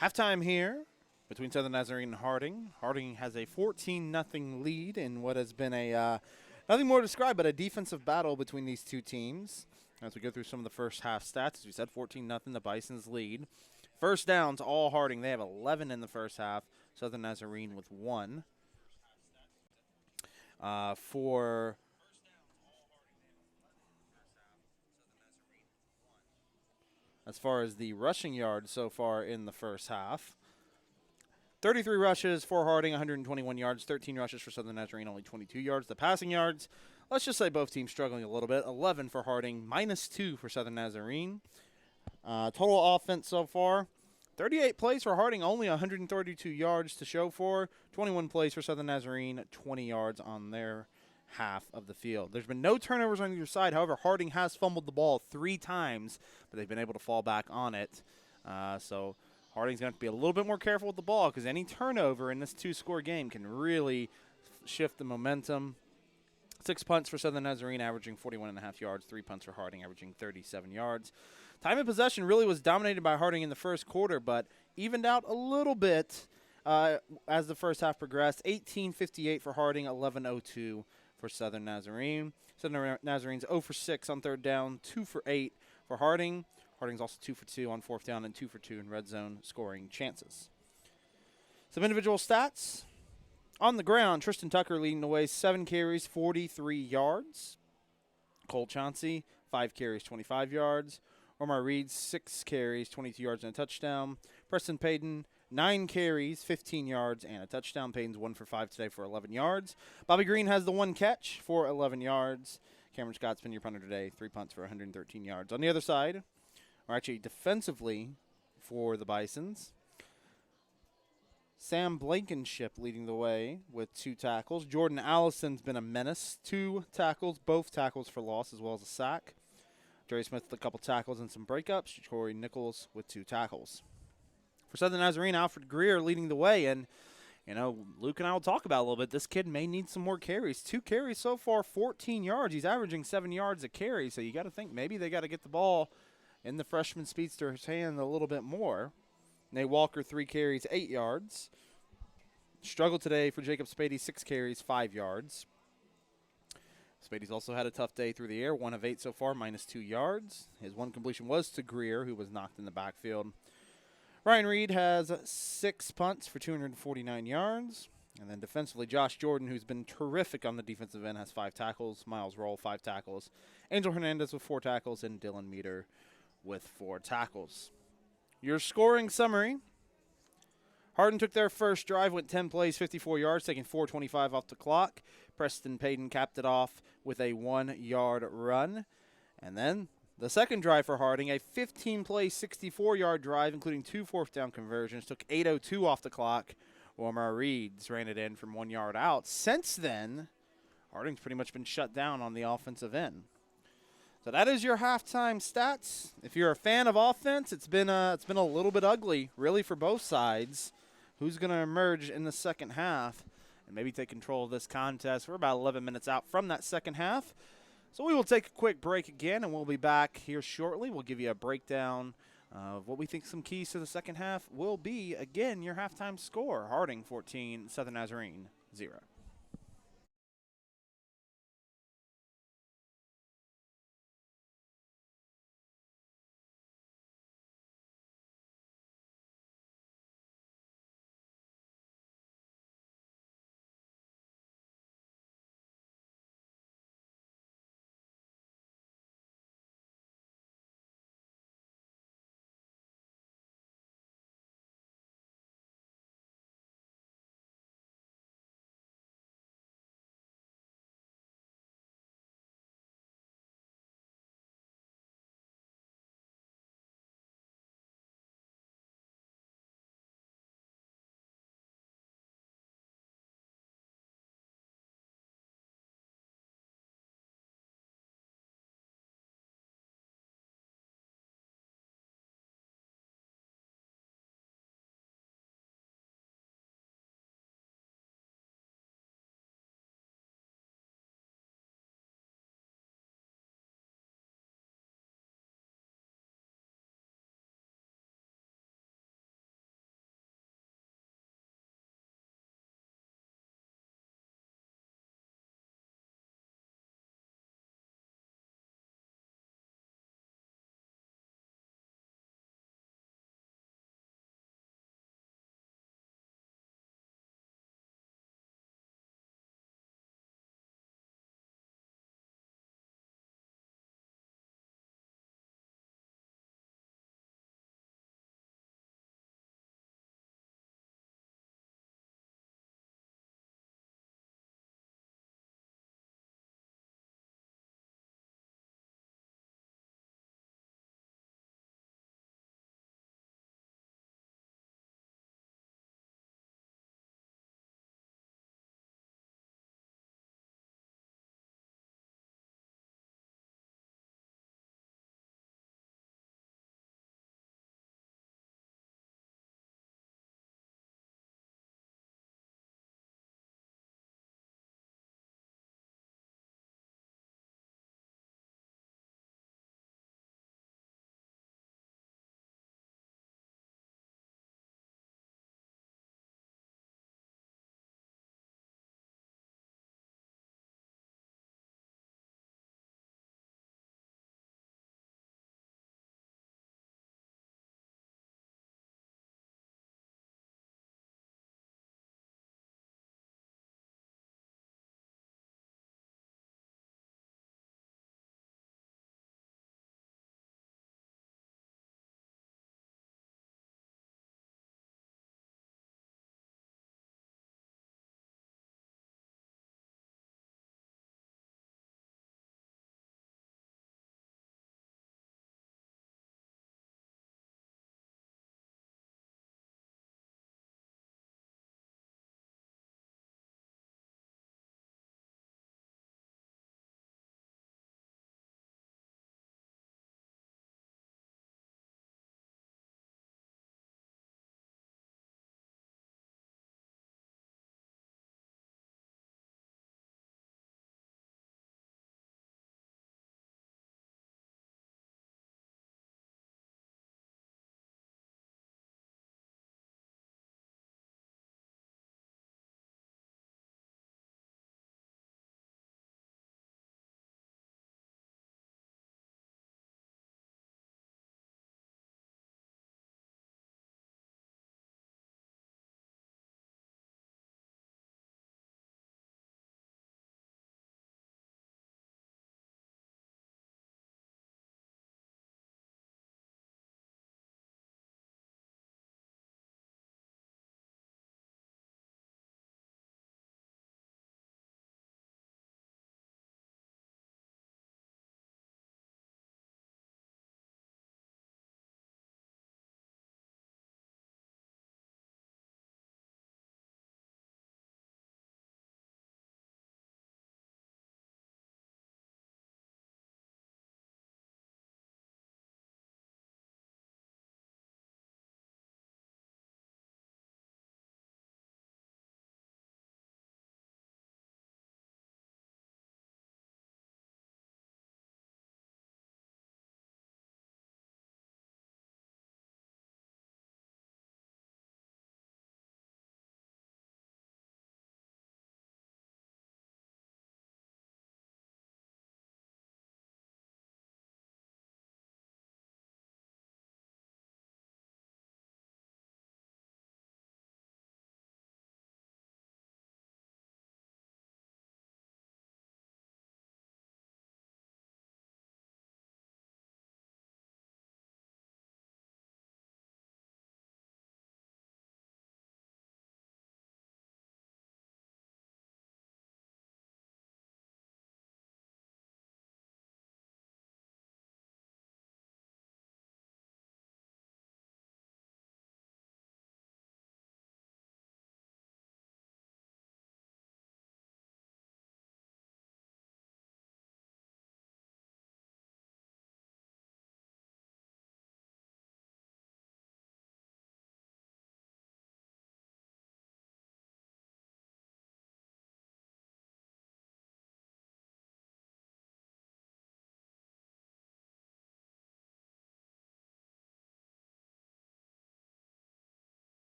[SPEAKER 3] Halftime here between Southern Nazarene and Harding. Harding has a 14-0 lead in what has been a nothing more to describe but a defensive battle between these two teams. As we go through some of the first half stats, as we said, 14-0, the Bisons lead. First downs, all Harding. They have 11 in the first half. Southern Nazarene with 1. As far as the rushing yards so far in the first half, 33 rushes for Harding, 121 yards, 13 rushes for Southern Nazarene, only 22 yards. The passing yards, let's just say both teams struggling a little bit. 11 for Harding, -2 for Southern Nazarene. Total offense so far, 38 plays for Harding, only 132 yards to show for. 21 plays for Southern Nazarene, 20 yards on their half of the field. There's been no turnovers on either side. However, Harding has fumbled the ball 3 times, but they've been able to fall back on it. So Harding's going to have to be a little bit more careful with the ball because any turnover in this 2-score game can really shift the momentum. 6 punts for Southern Nazarene, averaging 41.5 yards. 3 punts for Harding, averaging 37 yards. Time of possession really was dominated by Harding in the first quarter, but evened out a little bit as the first half progressed. 18:58 for Harding, 11:02 for Southern Nazarene. Southern Nazarene's 0 for 6 on third down, 2 for 8 for Harding. Harding's also 2 for 2 on fourth down and 2 for 2 in red zone scoring chances. Some individual stats. On the ground, Tristan Tucker leading the way, 7 carries, 43 yards. Cole Chauncey, 5 carries, 25 yards. Omar Reed, 6 carries, 22 yards and a touchdown. Preston Payton, 9 carries, 15 yards, and a touchdown. Payton's 1 for 5 today for 11 yards. Bobby Green has the 1 catch for 11 yards. Cameron Scott's been your punter today, 3 punts for 113 yards. On the other side, or actually defensively for the Bisons, Sam Blankenship leading the way with 2 tackles. Jordan Allison's been a menace. 2 tackles, both tackles for loss as well as a sack. Dre Smith with a couple tackles and some breakups. Jacory Nichols with 2 tackles. For Southern Nazarene, Alfred Greer leading the way. And, you know, Luke and I will talk about it a little bit. This kid may need some more carries. 2 carries so far, 14 yards. He's averaging 7 yards a carry. So you got to think maybe they got to get the ball in the freshman speedster's hand a little bit more. Nate Walker, 3 carries, 8 yards. Struggle today for Jacob Spady, 6 carries, 5 yards. Spady's also had a tough day through the air, 1 of 8 so far, -2 yards. His 1 completion was to Greer, who was knocked in the backfield. Ryan Reed has 6 punts for 249 yards. And then defensively, Josh Jordan, who's been terrific on the defensive end, has 5 tackles. Miles Roll, 5 tackles. Angel Hernandez with 4 tackles, and Dylan Meter with 4 tackles. Your scoring summary. Harding took their first drive, went 10 plays, 54 yards, taking 4:25 off the clock. Preston Payton capped it off with a 1-yard run. And then the second drive for Harding, a 15-play, 64-yard drive, including 2 fourth-down conversions, took 8:02 off the clock. Omar Reeds ran it in from 1 yard out. Since then, Harding's pretty much been shut down on the offensive end. So that is your halftime stats. If you're a fan of offense, it's been a little bit ugly, really, for both sides. Who's going to emerge in the second half and maybe take control of this contest? We're about 11 minutes out from that second half. So we will take a quick break again, and we'll be back here shortly. We'll give you a breakdown of what we think some keys to the second half will be. Again, your halftime score, Harding 14, Southern Nazarene 0.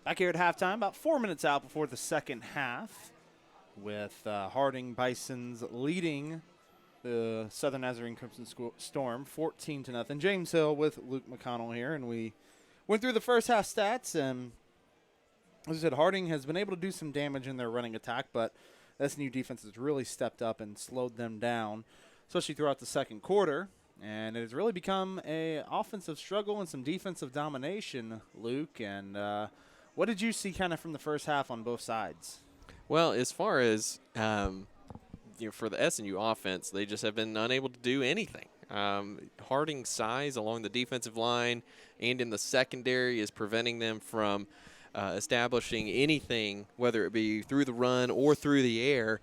[SPEAKER 3] Back here at halftime, about 4 minutes out before the second half, with Harding Bisons leading the Southern Nazarene Crimson Storm 14-0. James Hill with Luke McConnell here, and we went through the first half stats, and as I said, Harding has been able to do some damage in their running attack, but SNU defense has really stepped up and slowed them down, especially throughout the second quarter. And it has really become a offensive struggle and some defensive domination, Luke. And what did you see kind of from the first half on both sides?
[SPEAKER 2] Well, as far as for the SNU offense, they just have been unable to do anything. Harding's size along the defensive line and in the secondary is preventing them from establishing anything, whether it be through the run or through the air.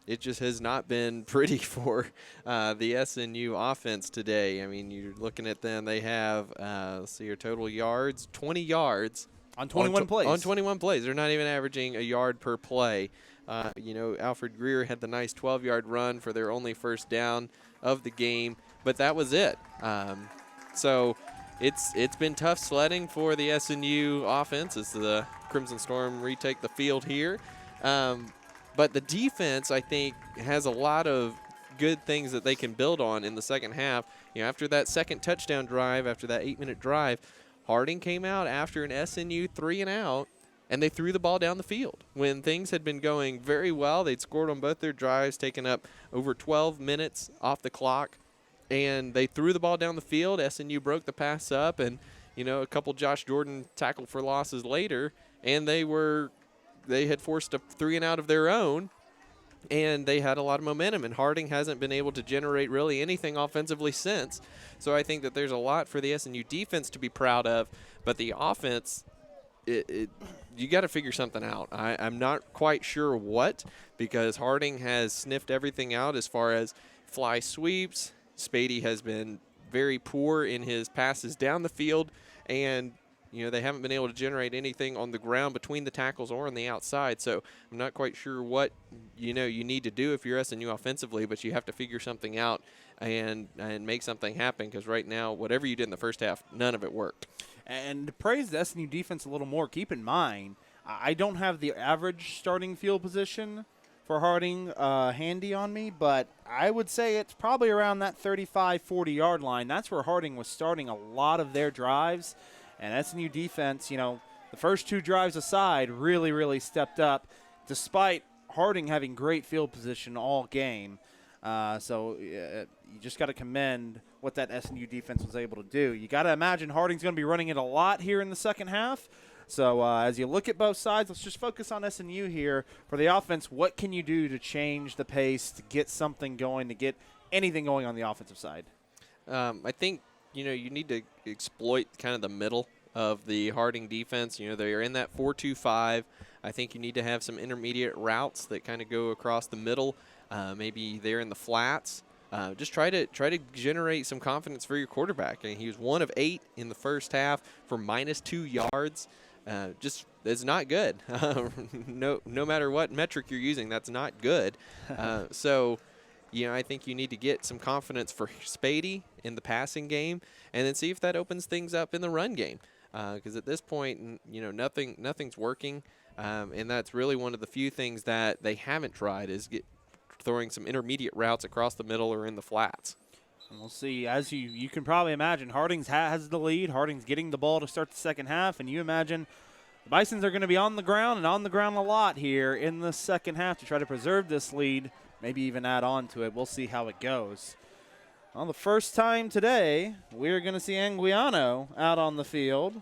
[SPEAKER 2] It just has not been pretty for the SNU offense today. I mean, you're looking at them. They have, let's see your total yards, 20 yards.
[SPEAKER 3] On 21 plays.
[SPEAKER 2] On 21 plays. They're not even averaging a yard per play. Alfred Greer had the nice 12-yard run for their only first down of the game, but that was it. So it's been tough sledding for the SNU offense as the Crimson Storm retake the field here. But the defense, I think, has a lot of good things that they can build on in the second half. After that second touchdown drive, after that 8-minute drive, Harding came out after an SNU 3-and-out, and they threw the ball down the field. When things had been going very well, they'd scored on both their drives, taken up over 12 minutes off the clock, and they threw the ball down the field. SNU broke the pass up, and, a couple Josh Jordan tackle for losses later, and they had forced a 3-and-out of their own, and they had a lot of momentum, and Harding hasn't been able to generate really anything offensively since. So I think that there's a lot for the SNU defense to be proud of, but the offense, you got to figure something out. I'm not quite sure what, because Harding has sniffed everything out as far as fly sweeps. Spady has been very poor in his passes down the field, and they haven't been able to generate anything on the ground between the tackles or on the outside. So I'm not quite sure what you need to do if you're SNU offensively, but you have to figure something out and make something happen, because right now, whatever you did in the first half, none of it worked.
[SPEAKER 3] And to praise the SNU defense a little more, keep in mind, I don't have the average starting field position for Harding handy on me, but I would say it's probably around that 35, 40-yard line. That's where Harding was starting a lot of their drives. And SNU defense, the first two drives aside, really, really stepped up, despite Harding having great field position all game. So you just got to commend what that SNU defense was able to do. You got to imagine Harding's going to be running it a lot here in the second half. So as you look at both sides, let's just focus on SNU here. For the offense, what can you do to change the pace, to get something going, to get anything going on the offensive side?
[SPEAKER 2] I think you need to exploit kind of the middle of the Harding defense. They are in that 4-2-5. I think you need to have some intermediate routes that kind of go across the middle. Maybe they're in the flats. Just try to generate some confidence for your quarterback. He was 1 of 8 in the first half for -2 yards. Just it's not good. No matter what metric you're using, that's not good. So I think you need to get some confidence for Spady in the passing game, and then see if that opens things up in the run game. Because at this point, nothing's working, and that's really one of the few things that they haven't tried is throwing some intermediate routes across the middle or in the flats.
[SPEAKER 3] And we'll see. As you can probably imagine, Harding has the lead. Harding's getting the ball to start the second half, and you imagine the Bisons are going to be on the ground a lot here in the second half to try to preserve this lead, maybe even add on to it. We'll see how it goes. Well, the first time today, we're going to see Anguiano out on the field.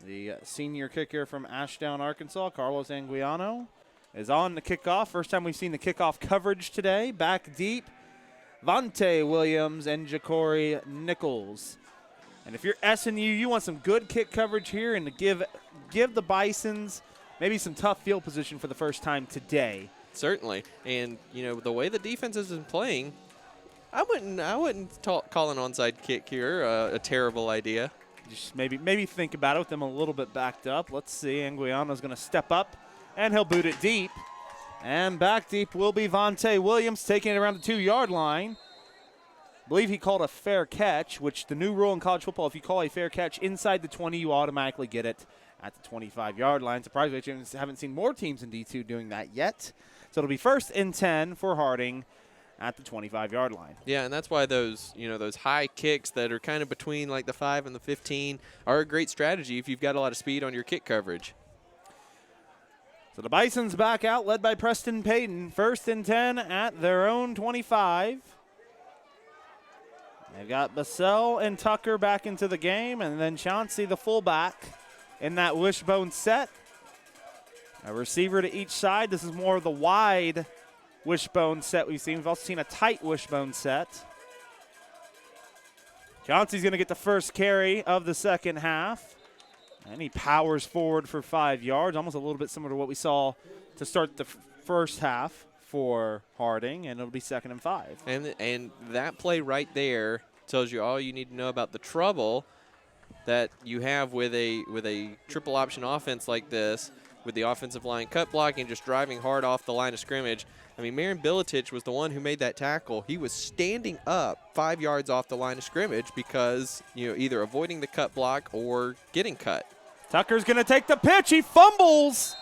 [SPEAKER 3] The senior kicker from Ashdown, Arkansas, Carlos Anguiano, is on the kickoff. First time we've seen the kickoff coverage today. Back deep, Vontae Williams and Jacory Nichols. And if you're SNU, you want some good kick coverage here and to give the Bisons maybe some tough field position for the first time today.
[SPEAKER 2] Certainly. And, the way the defense has been playing, I wouldn't call an onside kick here a terrible idea.
[SPEAKER 3] Just maybe think about it with them a little bit backed up. Let's see. Anguiano's going to step up, and he'll boot it deep. And back deep will be Vontae Williams, taking it around the 2-yard line. believe he called a fair catch, which the new rule in college football, if you call a fair catch inside the 20, you automatically get it at the 25-yard line. Surprisingly, I haven't seen more teams in D2 doing that yet. So it'll be 1st and 10 for Harding at the 25-yard line.
[SPEAKER 2] Yeah, and that's why those high kicks that are kind of between like the 5 and the 15 are a great strategy if you've got a lot of speed on your kick coverage.
[SPEAKER 3] So the Bisons back out, led by Preston Payton. 1st and 10 at their own 25. They've got Bassell and Tucker back into the game, and then Chauncey, the fullback, in that wishbone set. A receiver to each side. This is more of the wide wishbone set we've seen. We've also seen a tight wishbone set. Chauncey's going to get the first carry of the second half. And he powers forward for 5 yards, almost a little bit similar to what we saw to start the first half for Harding, and it'll be 2nd and 5.
[SPEAKER 2] And that play right there tells you all you need to know about the trouble that you have with a triple option offense like this, with the offensive line cut blocking, just driving hard off the line of scrimmage. I mean, Marin Biletich was the one who made that tackle. He was standing up 5 yards off the line of scrimmage because, either avoiding the cut block or getting cut.
[SPEAKER 3] Tucker's going to take the pitch. He fumbles,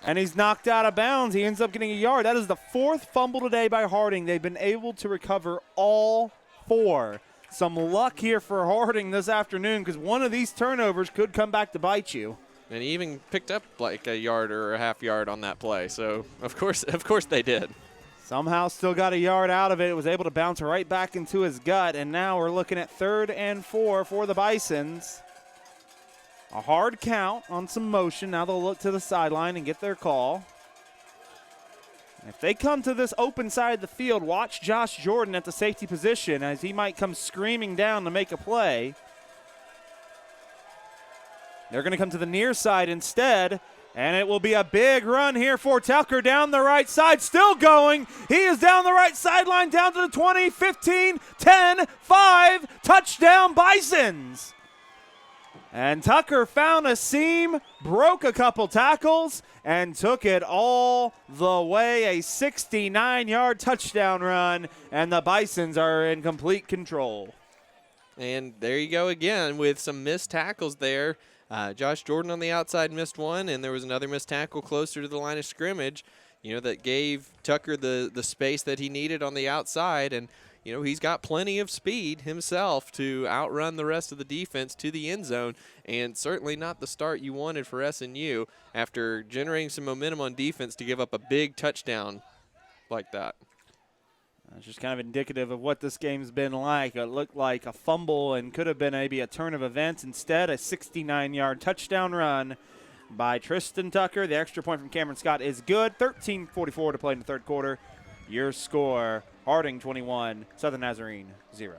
[SPEAKER 3] and he's knocked out of bounds. He ends up getting a yard. That is the 4th fumble today by Harding. They've been able to recover all 4. Some luck here for Harding this afternoon, because one of these turnovers could come back to bite you.
[SPEAKER 2] And he even picked up like a yard or a half yard on that play. So, of course they did.
[SPEAKER 3] Somehow still got a yard out of it. It was able to bounce right back into his gut. And now we're looking at 3rd and 4 for the Bisons. A hard count on some motion. Now they'll look to the sideline and get their call. If they come to this open side of the field, watch Josh Jordan at the safety position as he might come screaming down to make a play. They're going to come to the near side instead, and it will be a big run here for Tucker down the right side. Still going. He is down the right sideline, down to the 20, 15, 10, 5. Touchdown, Bisons. And Tucker found a seam, broke a couple tackles, and took it all the way. A 69-yard touchdown run, and the Bisons are in complete control.
[SPEAKER 2] And there you go again with some missed tackles there. Josh Jordan on the outside missed one, and there was another missed tackle closer to the line of scrimmage, that gave Tucker the space that he needed on the outside. And, he's got plenty of speed himself to outrun the rest of the defense to the end zone, and certainly not the start you wanted for SNU after generating some momentum on defense to give up a big touchdown like that.
[SPEAKER 3] It's just kind of indicative of what this game's been like. It looked like a fumble and could have been maybe a turn of events. Instead, a 69-yard touchdown run by Tristan Tucker. The extra point from Cameron Scott is good. 13:44 to play in the 3rd quarter. Your score, Harding 21, Southern Nazarene 0.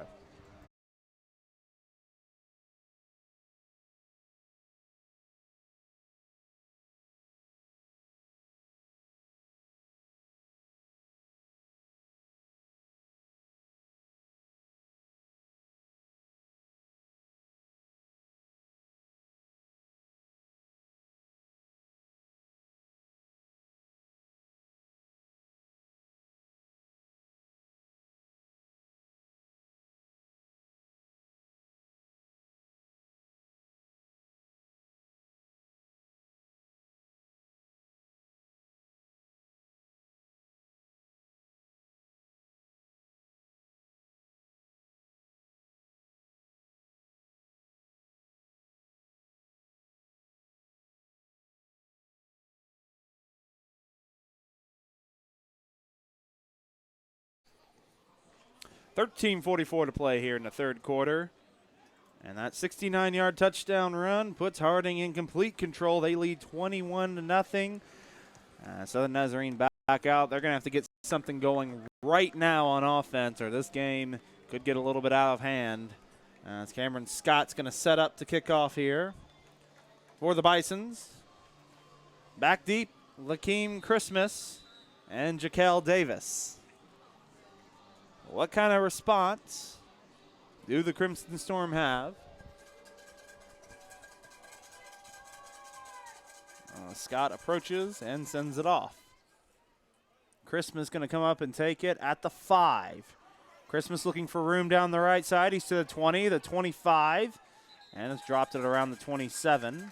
[SPEAKER 3] $13:44 to play here in the 3rd quarter. And that 69-yard touchdown run puts Harding in complete control. They lead 21-0. Southern Nazarene back out. They're going to have to get something going right now on offense, or this game could get a little bit out of hand. As Cameron Scott's going to set up to kick off here for the Bisons. Back deep, Lakeem Christmas and Jaquel Davis. What kind of response do the Crimson Storm have? Scott approaches and sends it off. Christmas going to come up and take it at the 5. Christmas looking for room down the right side. He's to the 20, the 25, and has dropped it around the 27.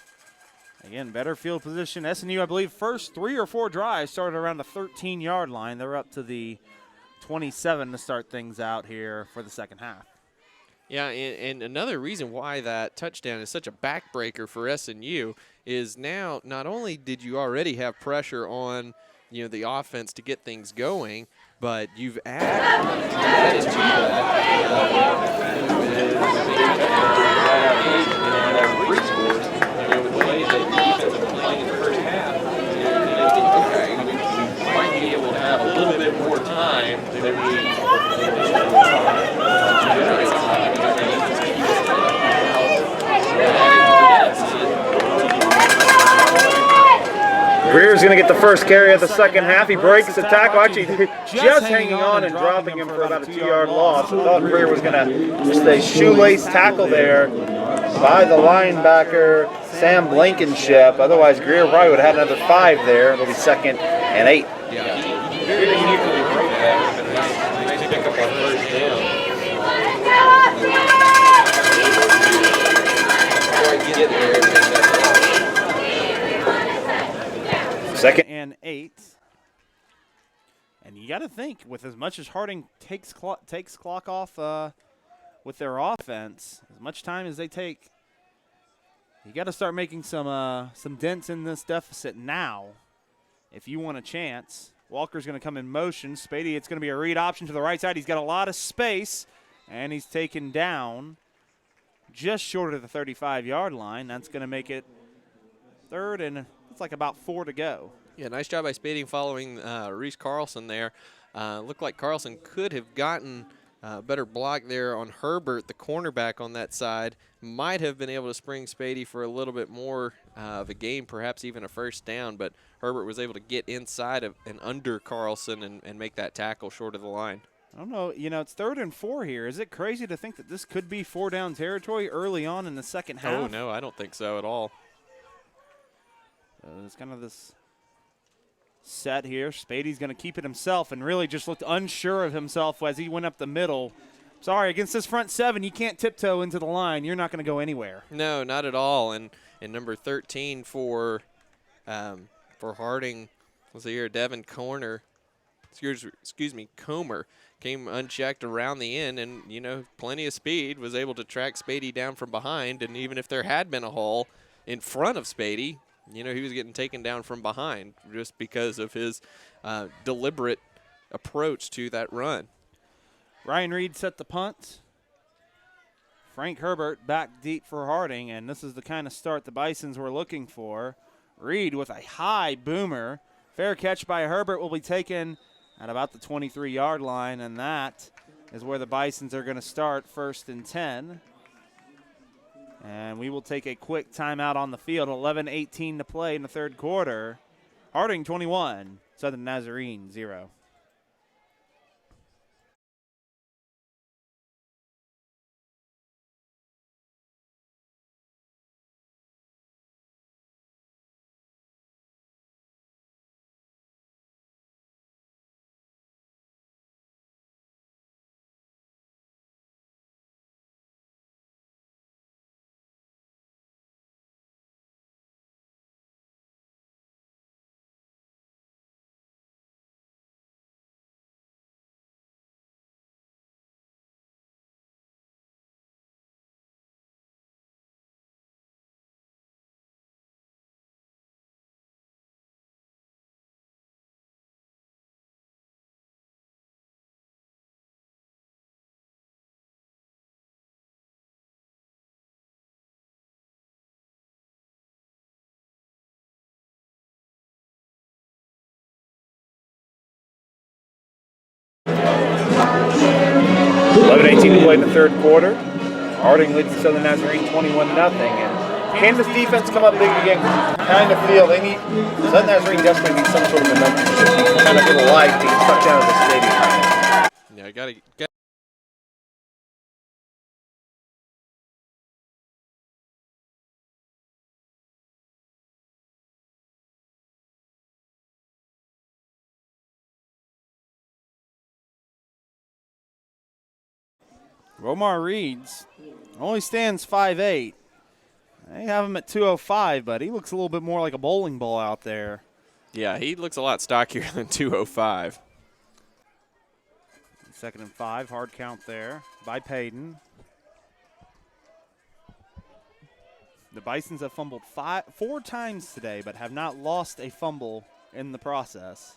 [SPEAKER 3] Again, better field position. SNU, I believe, first 3 or 4 drives started around the 13-yard line. They're up to the 27 to start things out here for the second half.
[SPEAKER 2] Yeah, and another reason why that touchdown is such a backbreaker for SNU is now not only did you already have pressure on the offense to get things going, but you've added to that the way that the defense has been playing in the first half, we might be able to have a little bit more time than we
[SPEAKER 4] Greer's going to get the first carry of the second half. He breaks the tackle, actually just hanging on and dropping him for about a 2-yard loss. I thought Greer was going to just a shoelace tackle there by the linebacker, Sam Blankenship. Otherwise, Greer probably would have had another 5 there. It'll be 2nd and 8.
[SPEAKER 2] Yeah, he very easily broke that. Nice pick up on first down. Before I get there,
[SPEAKER 3] 2nd and 8. And you got to think, with as much as Harding takes clock off with their offense, as much time as they take, you got to start making some dents in this deficit now if you want a chance. Walker's going to come in motion. Spady, it's going to be a read option to the right side. He's got a lot of space, and he's taken down just short of the 35-yard line. That's going to make it 3rd and it's like about 4 to go.
[SPEAKER 2] Yeah, nice job by Spading following Reese Carlson there. Looked like Carlson could have gotten a better block there on Herbert, the cornerback on that side. Might have been able to spring Spady for a little bit more of a game, perhaps even a first down, but Herbert was able to get inside of and under Carlson and make that tackle short of the line.
[SPEAKER 3] I don't know. It's 3rd and 4 here. Is it crazy to think that this could be 4-down territory early on in the second half?
[SPEAKER 2] Oh, no, I don't think so at all.
[SPEAKER 3] It's kind of this set here. Spady's going to keep it himself and really just looked unsure of himself as he went up the middle. Sorry, against this front 7, you can't tiptoe into the line. You're not going to go anywhere.
[SPEAKER 2] No, not at all. And number 13 for Harding was here, Devin Comer came unchecked around the end and, plenty of speed, was able to track Spady down from behind. And even if there had been a hole in front of Spady, he was getting taken down from behind just because of his deliberate approach to that run.
[SPEAKER 3] Ryan Reed set the punt. Frank Herbert back deep for Harding, and this is the kind of start the Bisons were looking for. Reed with a high boomer. Fair catch by Herbert will be taken at about the 23-yard line, and that is where the Bisons are going to start 1st and 10. And we will take a quick timeout on the field. 11:18 to play in the 3rd quarter. Harding 21, Southern Nazarene 0.
[SPEAKER 4] To play in the 3rd quarter. Harding leads the Southern Nazarene 21-0. And can this defense come up big again? Kind of feel they need Southern Nazarene desperately needs some sort of momentum shift. Kind of feel like being stuck down at the stadium right now.
[SPEAKER 2] Yeah, I got
[SPEAKER 3] Romar Reeds only stands 5'8". They have him at 205, but he looks a little bit more like a bowling ball out there.
[SPEAKER 2] Yeah, he looks a lot stockier than 205.
[SPEAKER 3] 2nd and 5, hard count there by Payton. The Bisons have fumbled 4 times today, but have not lost a fumble in the process.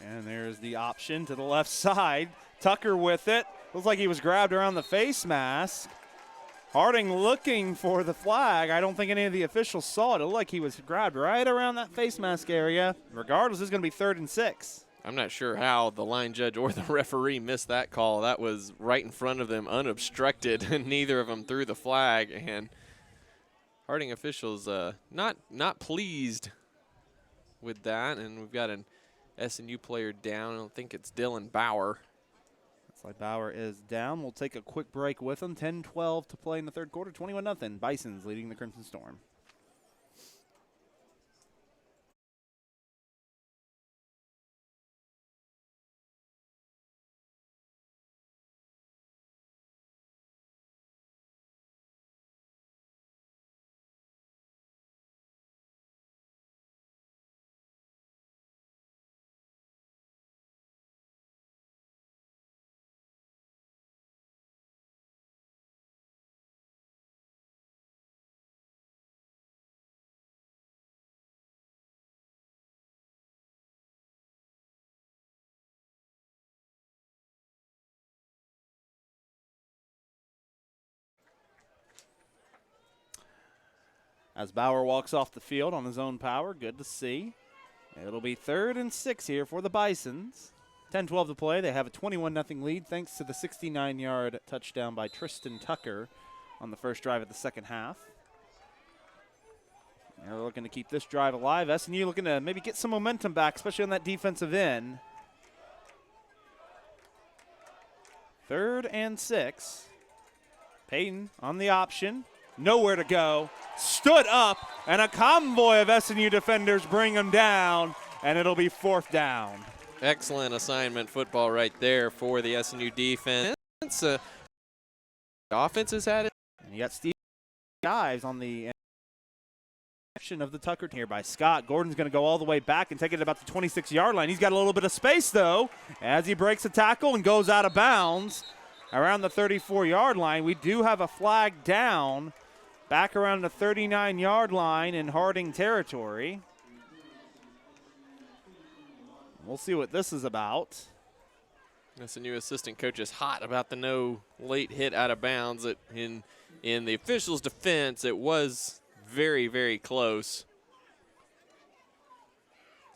[SPEAKER 3] And there's the option to the left side. Tucker with it. Looks like he was grabbed around the face mask. Harding looking for the flag. I don't think any of the officials saw it. It looked like he was grabbed right around that face mask area. Regardless, it's going to be 3rd and 6.
[SPEAKER 2] I'm not sure how the line judge or the referee missed that call. That was right in front of them, unobstructed, and neither of them threw the flag. And Harding officials not pleased with that. And we've got an SNU player down. I don't think it's Dylan Bauer.
[SPEAKER 3] Looks like Bauer is down. We'll take a quick break with him. 10-12 to play in the 3rd quarter. 21-0. Bisons leading the Crimson Storm. As Bauer walks off the field on his own power, good to see. It'll be 3rd and 6 here for the Bisons. 10-12 to play. They have a 21-0 lead thanks to the 69-yard touchdown by Tristan Tucker on the first drive of the 2nd half. They're looking to keep this drive alive. SNU looking to maybe get some momentum back, especially on that defensive end. 3rd and 6. Payton on the option. Nowhere to go. Stood up, and a convoy of SNU defenders bring him down, and it'll be 4th down.
[SPEAKER 2] Excellent assignment football right there for the SNU defense. Offense has had it.
[SPEAKER 3] And you got Steve Ives on the of the Tucker here by Scott. Gordon's going to go all the way back and take it about the 26-yard line. He's got a little bit of space, though, as he breaks a tackle and goes out of bounds around the 34-yard line. We do have a flag down back around the 39-yard line in Harding territory. We'll see what this is about.
[SPEAKER 2] SNU assistant coach is hot about the no late hit out of bounds. In the officials' defense, it was very, very close.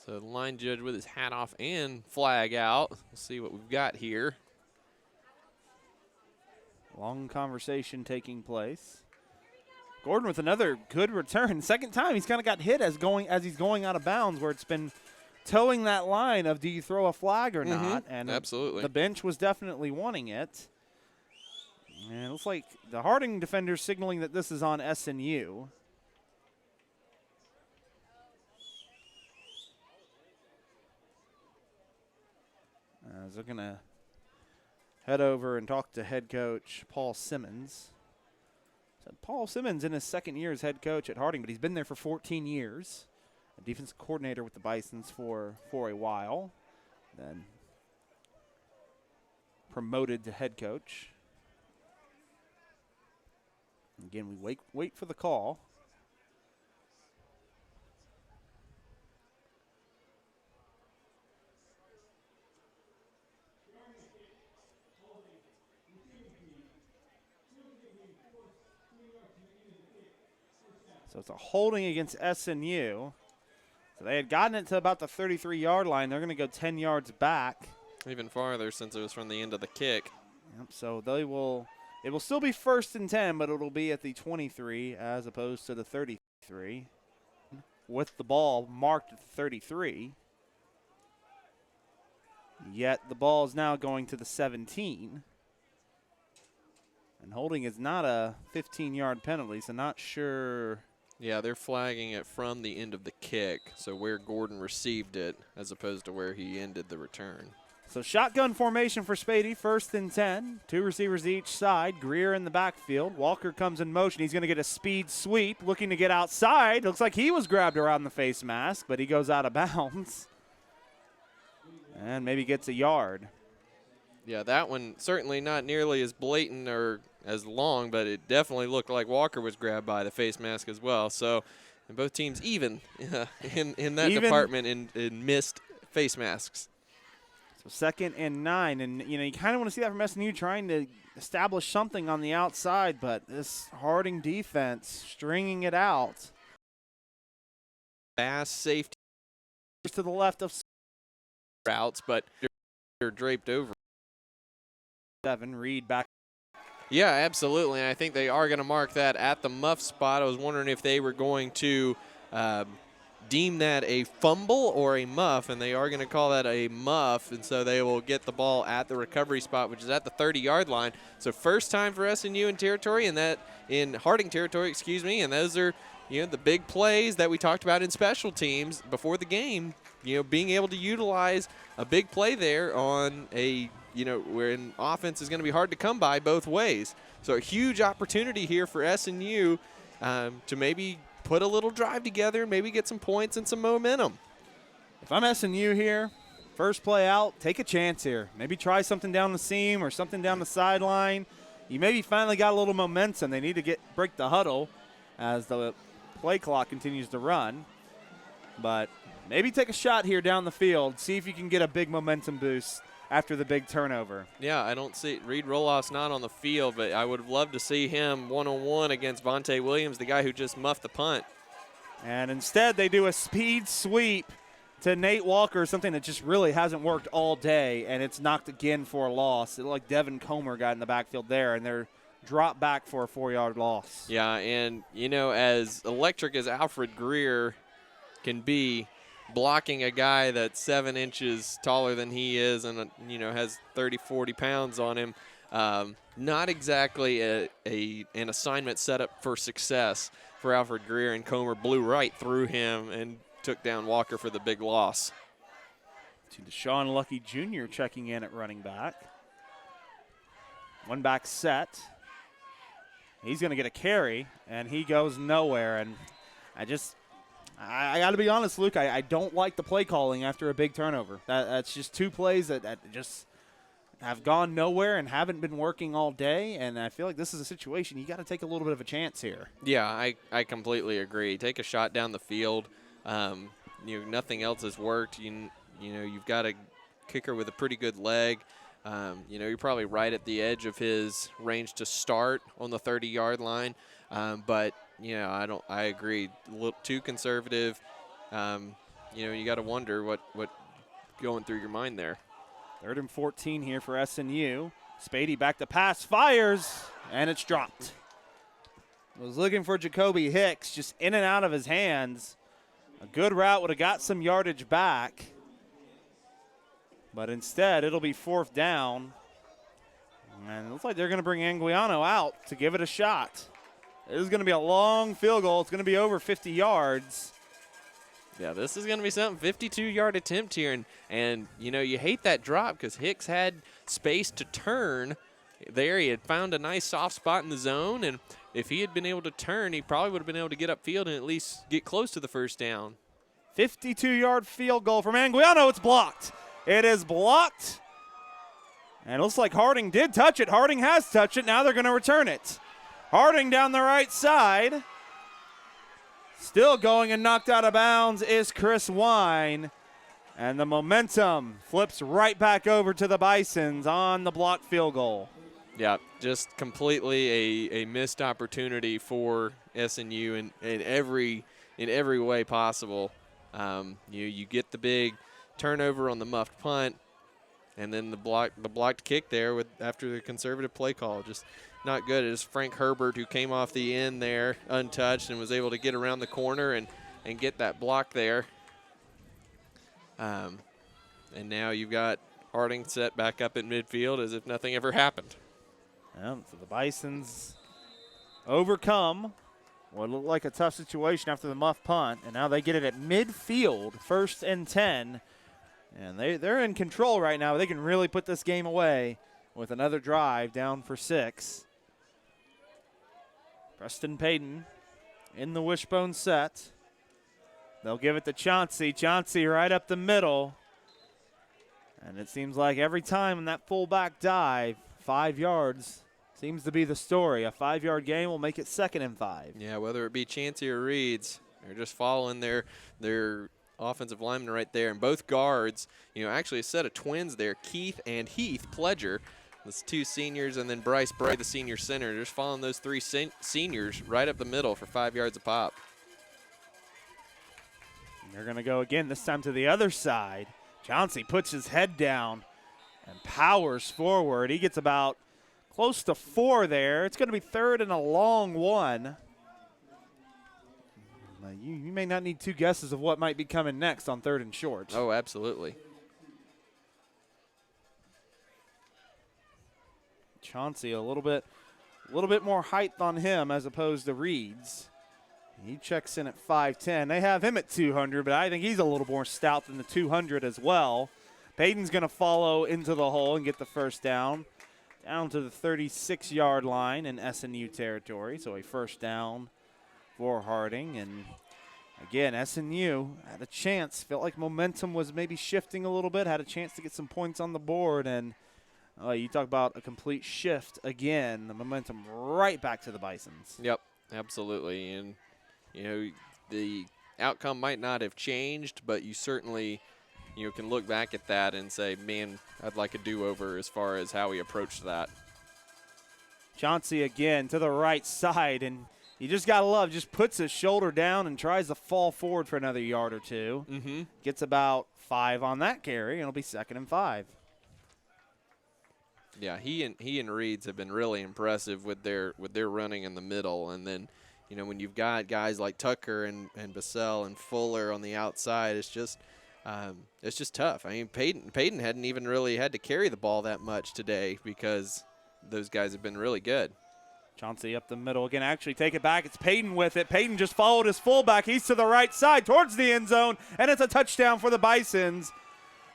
[SPEAKER 2] So the line judge with his hat off and flag out. We'll see what we've got here.
[SPEAKER 3] Long conversation taking place. Gordon with another good return. Second time he's kind of got hit as he's going out of bounds, where it's been towing that line of do you throw a flag or not. And
[SPEAKER 2] absolutely,
[SPEAKER 3] the bench was definitely wanting it. And it looks like the Harding defenders signaling that this is on SNU. As they're going to head over and talk to head coach Paul Simmons. Paul Simmons in his 2nd year as head coach at Harding, but he's been there for 14 years. A defensive coordinator with the Bisons for a while. Then promoted to head coach. Again, we wait for the call. So it's a holding against SNU. So they had gotten it to about the 33-yard line. They're going to go 10 yards back.
[SPEAKER 2] Even farther since it was from the end of the kick.
[SPEAKER 3] Yep, so it will still be 1st and 10, but it'll be at the 23 as opposed to the 33. With the ball marked at the 33. Yet the ball is now going to the 17. And holding is not a 15-yard penalty, so not sure.
[SPEAKER 2] Yeah, they're flagging it from the end of the kick, so where Gordon received it as opposed to where he ended the return.
[SPEAKER 3] So shotgun formation for Spady, 1st and 10. 2 receivers each side. Greer in the backfield. Walker comes in motion. He's going to get a speed sweep, looking to get outside. Looks like he was grabbed around the face mask, but he goes out of bounds. And maybe gets a yard.
[SPEAKER 2] Yeah, that one certainly not nearly as blatant or as long, but it definitely looked like Walker was grabbed by the face mask as well. So and both teams even in that department in missed face masks.
[SPEAKER 3] So 2nd and 9, and you kind of want to see that from SNU trying to establish something on the outside, but this Harding defense stringing it out.
[SPEAKER 2] Fast safety
[SPEAKER 3] To the left of
[SPEAKER 2] routes, but they're draped over.
[SPEAKER 3] 7, Reed back.
[SPEAKER 2] Yeah, absolutely. And I think they are going to mark that at the muff spot. I was wondering if they were going to deem that a fumble or a muff, and they are going to call that a muff, and so they will get the ball at the recovery spot, which is at the 30-yard line. So first time for SNU in territory, and that in Harding territory, excuse me, and those are the big plays that we talked about in special teams before the game. Being able to utilize a big play there on a where an offense is going to be hard to come by both ways. So a huge opportunity here for SNU to maybe put a little drive together and maybe get some points and some momentum.
[SPEAKER 3] If I'm SNU here, first play out, take a chance here. Maybe try something down the seam or something down the sideline. You maybe finally got a little momentum. They need to break the huddle as the play clock continues to run. But maybe take a shot here down the field. See if you can get a big momentum boost after the big turnover.
[SPEAKER 2] Yeah, I don't see Reed Roloff's not on the field, but I would have loved to see him one-on-one against Vontae Williams, the guy who just muffed the punt.
[SPEAKER 3] And instead they do a speed sweep to Nate Walker, something that just really hasn't worked all day, and it's knocked again for a loss. It looked like Devin Comer got in the backfield there, and they're dropped back for a 4-yard loss.
[SPEAKER 2] Yeah, and, as electric as Alfred Greer can be, blocking a guy that's 7 inches taller than he is and, has 30, 40 pounds on him, not exactly an assignment set up for success for Alfred Greer, and Comer blew right through him and took down Walker for the big loss.
[SPEAKER 3] To Deshaun Lucky Jr. checking in at running back. One back set. He's going to get a carry, and he goes nowhere. And I got to be honest, Luke, I don't like the play calling after a big turnover. That's just 2 plays that just have gone nowhere and haven't been working all day, and I feel like this is a situation you got to take a little bit of a chance here.
[SPEAKER 2] Yeah, I completely agree. Take a shot down the field. Nothing else has worked. You've got a kicker with a pretty good leg. You're probably right at the edge of his range to start on the 30-yard line, but I agree. A little too conservative. You got to wonder what going through your mind there.
[SPEAKER 3] 3rd and 14 here for SNU. Spady back to pass, fires, and it's dropped. Was looking for Jacoby Hicks, just in and out of his hands. A good route would have got some yardage back, but instead it'll be 4th down. And it looks like they're going to bring Anguiano out to give it a shot. This is going to be a long field goal. It's going to be over 50 yards.
[SPEAKER 2] Yeah, this is going to be something. 52-yard attempt here. And you hate that drop because Hicks had space to turn there. He had found a nice soft spot in the zone. And if he had been able to turn, he probably would have been able to get upfield and at least get close to the first down.
[SPEAKER 3] 52-yard field goal from Anguiano. It's blocked. It is blocked. And it looks like Harding did touch it. Harding has touched it. Now they're going to return it. Harding down the right side. Still going and knocked out of bounds is Chris Wine. And the momentum flips right back over to the Bisons on the blocked field goal.
[SPEAKER 2] Yeah, just completely a missed opportunity for SNU in every way possible. You get the big turnover on the muffed punt, and then the blocked kick there after the conservative play call. Just not good. It is Frank Herbert who came off the end there untouched and was able to get around the corner and get that block there. And now you've got Harding set back up in midfield as if nothing ever happened.
[SPEAKER 3] So the Bisons overcome what looked like a tough situation after the muff punt, and now they get it at midfield, 1st and 10. And they're in control right now. They can really put this game away with another drive down for 6. Preston Payton in the wishbone set. They'll give it to Chauncey. Chauncey right up the middle. And it seems like every time in that fullback dive, 5 yards seems to be the story. A 5-yard gain will make it 2nd and 5.
[SPEAKER 2] Yeah, whether it be Chauncey or Reeds, they're just following their offensive lineman right there. And both guards, actually a set of twins there, Keith and Heath Pledger. Those 2 seniors, and then Bryce Bray, the senior center. Just following those 3 seniors right up the middle for 5 yards a pop.
[SPEAKER 3] They're going to go again, this time to the other side. Chauncey puts his head down and powers forward. He gets about close to 4 there. It's going to be 3rd and a long 1. You may not need 2 guesses of what might be coming next on 3rd and short.
[SPEAKER 2] Oh, absolutely.
[SPEAKER 3] Chauncey a little bit more height on him as opposed to Reeds. He checks in at 5'10". They have him at 200, but I think he's a little more stout than the 200 as well. Payton's going to follow into the hole and get the first down to the 36-yard line in SNU territory. So a first down for Harding. And again, SNU had a chance. Felt like momentum was maybe shifting a little bit. Had a chance to get some points on the board. And you talk about a complete shift again. The momentum right back to the Bisons.
[SPEAKER 2] Yep, absolutely. And, the outcome might not have changed, but you certainly, can look back at that and say, man, I'd like a do-over as far as how we approached that.
[SPEAKER 3] Chauncey again to the right side, and you just got to love, just puts his shoulder down and tries to fall forward for another yard or 2.
[SPEAKER 2] Mm-hmm.
[SPEAKER 3] Gets about 5 on that carry, and it'll be 2nd and 5.
[SPEAKER 2] Yeah, he and Reeds have been really impressive with their running in the middle, and then when you've got guys like Tucker and Bassell and Fuller on the outside, it's just tough. I mean, Payton hadn't even really had to carry the ball that much today because those guys have been really good.
[SPEAKER 3] Chauncey up the middle again. Actually, take it back. It's Payton with it. Payton just followed his fullback. He's to the right side towards the end zone, and it's a touchdown for the Bisons.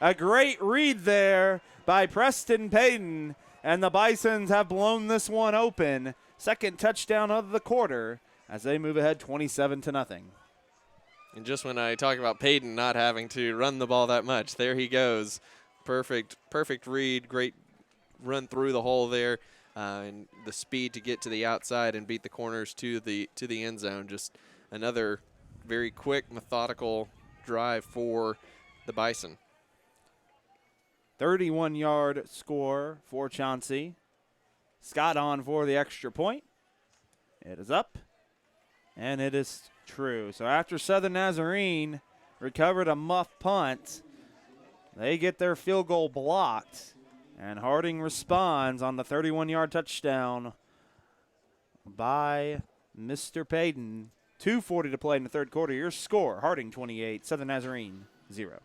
[SPEAKER 3] A great read there by Preston Payton, and the Bisons have blown this one open. 2nd touchdown of the quarter as they move ahead 27-0.
[SPEAKER 2] And just when I talk about Payton not having to run the ball that much, there he goes. Perfect read, great run through the hole there, and the speed to get to the outside and beat the corners to the end zone. Just another very quick, methodical drive for the Bison.
[SPEAKER 3] 31-yard score for Chauncey. Scott on for the extra point. It is up, and it is true. So after Southern Nazarene recovered a muff punt, they get their field goal blocked, and Harding responds on the 31-yard touchdown by Mr. Payton. 2:40 to play in the 3rd quarter. Your score, Harding 28, Southern Nazarene 0.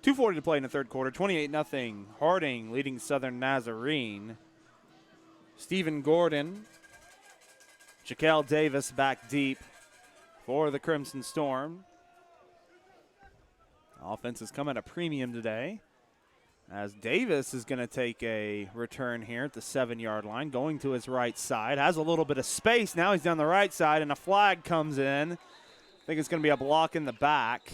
[SPEAKER 3] .240 to play in the 3rd quarter. 28-0. Harding leading Southern Nazarene. Stephen Gordon. Jaquel Davis back deep for the Crimson Storm. Offense has come at a premium today, as Davis is going to take a return here at the 7-yard line, going to his right side. Has a little bit of space. Now he's down the right side, and a flag comes in. I think it's going to be a block in the back.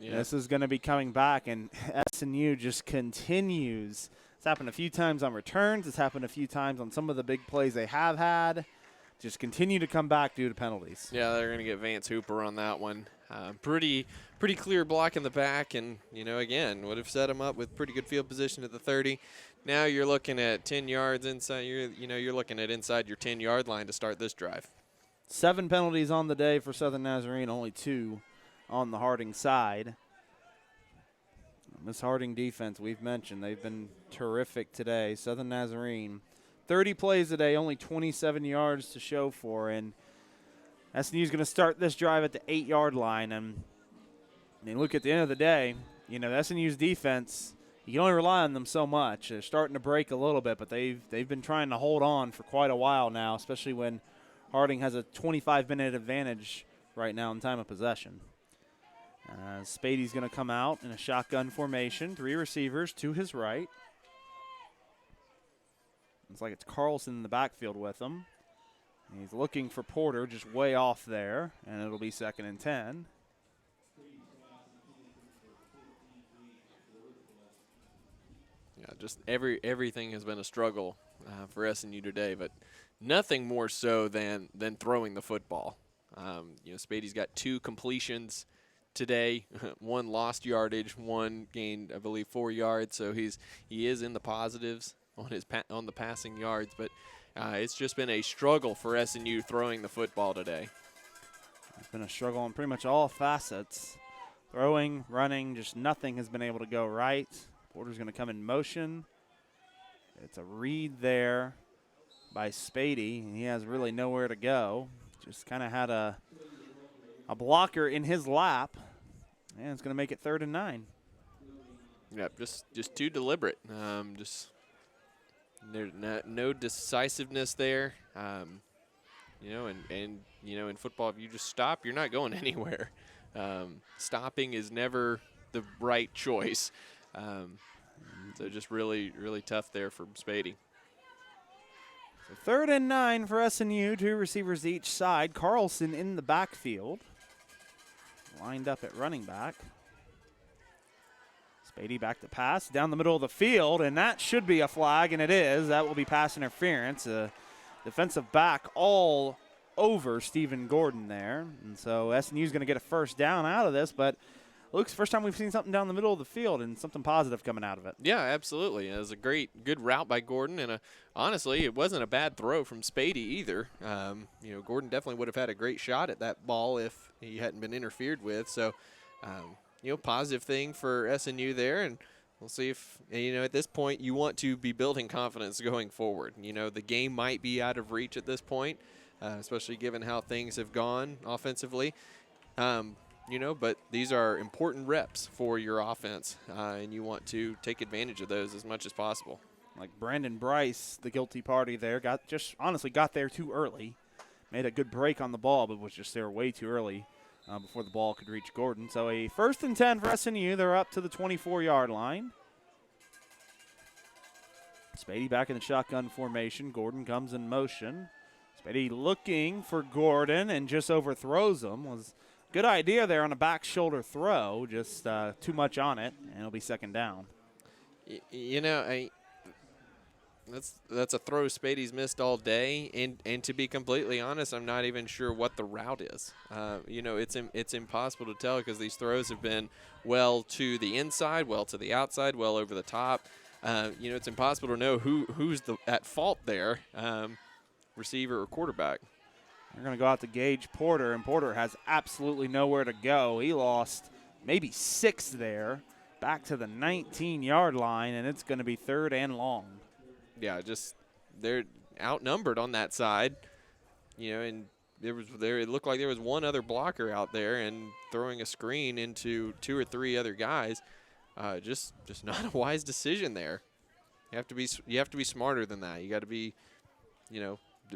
[SPEAKER 3] Yeah. This is going to be coming back, and SNU just continues It's happened a few times on returns. It's happened a few times on some of the big plays they have had. Just continue to come back due to penalties.
[SPEAKER 2] Yeah, they're going to get Vance Hooper on that one. Pretty clear block in the back, and, again, would have set him up with pretty good field position at the 30. Now you're looking at 10 yards inside. You're looking at inside your 10-yard line to start this drive.
[SPEAKER 3] 7 penalties on the day for Southern Nazarene, only 2 on the Harding side. This Harding defense, we've mentioned, they've been terrific today. Southern Nazarene, 30 plays a day, only 27 yards to show for, and SNU's going to start this drive at the 8-yard line. And look, at the end of the day, the SNU's defense, you can only rely on them so much. They're starting to break a little bit, but they've been trying to hold on for quite a while now, especially when Harding has a 25-minute advantage right now in time of possession. Spady's going to come out in a shotgun formation. 3 receivers to his right. Looks like it's Carlson in the backfield with him. He's looking for Porter, just way off there, and it'll be 2nd and 10.
[SPEAKER 2] Yeah, just everything has been a struggle for SNU today, but nothing more so than throwing the football. Spady's got 2 completions today, 1 lost yardage, 1 gained, I believe, 4 yards. So he is in the positives on the passing yards, but it's just been a struggle for SNU throwing the football today.
[SPEAKER 3] It's been a struggle on pretty much all facets. Throwing, running, just nothing has been able to go right. Porter's going to come in motion. It's a read there by Spady, and he has really nowhere to go. Just kind of had a blocker in his lap, and it's going to make it 3rd and 9.
[SPEAKER 2] Yeah, just too deliberate. Just there's no decisiveness there. In football, if you just stop, you're not going anywhere. Stopping is never the right choice. So just really, really tough there for Spady.
[SPEAKER 3] So 3rd and 9 for SNU, 2 receivers each side. Carlson in the backfield, lined up at running back. Spady back to pass down the middle of the field, and that should be a flag, and it is. That will be pass interference. Defensive back all over Stephen Gordon there. And so SNU's going to get a 1st down out of this, but Luke's first time we've seen something down the middle of the field and something positive coming out of it.
[SPEAKER 2] Yeah, absolutely. It was a good route by Gordon, and honestly, it wasn't a bad throw from Spady either. Gordon definitely would have had a great shot at that ball if he hadn't been interfered with. So, positive thing for SNU there, and we'll see if, at this point, you want to be building confidence going forward. The game might be out of reach at this point, especially given how things have gone offensively. But these are important reps for your offense, and you want to take advantage of those as much as possible.
[SPEAKER 3] Like Brandon Bryce, the guilty party there, got there too early. Made a good break on the ball, but was just there way too early before the ball could reach Gordon. So a 1st and 10 for SNU. They're up to the 24-yard line. Spady back in the shotgun formation. Gordon comes in motion. Spady looking for Gordon and just overthrows him. Was good idea there on a back shoulder throw, just too much on it, and it'll be 2nd down.
[SPEAKER 2] That's a throw Spady's missed all day, and to be completely honest, I'm not even sure what the route is. It's impossible to tell because these throws have been well to the inside, well to the outside, well over the top. It's impossible to know who's at fault there, receiver or quarterback.
[SPEAKER 3] They're going to go out to Gage Porter, and Porter has absolutely nowhere to go. He lost maybe 6 there, back to the 19-yard line, and it's going to be 3rd and long.
[SPEAKER 2] Yeah, they're outnumbered on that side, and it looked like there was one other blocker out there, and throwing a screen into 2 or 3 other guys, just not a wise decision there. You have to be smarter than that. You got to be,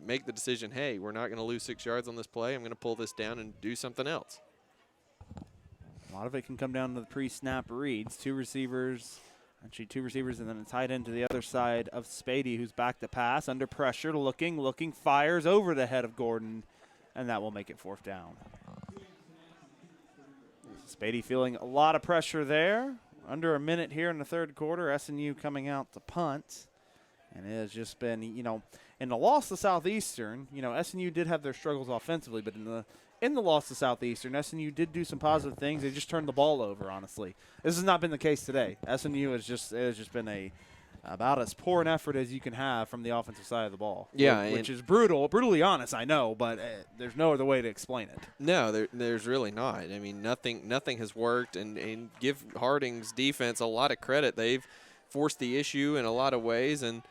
[SPEAKER 2] make the decision, hey, we're not going to lose 6 yards on this play. I'm going to pull this down and do something else.
[SPEAKER 3] A lot of it can come down to the pre-snap reads. 2 receivers, and then a tight end to the other side of Spady, who's back to pass, under pressure, looking, fires over the head of Gordon, and that will make it 4th down. Spady feeling a lot of pressure there. under a minute here in the third quarter. SNU coming out to punt. And it has just been, in the loss to Southeastern, SNU did have their struggles offensively, but in the loss to Southeastern, SNU did do some positive things. They just turned the ball over, honestly. This has not been the case today. SNU has just been about as poor an effort as you can have from the offensive side of the ball.
[SPEAKER 2] Yeah,
[SPEAKER 3] which is brutally honest, I know, but there's no other way to explain it.
[SPEAKER 2] No, there's really not. I mean, nothing has worked, and give Harding's defense a lot of credit. They've forced the issue in a lot of ways, and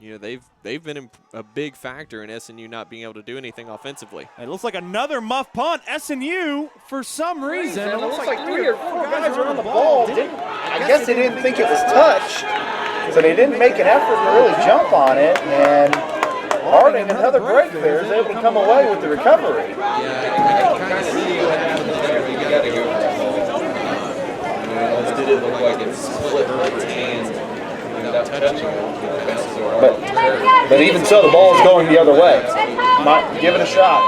[SPEAKER 2] they've been a big factor in SNU not being able to do anything offensively.
[SPEAKER 3] It looks like another muff punt. SNU, for some reason,
[SPEAKER 4] it looks like 3 or 4 guys are on the ball. I guess they didn't think it was touch, so they didn't make an effort to really jump on it. And Harding, another break there, is able to come away with the recovery.
[SPEAKER 2] Yeah, I kind of see what happened there. You got to go for it. It almost didn't look like it split Harding's hands without touching it.
[SPEAKER 4] But even so, the ball is going the other way. Give it a shot.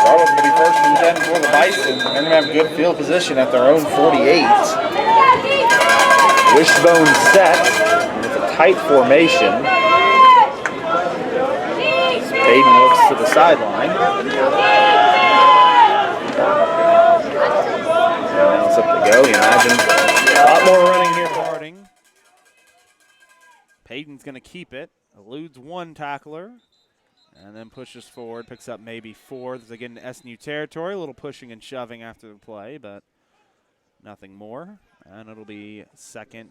[SPEAKER 4] Regardless, it'll be first and 10 for the Bison. They're going to have good field position at their own 48. Wishbone set with a tight formation. Payton looks to the sideline. Now it's up to go. You imagine a lot more running here.
[SPEAKER 3] Harding. Payton's going to keep it. Eludes one tackler. And then pushes forward. Picks up maybe 4. This is again SNU territory. A little pushing and shoving after the play, but nothing more. And it'll be 2nd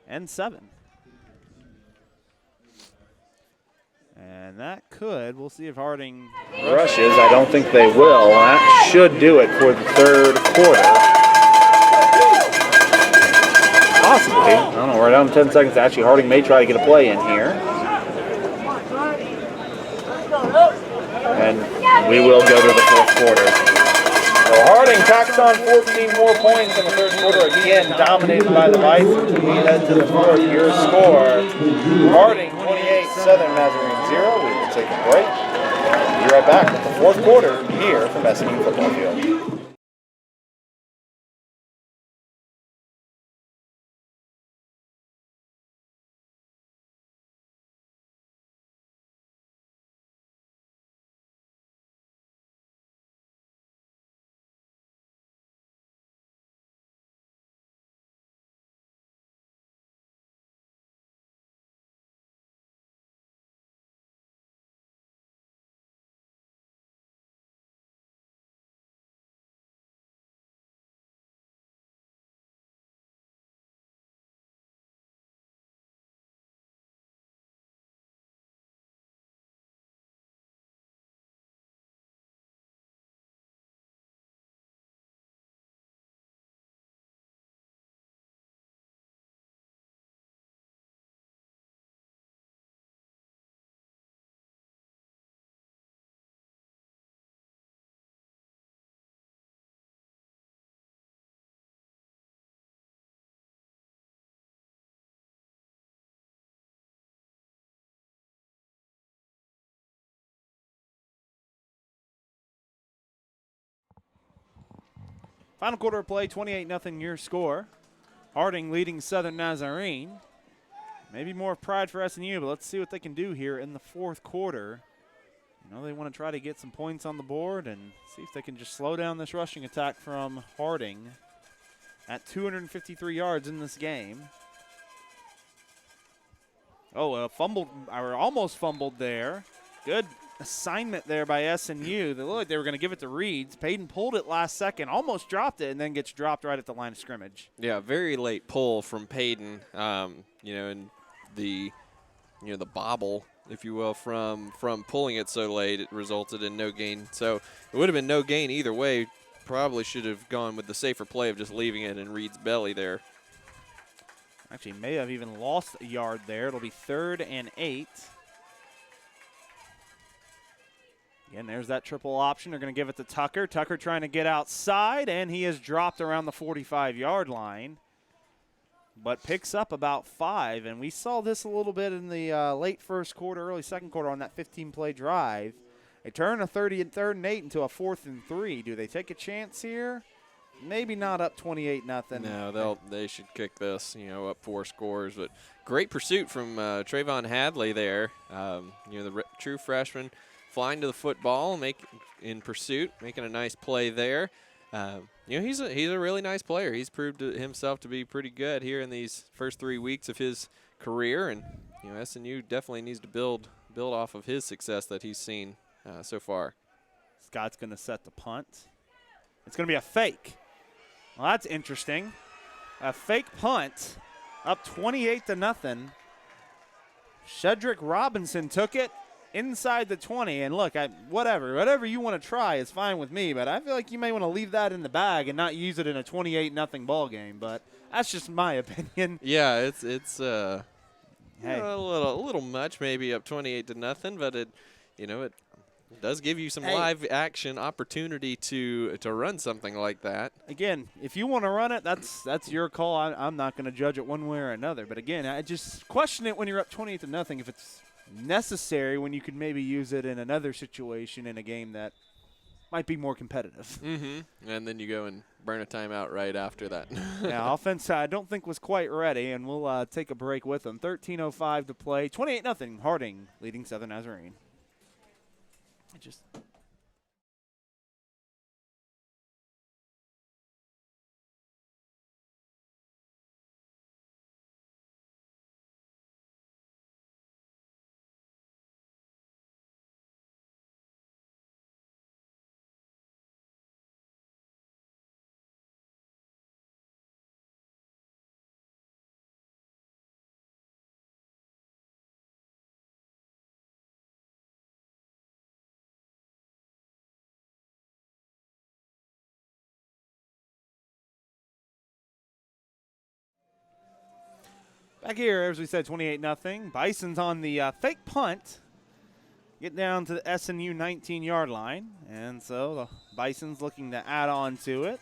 [SPEAKER 3] and 7. And that we'll see if Harding
[SPEAKER 4] rushes. I don't think they will. That should do it for the third quarter. Possibly. I don't know. We're down to 10 seconds. Actually, Harding may try to get a play in here. And we will go to the fourth quarter. So Harding tacks on 14 more points in the third quarter, again dominated by the Bison. We head to the fourth. Your score, Harding 28, Southern Nazarene 0. We will take a break. We'll be right back with the fourth quarter here from SMU Football Field.
[SPEAKER 3] Final quarter of play, 28-0 your score. Harding leading Southern Nazarene. Maybe more pride for SNU, but let's see what they can do here in the fourth quarter. They want to try to get some points on the board and see if they can just slow down this rushing attack from Harding at 253 yards in this game. Oh, fumbled, or almost fumbled there. Good assignment there by SNU. They looked like they were going to give it to Reeds. Payton pulled it last second, almost dropped it, and then gets dropped right at the line of scrimmage.
[SPEAKER 2] Yeah, very late pull from Payton. And the bobble, if you will, from pulling it so late, it resulted in no gain. So it would have been no gain either way. Probably should have gone with the safer play of just leaving it in Reed's belly there.
[SPEAKER 3] Actually, may have even lost a yard there. It'll be 3rd and 8. Again, there's that triple option. They're going to give it to Tucker. Tucker trying to get outside, and he is dropped around the 45-yard line, but picks up about 5. And we saw this a little bit in the late first quarter, early second quarter on that 15-play drive. They turn a 3rd and 8 into a 4th and 3. Do they take a chance here? maybe not up 28-0.
[SPEAKER 2] No, they should kick this, up 4 scores. But great pursuit from Trayvon Hadley there. The true freshman flying to the football, in pursuit, making a nice play there. He's a really nice player. He's proved himself to be pretty good here in these first 3 weeks of his career, and SNU definitely needs to build off of his success that he's seen so far.
[SPEAKER 3] Scott's going to set the punt. It's going to be a fake. Well, that's interesting. A fake punt, up 28-0. Shedrick Robinson took it inside the 20, and look, whatever you want to try is fine with me, but I feel like you may want to leave that in the bag and not use it in a 28-0 ball game. But that's just my opinion.
[SPEAKER 2] Yeah, it's
[SPEAKER 3] Hey.
[SPEAKER 2] a little much, maybe up 28-0, but it does give you some live action opportunity to run something like that.
[SPEAKER 3] Again, if you want to run it, that's your call. I'm not going to judge it one way or another. But again, I just question it when you're up 28-0 if it's necessary when you could maybe use it in another situation in a game that might be more competitive.
[SPEAKER 2] Mm-hmm. And then you go and burn a timeout right after that.
[SPEAKER 3] Yeah, offense I don't think was quite ready, and we'll take a break with them. 13:05 to play. 28-0. Harding leading Southern Nazarene. Back here, as we said, 28-0. Bison's on the fake punt. Get down to the SNU 19-yard line. And so the Bison's looking to add on to it.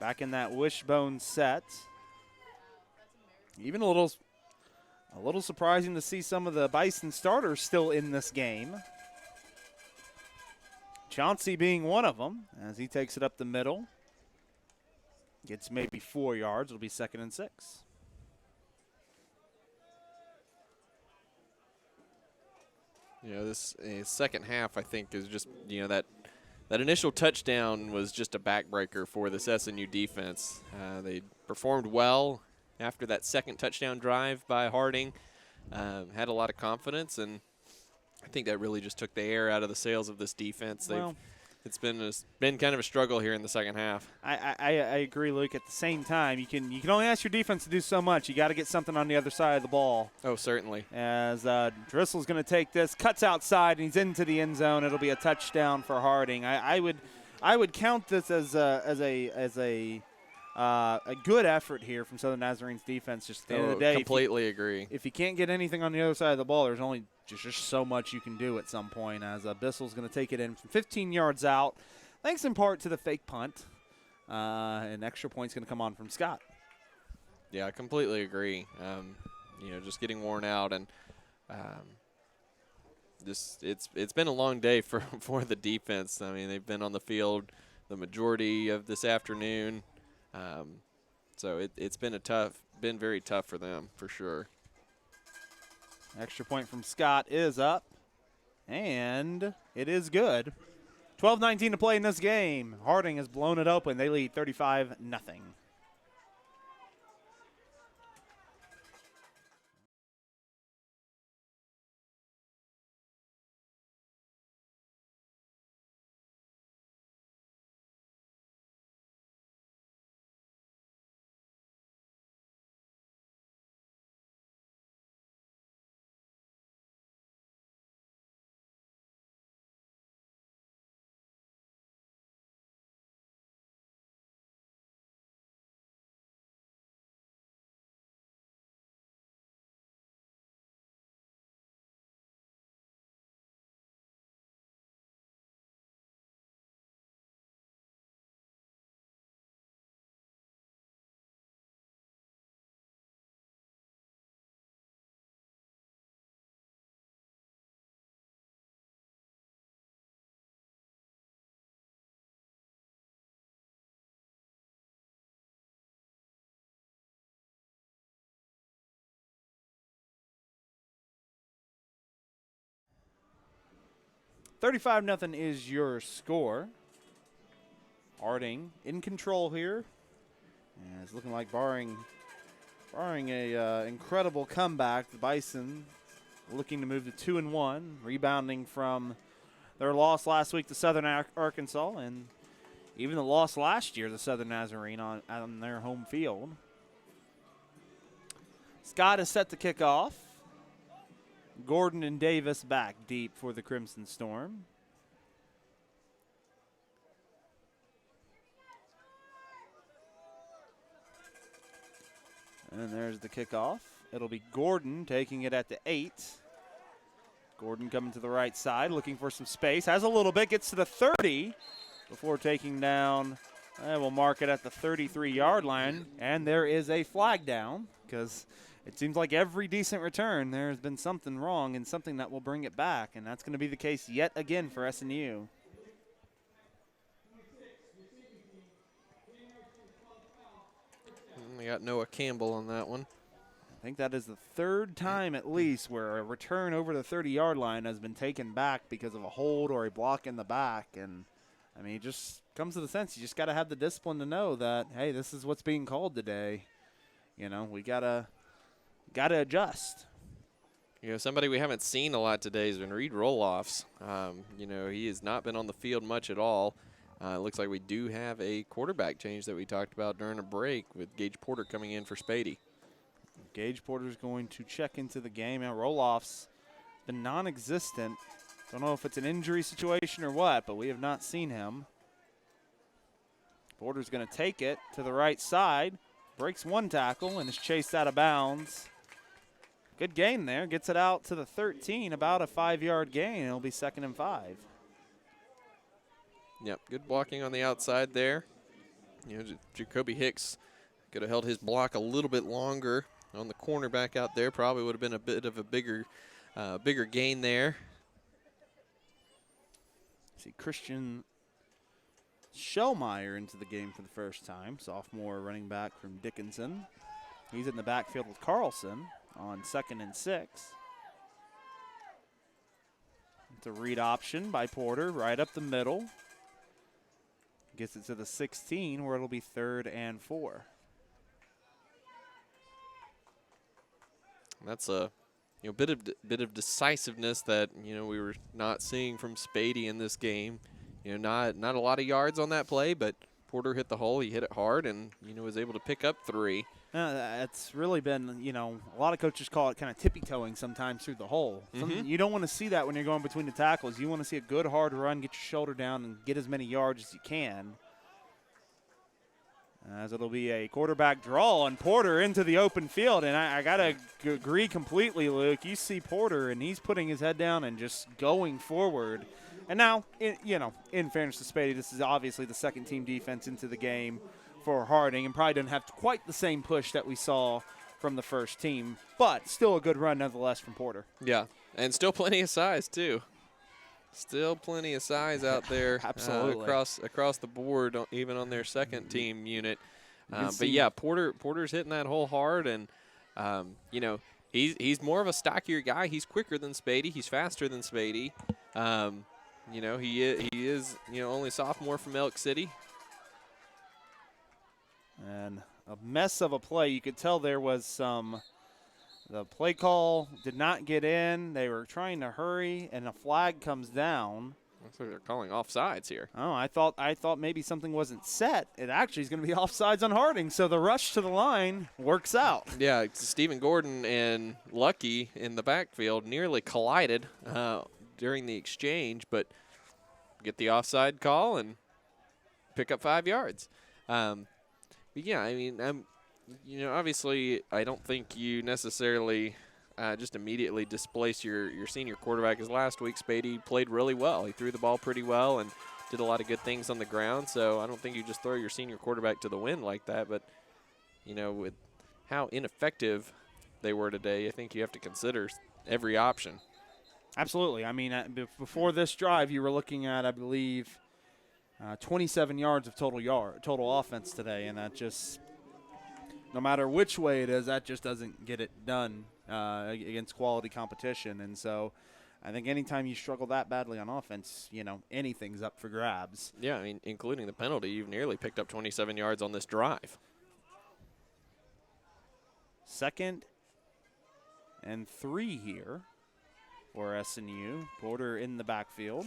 [SPEAKER 3] Back in that wishbone set. Even a little surprising to see some of the Bison starters still in this game. Chauncey being one of them as he takes it up the middle. Gets maybe 4 yards. It'll be 2nd and 6.
[SPEAKER 2] This second half, I think, is just, that initial touchdown was just a backbreaker for this SNU defense. They performed well after that second touchdown drive by Harding. Had a lot of confidence, and I think that really just took the air out of the sails of this defense. It's been kind of a struggle here in the second half.
[SPEAKER 3] I agree, Luke. At the same time, you can only ask your defense to do so much. You got to get something on the other side of the ball.
[SPEAKER 2] Oh, certainly.
[SPEAKER 3] As Driscoll's going to take this, cuts outside, and he's into the end zone. It'll be a touchdown for Harding. I would count this as a good effort here from Southern Nazarene's defense. Just at the end of the day,
[SPEAKER 2] completely agree.
[SPEAKER 3] If you can't get anything on the other side of the ball, there's only just so much you can do at some point. As Bissell's going to take it in from 15 yards out, thanks in part to the fake punt. An extra point's going to come on from Scott.
[SPEAKER 2] Yeah, I completely agree. Just getting worn out, and it's been a long day for the defense. I mean, they've been on the field the majority of this afternoon. So it's been very tough for them, for sure.
[SPEAKER 3] Extra point from Scott is up, and it is good. 12:19 to play in this game. Harding has blown it open. They lead 35-0. 35-0 is your score. Harding in control here. And it's looking like barring a incredible comeback, the Bison looking to move to 2-1, rebounding from their loss last week to Southern Arkansas, and even the loss last year to Southern Nazarene on their home field. Scott is set to kick off. Gordon and Davis back deep for the Crimson Storm. And there's the kickoff. It'll be Gordon taking it at the 8. Gordon coming to the right side, looking for some space. Has a little bit, gets to the 30 before taking down. We'll mark it at the 33-yard line. And there is a flag down because it seems like every decent return there's been something wrong and something that will bring it back. And that's going to be the case yet again for SNU.
[SPEAKER 2] We got Noah Campbell on that one.
[SPEAKER 3] I think that is the third time at least where a return over the 30-yard line has been taken back because of a hold or a block in the back. And, I mean, it just comes to the sense you just got to have the discipline to know that, hey, this is what's being called today. You know, we got to adjust.
[SPEAKER 2] You know, somebody we haven't seen a lot today has been Reed Roloffs. You know, he has not been on the field much at all. It looks like we do have a quarterback change that we talked about during a break with Gage Porter coming in for Spady.
[SPEAKER 3] Gage Porter's going to check into the game. Now, Roloff's been non-existent. Don't know if it's an injury situation or what, but we have not seen him. Porter's going to take it to the right side. Breaks one tackle and is chased out of bounds. Good gain there. Gets it out to the 13, about a 5-yard gain. It'll be 2nd and 5.
[SPEAKER 2] Yep, good blocking on the outside there. You know, Jacoby Hicks could have held his block a little bit longer on the cornerback out there. Probably would have been a bit of a bigger gain there.
[SPEAKER 3] See Christian Schellmeyer into the game for the first time. Sophomore running back from Dickinson. He's in the backfield with Carlson on 2nd and 6. It's a read option by Porter right up the middle. Gets it to the 16 where it'll be 3rd and 4.
[SPEAKER 2] That's a bit of decisiveness that we were not seeing from Spady in this game. Not a lot of yards on that play, but Porter hit the hole. He hit it hard and was able to pick up 3.
[SPEAKER 3] It's really been, a lot of coaches call it kind of tippy-toeing sometimes through the hole. You don't want to see that when you're going between the tackles. You want to see a good, hard run, get your shoulder down, and get as many yards as you can. As it'll be a quarterback draw, and Porter into the open field. And I got to agree completely, Luke. You see Porter, and he's putting his head down and just going forward. And now, in fairness to Spady, this is obviously the second-team defense into the game for Harding, and probably doesn't have quite the same push that we saw from the first team, but still a good run nonetheless from Porter.
[SPEAKER 2] Yeah, and still plenty of size too. Still plenty of size out there.
[SPEAKER 3] Absolutely.
[SPEAKER 2] Across the board, even on their second-team unit. But yeah, Porter's hitting that hole hard, and he's more of a stockier guy. He's quicker than Spady. He's faster than Spady. He is only sophomore from Elk City.
[SPEAKER 3] And a mess of a play. You could tell there was the play call did not get in. They were trying to hurry, and a flag comes down.
[SPEAKER 2] Looks like they're calling offsides here.
[SPEAKER 3] Oh, I thought maybe something wasn't set. It actually is going to be offsides on Harding, so the rush to the line works out.
[SPEAKER 2] Yeah, Stephen Gordon and Lucky in the backfield nearly collided during the exchange, but get the offside call and pick up 5 yards. Yeah, I mean, obviously I don't think you necessarily just immediately displace your senior quarterback. As last week, Spady played really well. He threw the ball pretty well and did a lot of good things on the ground. So I don't think you just throw your senior quarterback to the wind like that. But, with how ineffective they were today, I think you have to consider every option.
[SPEAKER 3] Absolutely. I mean, before this drive, you were looking at, I believe, 27 yards of total offense today, and that just, no matter which way it is, that just doesn't get it done against quality competition. And so I think anytime you struggle that badly on offense, anything's up for grabs.
[SPEAKER 2] Yeah, I mean, including the penalty, you've nearly picked up 27 yards on this drive.
[SPEAKER 3] 2nd and 3 here for SNU. Porter in the backfield,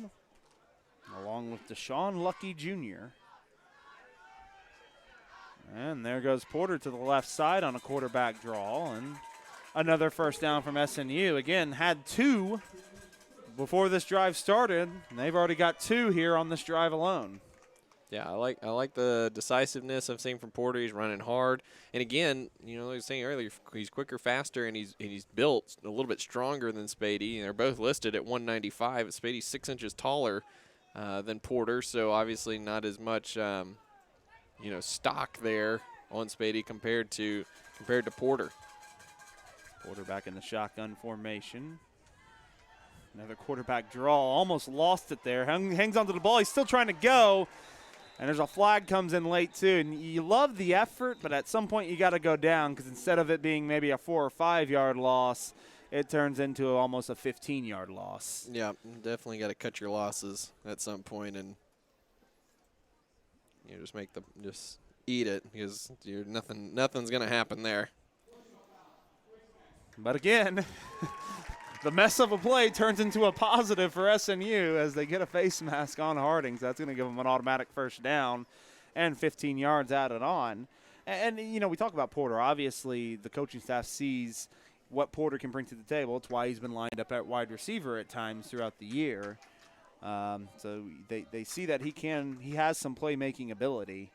[SPEAKER 3] along with Deshaun Lucky Jr. And there goes Porter to the left side on a quarterback draw, and another first down from SNU. Again, had 2 before this drive started, and they've already got 2 here on this drive alone.
[SPEAKER 2] Yeah, I like the decisiveness I've seen from Porter. He's running hard, and again, like I was saying earlier, he's quicker, faster, and he's built a little bit stronger than Spady. And they're both listed at 195. Spady's 6 inches taller than Porter, so obviously not as much stock there on Spady compared to Porter.
[SPEAKER 3] Porter back in the shotgun formation. Another quarterback draw, almost lost it there. Hangs onto the ball. He's still trying to go. And there's a flag comes in late, too. And you love the effort, but at some point you got to go down because instead of it being maybe a 4 or 5 yard loss, it turns into almost a 15-yard loss.
[SPEAKER 2] Yeah, definitely got to cut your losses at some point and just eat it because nothing's going to happen there.
[SPEAKER 3] But again, the mess of a play turns into a positive for SNU as they get a face mask on Harding. So that's going to give them an automatic first down and 15 yards added on. And we talk about Porter. Obviously, the coaching staff sees what Porter can bring to the table. It's why he's been lined up at wide receiver at times throughout the year. So they see that he has some playmaking ability.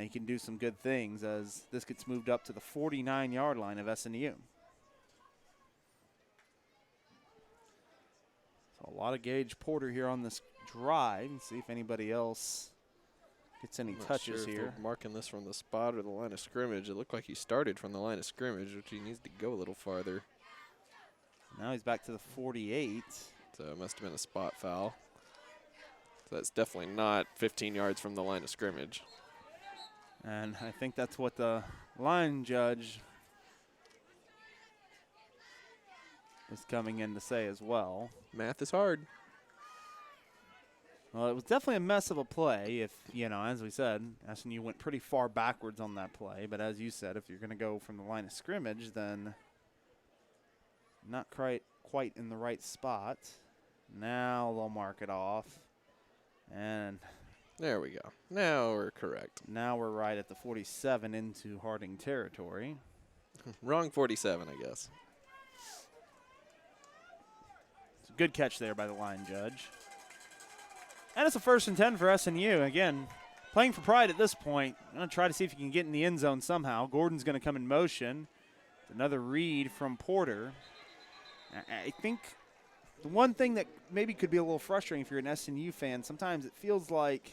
[SPEAKER 3] He can do some good things as this gets moved up to the 49-yard line of SNU. A lot of Gage Porter here on this drive. And see if anybody else gets any touches here.
[SPEAKER 2] If they're marking this from the spot or the line of scrimmage. It looked like he started from the line of scrimmage, which he needs to go a little farther.
[SPEAKER 3] Now he's back to the 48.
[SPEAKER 2] So it must have been a spot foul. So that's definitely not 15 yards from the line of scrimmage.
[SPEAKER 3] And I think that's what the line judge is coming in to say as well.
[SPEAKER 2] Math is hard.
[SPEAKER 3] Well, it was definitely a mess of a play. If, as we said, SNU went pretty far backwards on that play. But as you said, if you're going to go from the line of scrimmage, then not quite in the right spot. Now they'll mark it off. And
[SPEAKER 2] there we go. Now we're correct.
[SPEAKER 3] Now we're right at the 47 into Harding territory.
[SPEAKER 2] Wrong 47, I guess.
[SPEAKER 3] Good catch there by the line judge. And it's a 1st and 10 for SNU. Again, playing for pride at this point. I'm going to try to see if you can get in the end zone somehow. Gordon's going to come in motion. Another read from Porter. I think the one thing that maybe could be a little frustrating if you're an SNU fan, sometimes it feels like,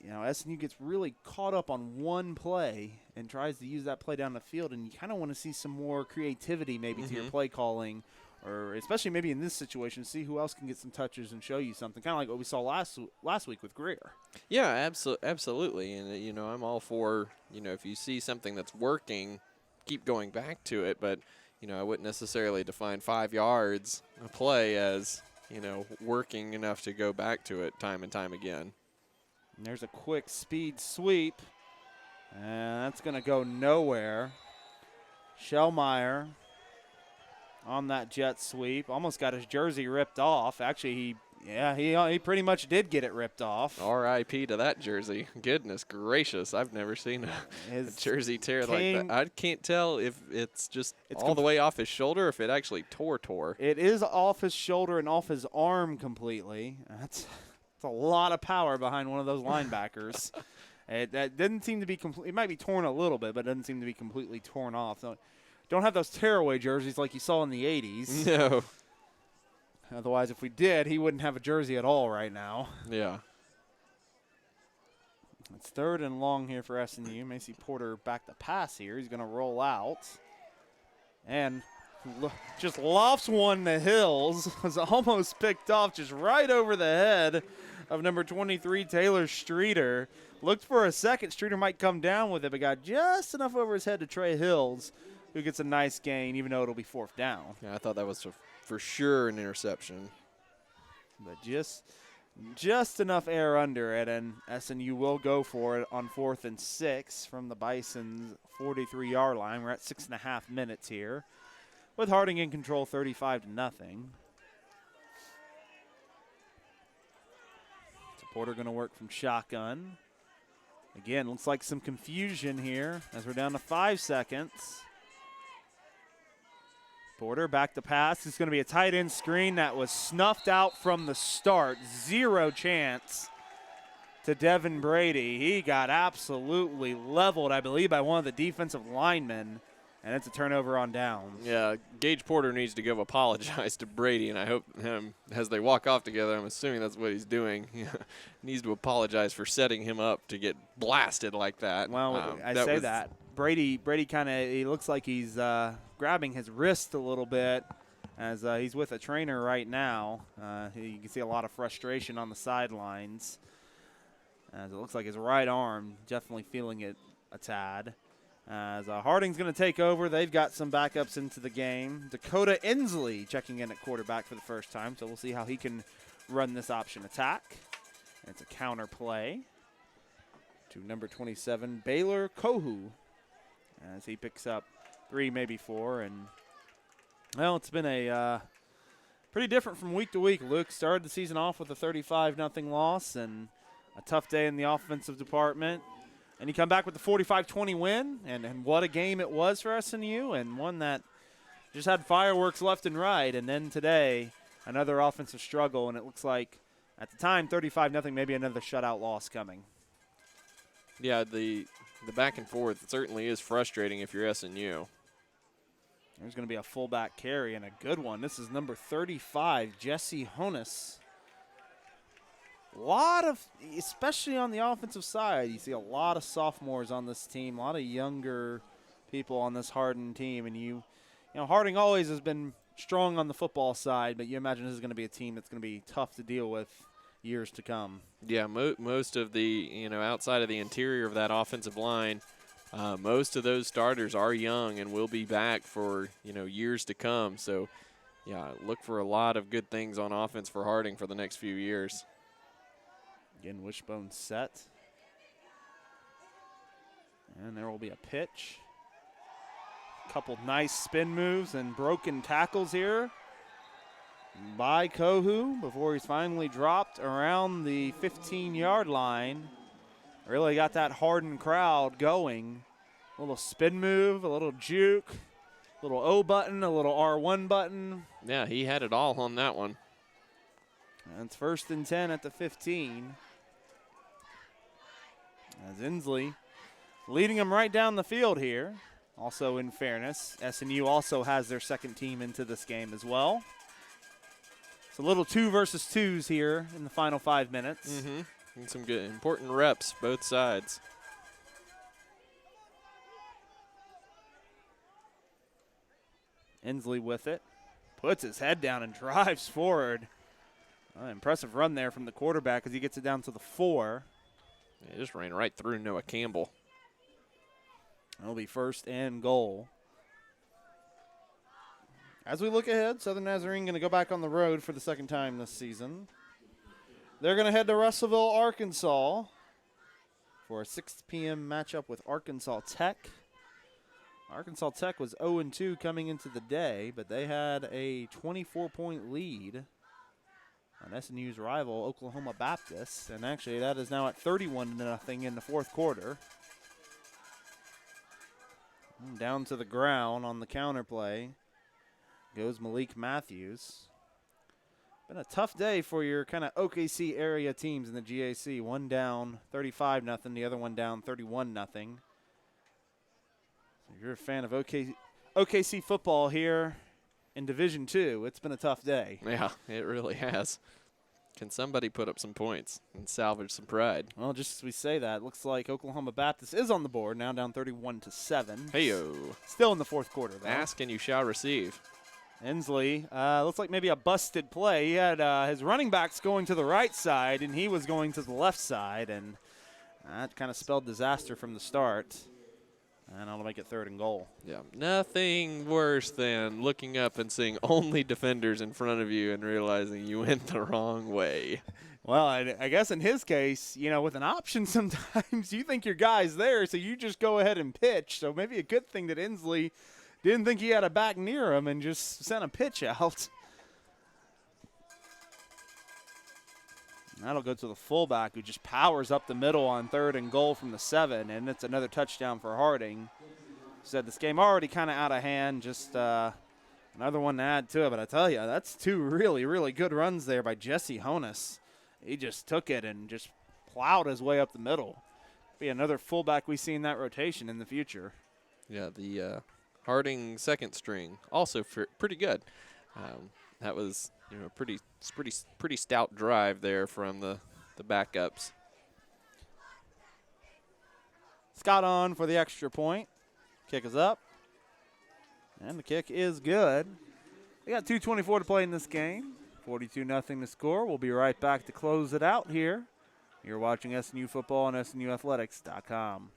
[SPEAKER 3] SNU gets really caught up on one play and tries to use that play down the field, and you kind of want to see some more creativity maybe to your play calling. Or especially maybe in this situation, see who else can get some touches and show you something, kind of like what we saw last week with Greer.
[SPEAKER 2] Yeah, absolutely. And, I'm all for, if you see something that's working, keep going back to it. But, I wouldn't necessarily define 5 yards a play as, working enough to go back to it time and time again.
[SPEAKER 3] And there's a quick speed sweep. And that's going to go nowhere. Shellmeyer on that jet sweep. Almost got his jersey ripped off. Actually, he pretty much did get it ripped off.
[SPEAKER 2] R.I.P. to that jersey. Goodness gracious. I've never seen a jersey tear like that. I can't tell if it's just all the way off his shoulder or if it actually tore.
[SPEAKER 3] It is off his shoulder and off his arm completely. That's a lot of power behind one of those linebackers. That didn't seem to be complete. It might be torn a little bit, but it doesn't seem to be completely torn off. So don't have those tearaway jerseys like you saw in the 80s.
[SPEAKER 2] No.
[SPEAKER 3] Otherwise, if we did, he wouldn't have a jersey at all right now.
[SPEAKER 2] Yeah.
[SPEAKER 3] It's 3rd and long here for SNU. May see Porter back to pass here. He's going to roll out. And just lofts one to Hills. Was almost picked off just right over the head of number 23, Taylor Streeter. Looked for a second. Streeter might come down with it, but got just enough over his head to Trey Hills, who gets a nice gain, even though it'll be 4th down.
[SPEAKER 2] Yeah, I thought that was for sure an interception.
[SPEAKER 3] But just enough air under it, and SNU will go for it on 4th and 6 from the Bison's 43-yard line. We're at 6.5 minutes here, with Harding in control, 35-0. Porter going to work from shotgun. Again, looks like some confusion here as we're down to 5 seconds. Porter back to pass. It's going to be a tight end screen that was snuffed out from the start. 0 chance to Devin Brady. He got absolutely leveled, I believe, by one of the defensive linemen. And it's a turnover on downs.
[SPEAKER 2] Yeah, Gage Porter needs to go apologize to Brady, and I hope him, as they walk off together, I'm assuming that's what he's doing. He needs to apologize for setting him up to get blasted like that.
[SPEAKER 3] Well, that. Brady kind of, he looks like he's grabbing his wrist a little bit as he's with a trainer right now. You can see a lot of frustration on the sidelines as it looks like his right arm definitely feeling it a tad. As Harding's going to take over. They've got some backups into the game. Dakota Inslee checking in at quarterback for the first time, so we'll see how he can run this option attack. And it's a counter play to number 27, Baylor Kohu, as he picks up 3, maybe 4. And, well, it's been a pretty different from week to week. Luke started the season off with a 35-0 loss and a tough day in the offensive department. And you come back with the 45-20 win, and what a game it was for SNU, and one that just had fireworks left and right. And then today, another offensive struggle, and it looks like, at the time, 35-0, maybe another shutout loss coming.
[SPEAKER 2] Yeah, the back and forth certainly is frustrating if you're SNU.
[SPEAKER 3] There's going to be a fullback carry, and a good one. This is number 35, Jesse Honus. A lot of, especially on the offensive side, you see a lot of sophomores on this team, a lot of younger people on this Harding team. And you know, Harding always has been strong on the football side, but you imagine this is going to be a team that's going to be tough to deal with years to come.
[SPEAKER 2] Yeah, most of the, outside of the interior of that offensive line, most of those starters are young and will be back for, years to come. So, yeah, look for a lot of good things on offense for Harding for the next few years.
[SPEAKER 3] Again, wishbone set. And there will be a pitch. A couple nice spin moves and broken tackles here by Kohu before he's finally dropped around the 15-yard line. Really got that Hardin crowd going. A little spin move, a little juke, a little O button, a little R1 button.
[SPEAKER 2] Yeah, he had it all on that one.
[SPEAKER 3] And it's 1st and 10 at the 15. As Inslee leading them right down the field here. Also, in fairness, SNU also has their second team into this game as well. It's a little 2 versus 2s here in the final 5 minutes.
[SPEAKER 2] Mm-hmm. And some good, important reps, both sides.
[SPEAKER 3] Inslee with it. Puts his head down and drives forward. Impressive run there from the quarterback as he gets it down to the 4.
[SPEAKER 2] He just ran right through Noah Campbell.
[SPEAKER 3] It'll be 1st and goal. As we look ahead, Southern Nazarene going to go back on the road for the second time this season. They're going to head to Russellville, Arkansas for a 6 p.m. matchup with Arkansas Tech. Arkansas Tech was 0-2 coming into the day, but they had a 24-point lead on SNU's rival, Oklahoma Baptist. And actually, that is now at 31-0 in the 4th quarter. Down to the ground on the counter play goes Malik Matthews. Been a tough day for your kind of OKC area teams in the GAC. One down 35-0, the other one down 31-0. So if you're a fan of OKC football here in Division II, it's been a tough day.
[SPEAKER 2] Yeah, it really has. Can somebody put up some points and salvage some pride?
[SPEAKER 3] Well, just as we say that, it looks like Oklahoma Baptist is on the board, now down 31-7.
[SPEAKER 2] Hey-o.
[SPEAKER 3] Still in the 4th quarter, though.
[SPEAKER 2] Ask and you shall receive.
[SPEAKER 3] Inslee, looks like maybe a busted play. He had his running backs going to the right side, and he was going to the left side, and that kind of spelled disaster from the start. And that'll make it 3rd and goal.
[SPEAKER 2] Yeah, nothing worse than looking up and seeing only defenders in front of you and realizing you went the wrong way.
[SPEAKER 3] Well, I guess in his case, with an option sometimes you think your guy's there, so you just go ahead and pitch. So maybe a good thing that Inslee didn't think he had a back near him and just sent a pitch out. And that'll go to the fullback who just powers up the middle on 3rd and goal from the 7, and it's another touchdown for Harding. Said this game already kind of out of hand, just another one to add to it. But I tell you, that's 2 really, really good runs there by Jesse Honus. He just took it and just plowed his way up the middle. Be another fullback we see in that rotation in the future.
[SPEAKER 2] Yeah, the Harding second string also pretty good. That was pretty stout drive there from the backups.
[SPEAKER 3] Scott on for the extra point. Kick is up. And the kick is good. We got 2:24 to play in this game. 42-0 to score. We'll be right back to close it out here. You're watching SNU Football on SNUathletics.com.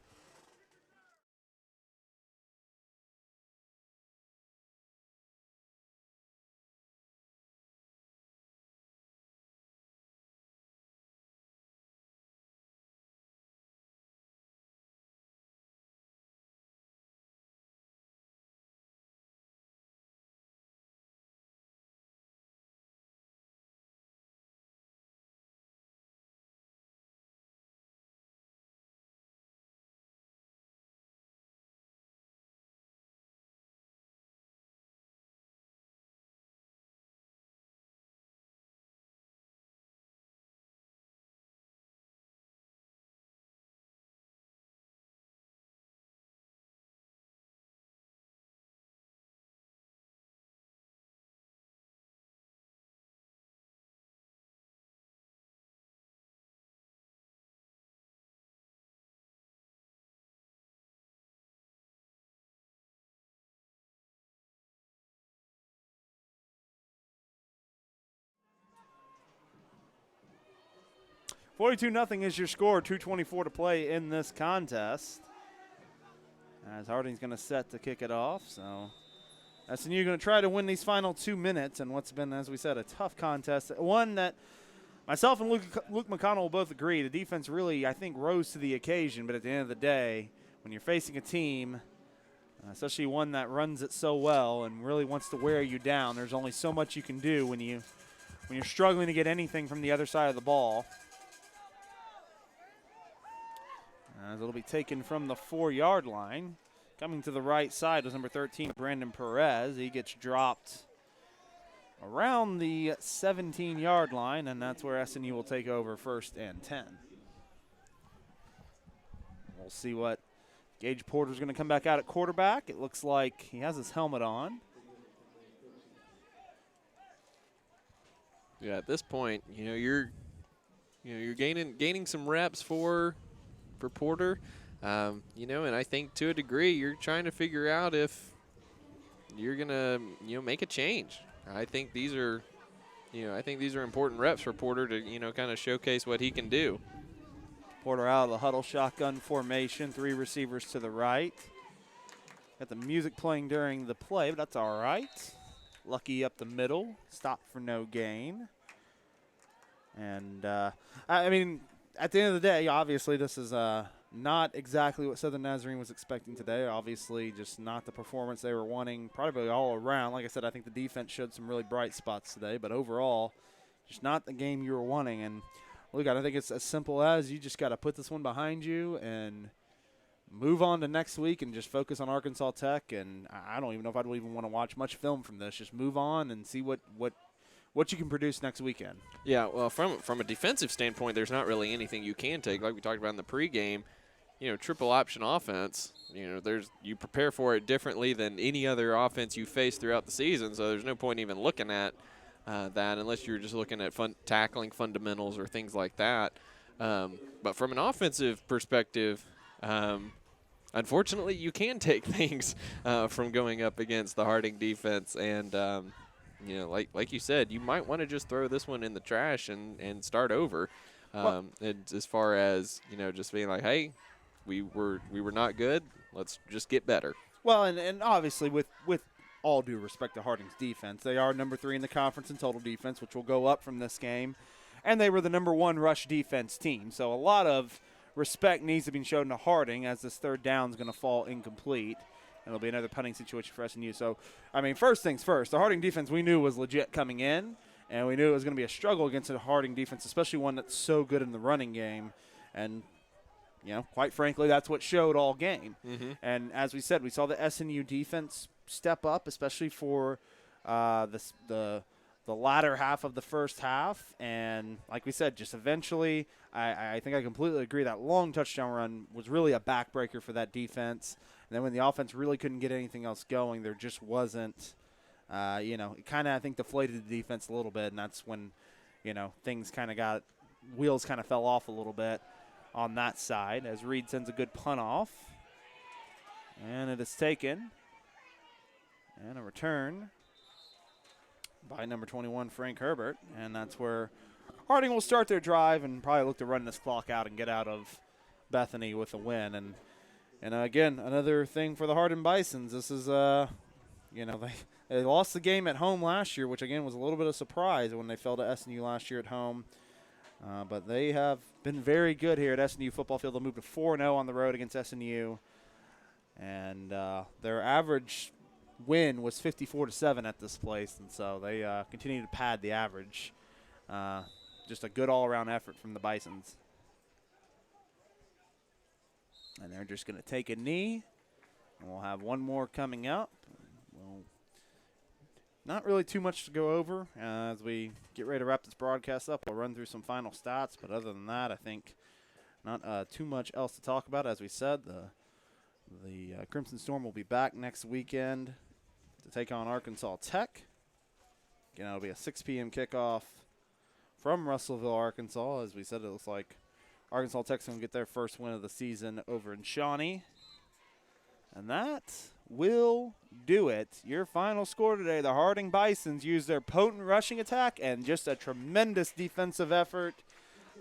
[SPEAKER 3] (42-0) is your score. 2:24 to play in this contest. As Harding's going to set to kick it off. So SNU going to try to win these final 2 minutes and what's been, as we said, a tough contest. One that myself and Luke McConnell will both agree. The defense really, I think, rose to the occasion. But at the end of the day, when you're facing a team, especially one that runs it so well and really wants to wear you down, there's only so much you can do when you're struggling to get anything from the other side of the ball. As it'll be taken from the 4-yard line. Coming to the right side was number 13, Brandon Perez. He gets dropped around the 17-yard line, and that's where SNU will take over 1st and 10. We'll see what Gage Porter's going to come back out at quarterback. It looks like he has his helmet on.
[SPEAKER 2] Yeah, at this point, you're gaining some reps for Porter, and I think to a degree you're trying to figure out if you're gonna make a change. I think these are important reps for Porter to kind of showcase what he can do.
[SPEAKER 3] Porter out of the huddle shotgun formation, 3 receivers to the right. Got the music playing during the play, but that's all right. Lucky up the middle, stop for no gain. And at the end of the day, obviously, this is not exactly what Southern Nazarene was expecting today. Obviously, just not the performance they were wanting probably all around. Like I said, I think the defense showed some really bright spots today, but overall, just not the game you were wanting. And look, I think it's as simple as you just got to put this one behind you and move on to next week and just focus on Arkansas Tech. And I don't even know if I'd even want to watch much film from this. Just move on and see what you can produce next weekend.
[SPEAKER 2] Yeah, well, from a defensive standpoint, there's not really anything you can take. Like we talked about in the pregame, triple option offense, you prepare for it differently than any other offense you face throughout the season, so there's no point even looking at that unless you're just looking at tackling fundamentals or things like that. But from an offensive perspective, unfortunately, you can take things from going up against the Harding defense. And, like you said, you might want to just throw this one in the trash and start over. As far as, just being like, hey, we were not good. Let's just get better.
[SPEAKER 3] Well, and obviously with all due respect to Harding's defense, they are number 3 in the conference in total defense, which will go up from this game. And they were the number 1 rush defense team. So a lot of respect needs to be shown to Harding, as this third down is going to fall incomplete. And it'll be another punting situation for SNU. So, I mean, first things first, the Harding defense we knew was legit coming in. And we knew it was going to be a struggle against a Harding defense, especially one that's so good in the running game. And, you know, quite frankly, that's what showed all game.
[SPEAKER 2] Mm-hmm.
[SPEAKER 3] And as we said, we saw the SNU defense step up, especially for the latter half of the first half. And like we said, just eventually, I think I completely agree that long touchdown run was really a backbreaker for that defense. And then when the offense really couldn't get anything else going, there just wasn't, it kind of, I think, deflated the defense a little bit. And that's when, things kind of wheels kind of fell off a little bit on that side, as Reed sends a good punt off. And it is taken. And a return by number 21, Frank Herbert. And that's where Harding will start their drive and probably look to run this clock out and get out of Bethany with a win. And again, another thing for the Harding Bisons. This is, they lost the game at home last year, which, again, was a little bit of a surprise when they fell to SNU last year at home. But they have been very good here at SNU football field. They'll move to 4-0 on the road against SNU. And their average win was 54-7 at this place, and so they continue to pad the average. Just a good all-around effort from the Bisons. And they're just going to take a knee, and we'll have one more coming up. Well, not really too much to go over as we get ready to wrap this broadcast up. We'll run through some final stats, but other than that, I think not too much else to talk about. As we said, the Crimson Storm will be back next weekend to take on Arkansas Tech. Again, it'll be a 6 p.m. kickoff from Russellville, Arkansas. As we said, it looks like Arkansas Tech's going to get their first win of the season over in Shawnee. And that will do it. Your final score today, the Harding Bisons used their potent rushing attack and just a tremendous defensive effort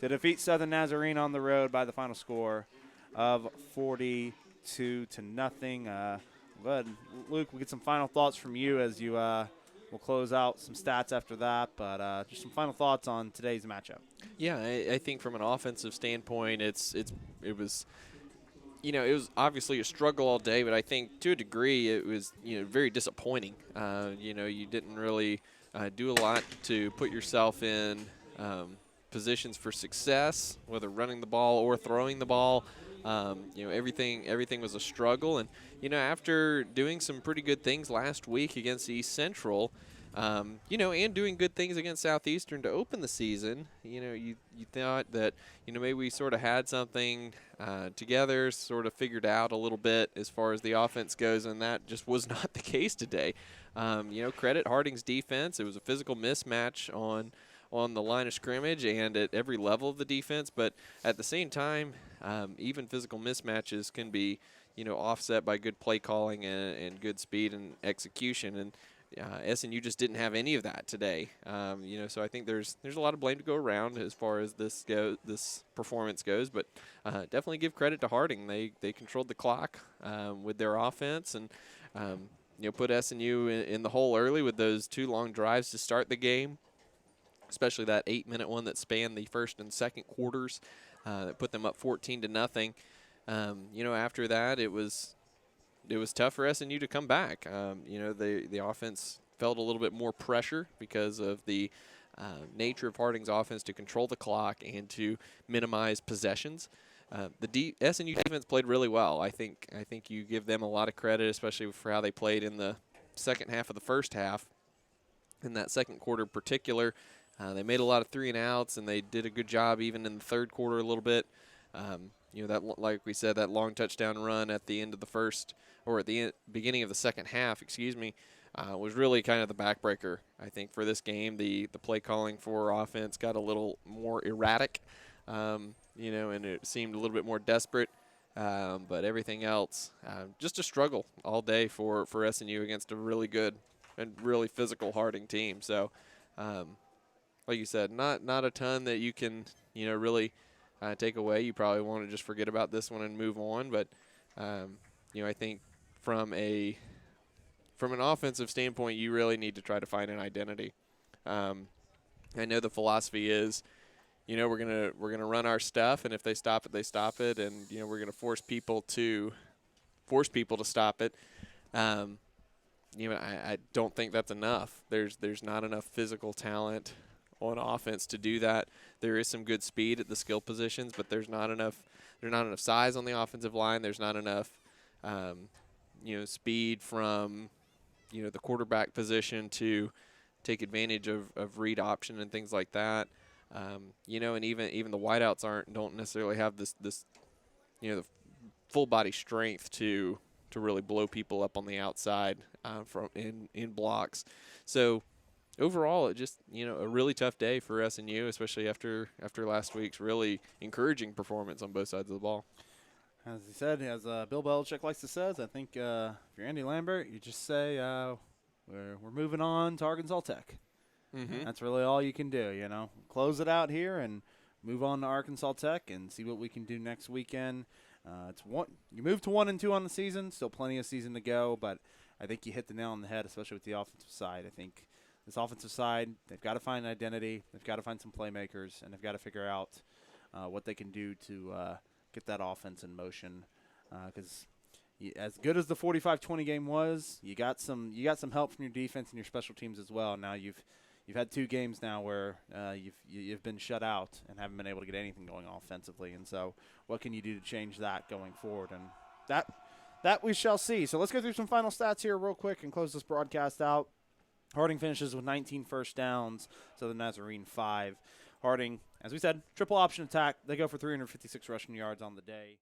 [SPEAKER 3] to defeat Southern Nazarene on the road by the final score of 42-0. But Luke, we'll get some final thoughts from you as you we'll close out some stats after that. But just some final thoughts on today's matchup.
[SPEAKER 2] Yeah, I think from an offensive standpoint, it was obviously a struggle all day, but I think to a degree it was very disappointing. You didn't really do a lot to put yourself in positions for success, whether running the ball or throwing the ball. Everything was a struggle. And, after doing some pretty good things last week against East Central, and doing good things against Southeastern to open the season, you thought that, maybe we sort of had something together, sort of figured out a little bit as far as the offense goes, and that just was not the case today. Credit Harding's defense. It was a physical mismatch on the line of scrimmage and at every level of the defense, but at the same time, even physical mismatches can be, offset by good play calling and good speed and execution. And SNU just didn't have any of that today. So I think there's a lot of blame to go around as far as this performance goes. But definitely give credit to Harding. They controlled the clock with their offense and put SNU in the hole early with those 2 long drives to start the game, especially that 8-minute one that spanned the first and second quarters that put them up 14-0. After that, it was tough for SNU to come back. The offense felt a little bit more pressure because of the nature of Harding's offense to control the clock and to minimize possessions. The SNU defense played really well. I think you give them a lot of credit, especially for how they played in the second half of the first half. In that second quarter in particular, they made a lot of 3-and-outs, and they did a good job even in the third quarter a little bit. That, like we said, that long touchdown run at the end of the first, or at the beginning of the second half, was really kind of the backbreaker, I think, for this game. The play calling for offense got a little more erratic, and it seemed a little bit more desperate. But everything else, just a struggle all day for SNU against a really good and really physical Harding team. So, like you said, not a ton that you can, really take away. You probably want to just forget about this one and move on. But, I think from an offensive standpoint, you really need to try to find an identity. I know the philosophy is, we're gonna run our stuff, and if they stop it, they stop it, and we're gonna force people to stop it. I don't think that's enough. There's not enough physical talent on offense to do that. There is some good speed at the skill positions, but there's not enough size on the offensive line. There's not enough speed from the quarterback position to take advantage of read option and things like that. And even the wideouts don't necessarily have this the full body strength to really blow people up on the outside from in blocks. So overall, it just a really tough day for SNU, especially after last week's really encouraging performance on both sides of the ball.
[SPEAKER 3] As he said, as Bill Belichick likes to say, I think if you're Andy Lambert, you just say we're moving on to Arkansas Tech.
[SPEAKER 2] Mm-hmm.
[SPEAKER 3] That's really all you can do. Close it out here and move on to Arkansas Tech and see what we can do next weekend. You move to 1-2 on the season, still plenty of season to go, but I think you hit the nail on the head, especially with the offensive side. I think this offensive side, they've got to find an identity, they've got to find some playmakers, and they've got to figure out what they can do to get that offense in motion. Because as good as the 45-20 game was, you got some help from your defense and your special teams as well. Now you've had 2 games now where you've been shut out and haven't been able to get anything going offensively. And so what can you do to change that going forward? And that we shall see. So let's go through some final stats here real quick and close this broadcast out. Harding finishes with 19 first downs, so the Nazarene 5. Harding, as we said, triple option attack. They go for 356 rushing yards on the day.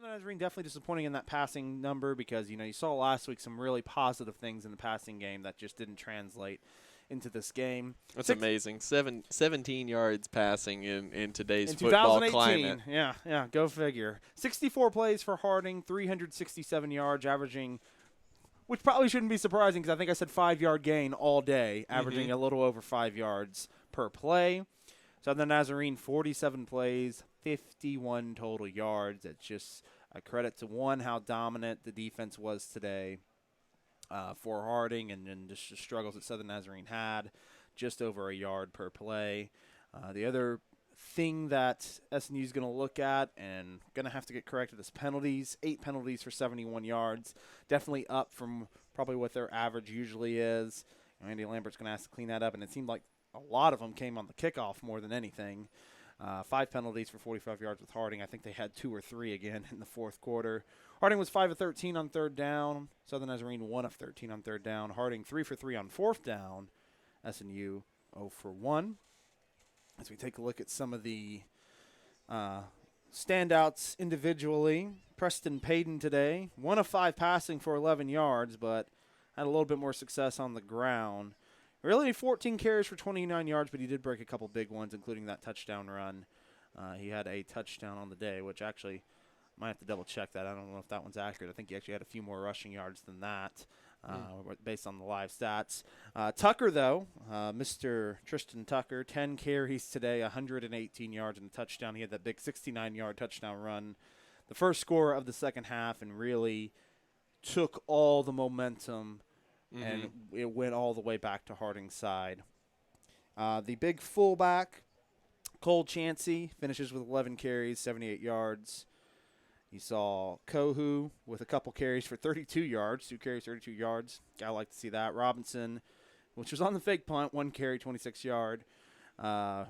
[SPEAKER 3] The Nazarene definitely disappointing in that passing number because, you saw last week some really positive things in the passing game that just didn't translate into this game.
[SPEAKER 2] That's amazing. 17 yards passing in today's football climate.
[SPEAKER 3] Yeah, go figure. 64 plays for Harding, 367 yards, averaging, which probably shouldn't be surprising because I think I said 5-yard gain all day, averaging a little over 5 yards per play. So the Nazarene, 47 plays, 51 total yards. It's just a credit to, one, how dominant the defense was today for Harding, and then just the struggles that Southern Nazarene had, just over a yard per play. The other thing that SNU is going to look at and going to have to get corrected is penalties. 8 penalties for 71 yards. Definitely up from probably what their average usually is. Andy Lambert's going to have to clean that up, and it seemed like a lot of them came on the kickoff more than anything. 5 penalties for 45 yards with Harding. I think they had 2 or 3 again in the fourth quarter. Harding was 5 of 13 on third down. Southern Nazarene 1 of 13 on third down. Harding 3 for 3 on fourth down. SNU 0 for 1. As we take a look at some of the standouts individually, Preston Payton today, 1 of 5 passing for 11 yards, but had a little bit more success on the ground. Really 14 carries for 29 yards, but he did break a couple big ones, including that touchdown run. He had a touchdown on the day, which actually might have to double-check that. I don't know if that one's accurate. I think he actually had a few more rushing yards than that based on the live stats. Tucker, though, Mr. Tristan Tucker, 10 carries today, 118 yards and a touchdown. He had that big 69-yard touchdown run, the first score of the second half, and really took all the momentum and it went all the way back to Harding's side. The big fullback, Cole Chansey, finishes with 11 carries, 78 yards. You saw Kohu with a couple carries for 32 yards, 2 carries, 32 yards. I like to see that. Robinson, which was on the fake punt, 1 carry, 26 yard.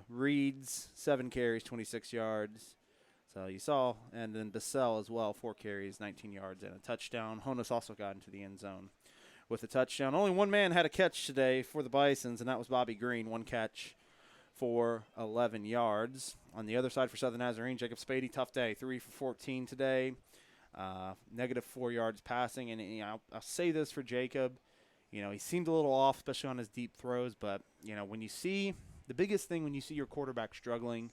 [SPEAKER 3] Reeds, 7 carries, 26 yards. So you saw, and then Bissell as well, 4 carries, 19 yards, and a touchdown. Honus also got into the end zone with a touchdown. Only one man had a catch today for the Bisons, and that was Bobby Green, 1 catch for 11 yards. On the other side for Southern Nazarene, Jacob Spady, tough day, 3 for 14 today, negative 4 yards passing. And I'll say this for Jacob, he seemed a little off, especially on his deep throws. But when you see the biggest thing when you see your quarterback struggling,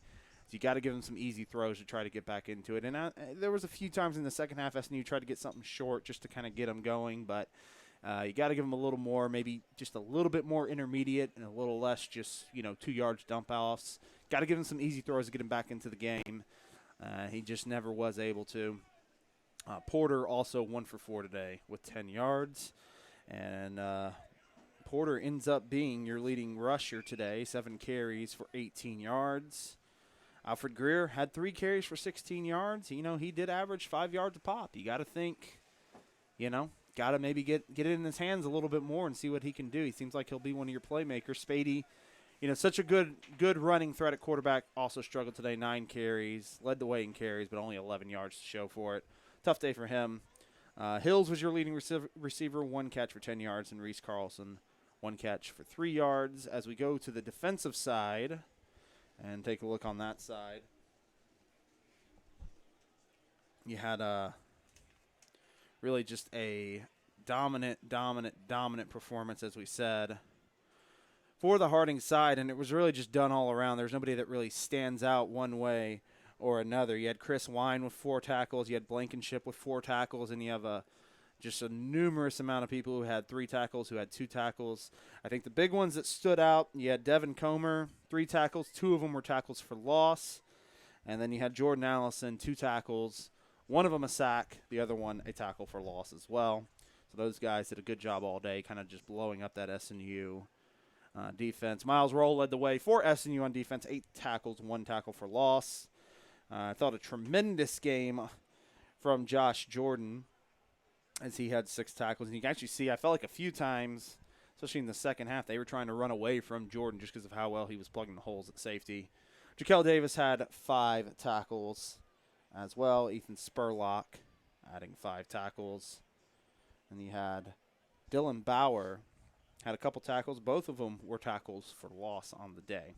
[SPEAKER 3] is you got to give them some easy throws to try to get back into it. And there was a few times in the second half SNU tried to get something short just to kind of get them going, but you got to give them a little more, maybe just a little bit more intermediate and a little less just, 2 yards dump offs. Got to give him some easy throws to get him back into the game. He just never was able to. Porter also 1 for 4 today with 10 yards. And Porter ends up being your leading rusher today, 7 carries for 18 yards. Alfred Greer had 3 carries for 16 yards. He did average 5 yards a pop. You got to think, got to maybe get it in his hands a little bit more and see what he can do. He seems like he'll be one of your playmakers. Spady, such a good running threat at quarterback, also struggled today. 9 carries, led the way in carries, but only 11 yards to show for it. Tough day for him. Hills was your leading receiver, 1 catch for 10 yards, and Reese Carlson, 1 catch for 3 yards. As we go to the defensive side and take a look on that side, you had really just a dominant performance, as we said, for the Harding side, and it was really just done all around. There's nobody that really stands out one way or another. You had Chris Wine with 4 tackles, you had Blankenship with 4 tackles, and you have just a numerous amount of people who had 3 tackles, who had 2 tackles. I think the big ones that stood out, you had Devin Comer, 3 tackles, 2 of them were tackles for loss, and then you had Jordan Allison, 2 tackles, 1 of them a sack, the other one a tackle for loss as well. So those guys did a good job all day, kind of just blowing up that SNU defense. Miles Roll led the way for SNU on defense, 8 tackles, 1 tackle for loss. I thought a tremendous game from Josh Jordan as he had 6 tackles. And you can actually see, I felt like a few times, especially in the second half, they were trying to run away from Jordan just because of how well he was plugging the holes at safety. Jaquel Davis had 5 tackles as well. Ethan Spurlock adding 5 tackles. And you had Dylan Bauer had a couple tackles. Both of them were tackles for loss on the day.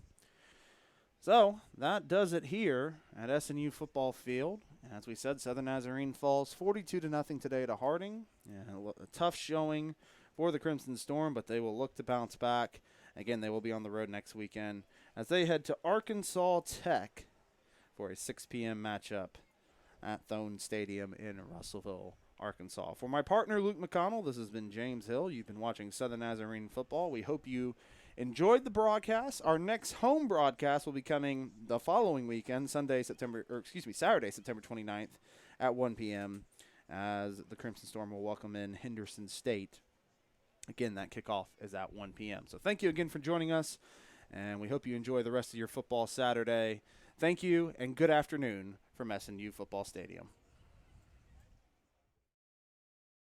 [SPEAKER 3] So that does it here at SNU football field. As we said, Southern Nazarene falls 42-0 today to Harding. Yeah, a tough showing for the Crimson Storm, but they will look to bounce back. Again, they will be on the road next weekend as they head to Arkansas Tech for a 6 p.m. matchup at Thone Stadium in Russellville, Arkansas. For my partner, Luke McConnell, this has been James Hill. You've been watching Southern Nazarene football. We hope you enjoyed the broadcast. Our next home broadcast will be coming the following weekend, Saturday, September 29th at 1 p.m. as the Crimson Storm will welcome in Henderson State. Again, that kickoff is at 1 p.m. So thank you again for joining us, and we hope you enjoy the rest of your football Saturday. Thank you, and good afternoon from SNU Football Stadium.